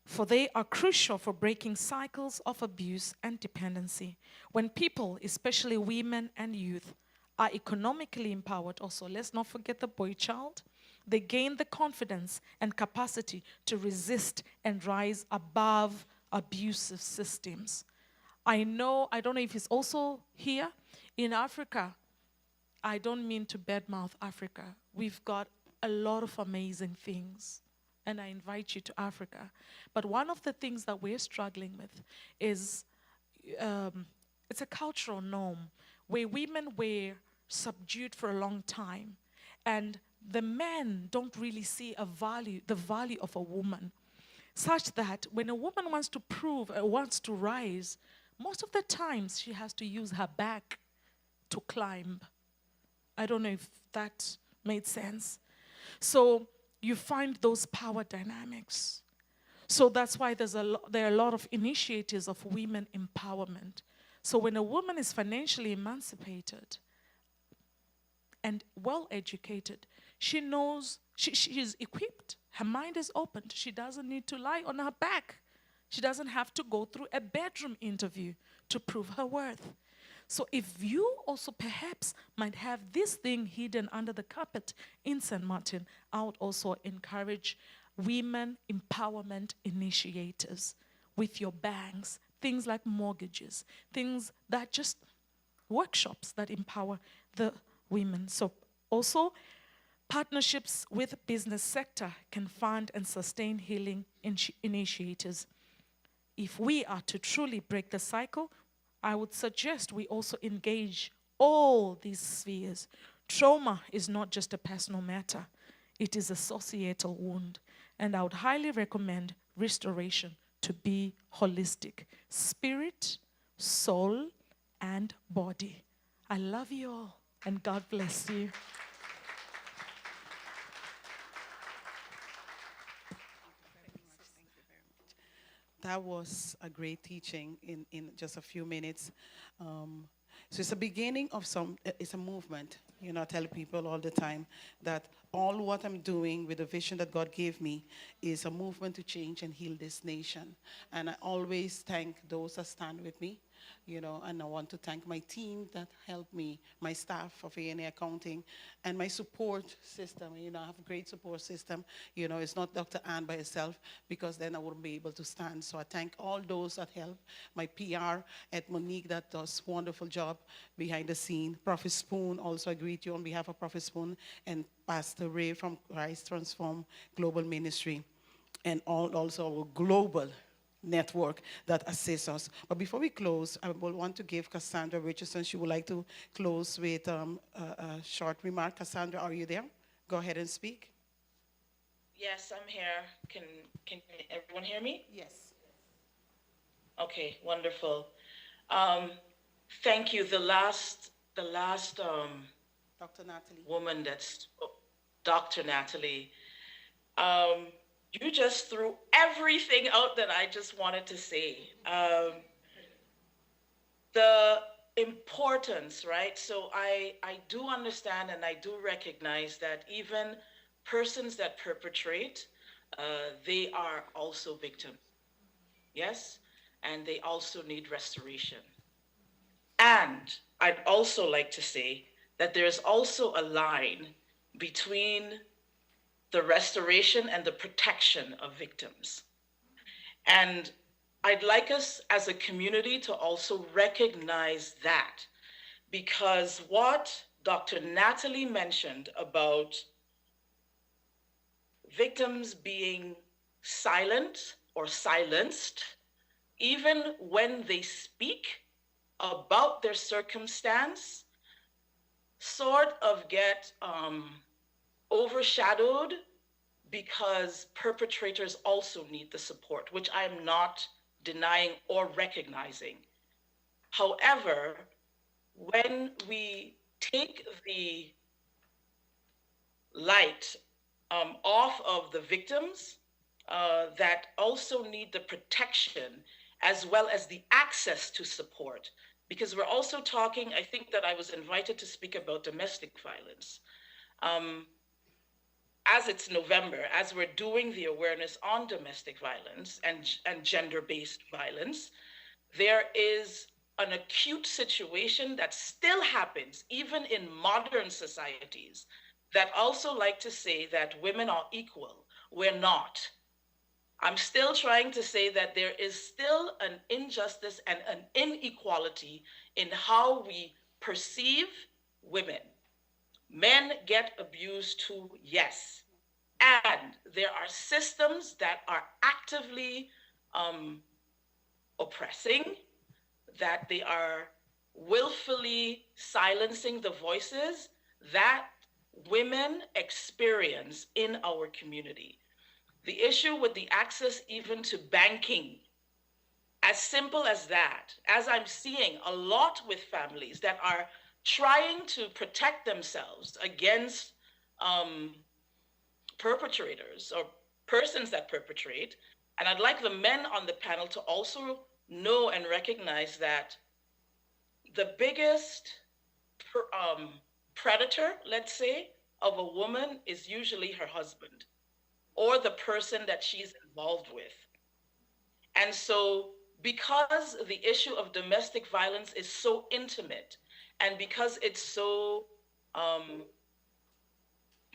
for they are crucial for breaking cycles of abuse and dependency. When people, especially women and youth, are economically empowered also, let's not forget the boy child, they gain the confidence and capacity to resist and rise above abusive systems. I don't know if it's also here in Africa. I don't mean to badmouth Africa. We've got a lot of amazing things, and I invite you to Africa. But one of the things that we're struggling with is it's a cultural norm where women were subdued for a long time, and the men don't really see the value of a woman, such that when a woman wants to prove or wants to rise, most of the times she has to use her back to climb. I don't know if that made sense. So you find those power dynamics. So that's why there are a lot of initiatives of women empowerment. So when a woman is financially emancipated and well-educated, she knows she is equipped. Her mind is opened. She doesn't need to lie on her back. She doesn't have to go through a bedroom interview to prove her worth. So if you also perhaps might have this thing hidden under the carpet in St. Martin, I would also encourage women empowerment initiators with your banks, things like mortgages, things that just workshops that empower the women. So also partnerships with business sector can fund and sustain healing initiators. If we are to truly break the cycle, I would suggest we also engage all these spheres. Trauma is not just a personal matter, it is a societal wound. And I would highly recommend restoration to be holistic, spirit, soul, and body. I love you all, and God bless you. That was a great teaching in just a few minutes. So it's a beginning of it's a movement. You know, I tell people all the time that all what I'm doing with the vision that God gave me is a movement to change and heal this nation. And I always thank those that stand with me, you know, and I want to thank my team that helped me, my staff of LnA Accounting, and my support system. You know, I have a great support system. You know, it's not Dr. Ann by herself, because then I wouldn't be able to stand. So I thank all those that help. My PR at Monique that does a wonderful job behind the scene. Prophet Spoon, also I greet you on behalf of Prophet Spoon, and Pastor Ray from Christ Transform Global Ministry, and also our global network that assists us. But before we close, I will want to give Cassandra Richardson, she would like to close with a short remark. Cassandra, are you there? Go ahead and speak. Yes, I'm here. Can everyone hear me? Yes. Okay, wonderful. Thank you. The last Dr. Natalie. Woman that's Dr. Natalie. You just threw everything out that I just wanted to say. The importance, right? So I do understand and I do recognize that even persons that perpetrate, they are also victims. Yes? And they also need restoration. And I'd also like to say that there's also a line between the restoration and the protection of victims. And I'd like us as a community to also recognize that, because what Dr. Natalie mentioned about victims being silent or silenced, even when they speak about their circumstance, sort of get overshadowed because perpetrators also need the support, which I am not denying or recognizing. However, when we take the light off of the victims that also need the protection as well as the access to support, because we're also talking, I think that I was invited to speak about domestic violence. As it's November, as we're doing the awareness on domestic violence and gender-based violence, there is an acute situation that still happens even in modern societies that also like to say that women are equal. We're not. I'm still trying to say that there is still an injustice and an inequality in how we perceive women. Men get abused too, yes. And there are systems that are actively oppressing, that they are willfully silencing the voices that women experience in our community. The issue with the access even to banking, as simple as that, as I'm seeing a lot with families that are trying to protect themselves against perpetrators or persons that perpetrate. And I'd like the men on the panel to also know and recognize that the biggest predator, let's say, of a woman is usually her husband or the person that she's involved with. And so because the issue of domestic violence is so intimate and because it's so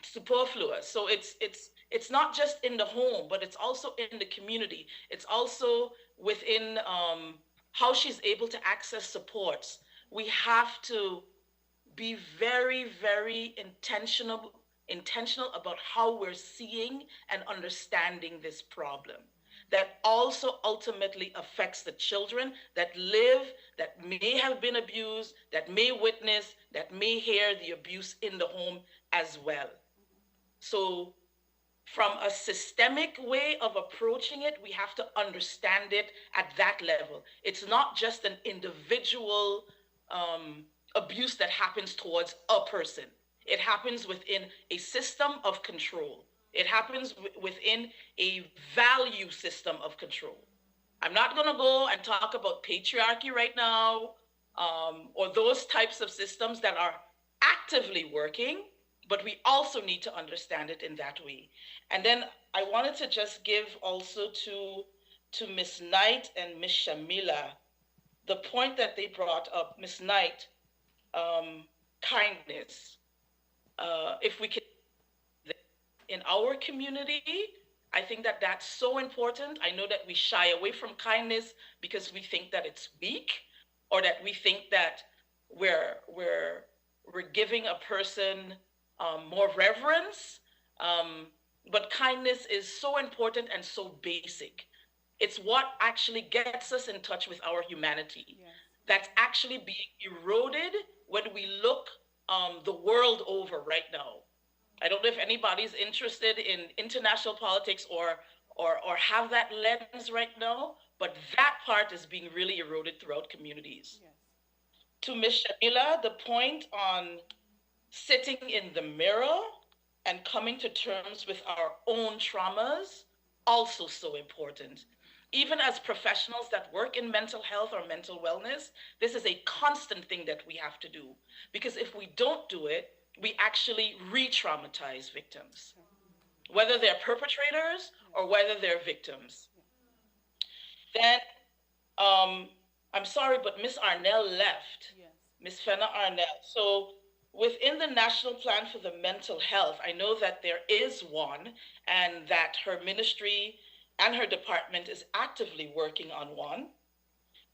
superfluous. So it's not just in the home, but it's also in the community. It's also within how she's able to access supports. We have to be very, very intentional about how we're seeing and understanding this problem. That also ultimately affects the children that live, that may have been abused, that may witness, that may hear the abuse in the home as well. So from a systemic way of approaching it, we have to understand it at that level. It's not just an individual abuse that happens towards a person. It happens within a system of control. It happens within a value system of control. I'm not going to go and talk about patriarchy right now, or those types of systems that are actively working, but we also need to understand it in that way. And then I wanted to just give also to Miss Knight and Miss Shamila the point that they brought up. Miss Knight, kindness. If we can, in our community, I think that that's so important. I know that we shy away from kindness because we think that it's weak, or that we think that we're giving a person more reverence. But kindness is so important and so basic. It's what actually gets us in touch with our humanity. Yes. That's actually being eroded when we look the world over right now. I don't know if anybody's interested in international politics or have that lens right now, but that part is being really eroded throughout communities. Yes. To Ms. Shamila, the point on sitting in the mirror and coming to terms with our own traumas, also so important. Even as professionals that work in mental health or mental wellness, this is a constant thing that we have to do. Because if we don't do it, we actually re-traumatize victims, whether they're perpetrators or whether they're victims. Then, I'm sorry, but Miss Arnell left. Yes. Miss Fenna Arnell. So within the National Plan for the Mental Health, I know that there is one, and that her ministry and her department is actively working on one.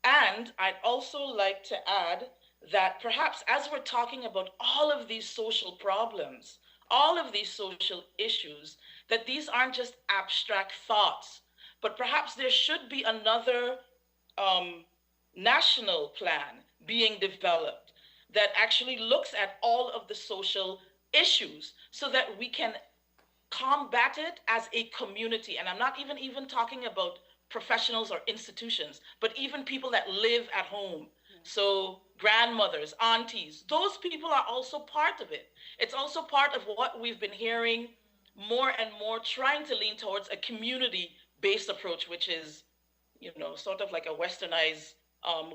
And I'd also like to add that perhaps as we're talking about all of these social problems, all of these social issues, that these aren't just abstract thoughts, but perhaps there should be another national plan being developed that actually looks at all of the social issues so that we can combat it as a community. And I'm not even talking about professionals or institutions, but even people that live at home. So grandmothers, aunties, those people are also part of it. It's also part of what we've been hearing more and more, trying to lean towards a community-based approach, which is, you know, sort of like a westernized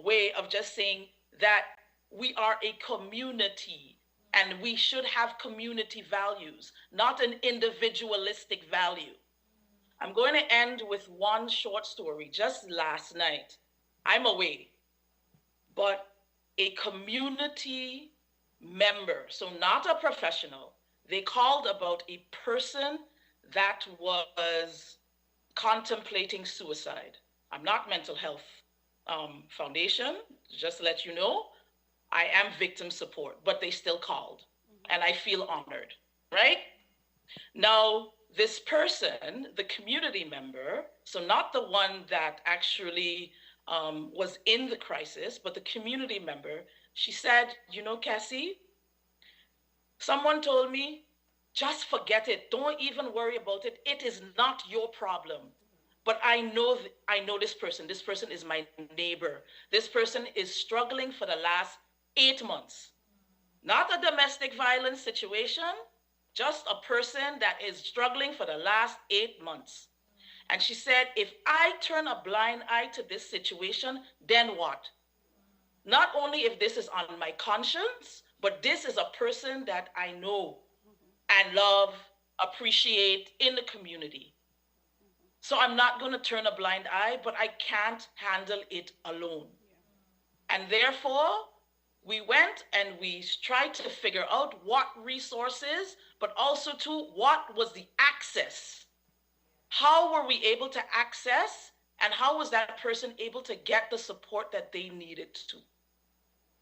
way of just saying that we are a community and we should have community values, not an individualistic value. I'm going to end with one short story. Just last night, I'm away, but a community member, so not a professional, they called about a person that was contemplating suicide. I'm not mental health foundation, just to let you know. I am victim support, but they still called, and I feel honored, right? Now, this person, the community member, so not the one that actually was in the crisis, but the community member, she said, you know, Cassie, someone told me, just forget it. Don't even worry about it. It is not your problem. But I know this person. This person is my neighbor. This person is struggling for the last 8 months. Not a domestic violence situation, just a person that is struggling for the last 8 months. And she said, if I turn a blind eye to this situation, then what? Not only if this is on my conscience, but this is a person that I know and love, appreciate in the community. So I'm not going to turn a blind eye, but I can't handle it alone. And therefore, we went and we tried to figure out what resources, but also to what was the access. How were we able to access, and how was that person able to get the support that they needed to?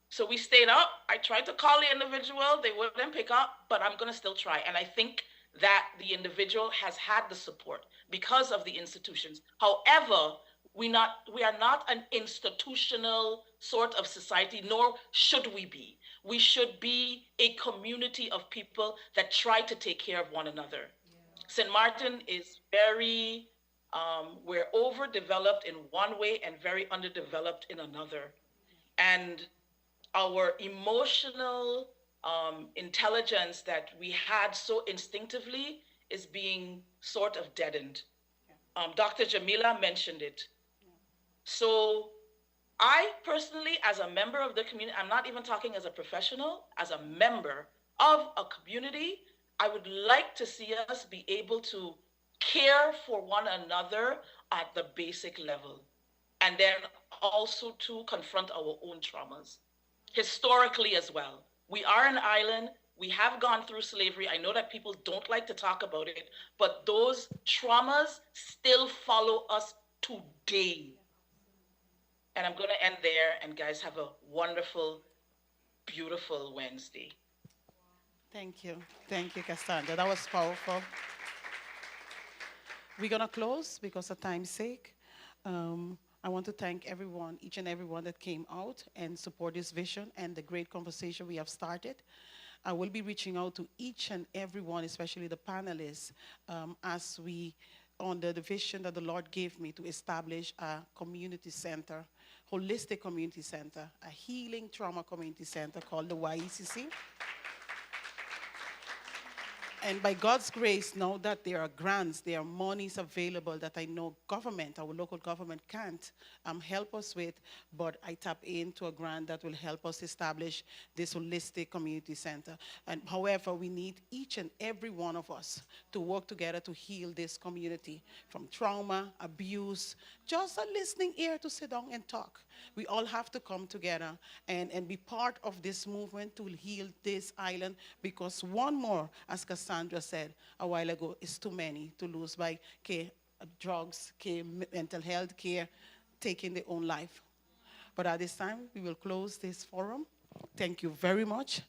So we stayed up. I tried to call the individual. They wouldn't pick up, but I'm going to still try. And I think that the individual has had the support because of the institutions. However, we are not an institutional sort of society, nor should we be. We should be a community of people that try to take care of one another. St. Martin is we're overdeveloped in one way and very underdeveloped in another. And our emotional intelligence that we had so instinctively is being sort of deadened. Dr. Jamila mentioned it. So I personally, as a member of the community, I'm not even talking as a professional, as a member of a community, I would like to see us be able to care for one another at the basic level, and then also to confront our own traumas. Historically as well. We are an island. We have gone through slavery. I know that people don't like to talk about it, but those traumas still follow us today. And I'm going to end there, and guys, have a wonderful, beautiful Wednesday. Thank you. Thank you, Cassandra. That was powerful. We're going to close because of time's sake. I want to thank everyone, each and everyone that came out and support this vision and the great conversation we have started. I will be reaching out to each and everyone, especially the panelists, as we, under the vision that the Lord gave me to establish a community center, holistic community center, a healing trauma community center called the YECC. And by God's grace, now that there are grants, there are monies available that I know government, our local government can't help us with, but I tap into a grant that will help us establish this holistic community center. And however, we need each and every one of us to work together to heal this community from trauma, abuse, just a listening ear to sit down and talk. We all have to come together and be part of this movement to heal this island, because one more, as Cassandra said a while ago, is too many to lose by drugs, mental health care, taking their own life. But at this time, we will close this forum. Thank you very much.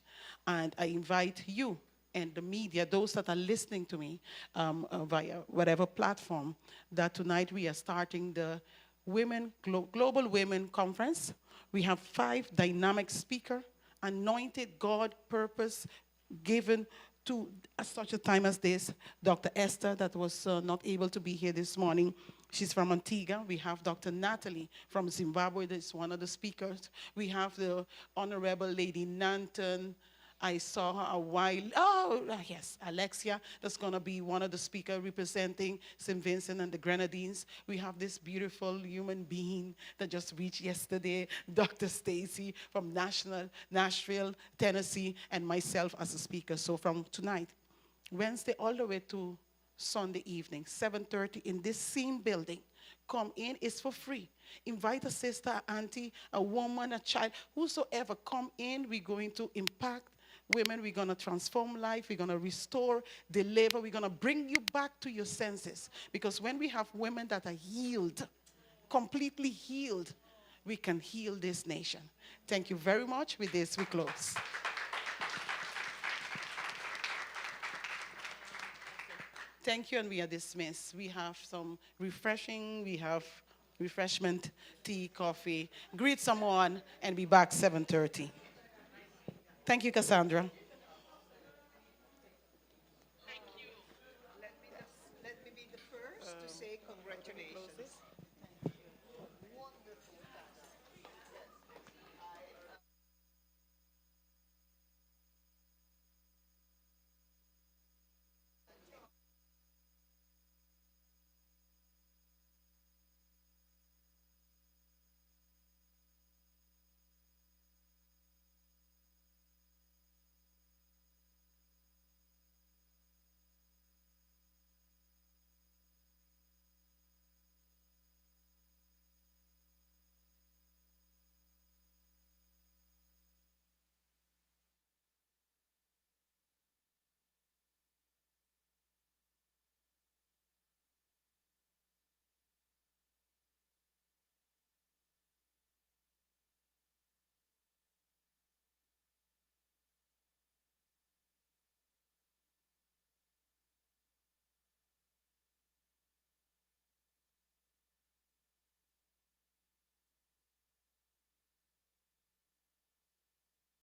And I invite you and the media, those that are listening to me via whatever platform, that tonight we are starting the Global Women Conference. We have 5 dynamic speakers, anointed, God, purpose, given to such a time as this. Dr. Esther, that was not able to be here this morning. She's from Antigua. We have Dr. Natalie from Zimbabwe, that's one of the speakers. We have the Honorable Lady Nanton. I saw her a while, yes, Alexia, that's gonna be one of the speakers representing St. Vincent and the Grenadines. We have this beautiful human being that just reached yesterday, Dr. Stacy from Nashville, Tennessee, and myself as a speaker. So from tonight, Wednesday, all the way to Sunday evening, 7:30 in this same building. Come in, it's for free. Invite a sister, auntie, a woman, a child, whosoever. Come in, we're going to impact women, we're going to transform life, we're going to restore, deliver, we're going to bring you back to your senses. Because when we have women that are healed, completely healed, we can heal this nation. Thank you very much. With this, we close. Thank you, and we are dismissed. We have some refreshing, we have refreshment, tea, coffee. Greet someone, and be back 7:30. Thank you, Cassandra.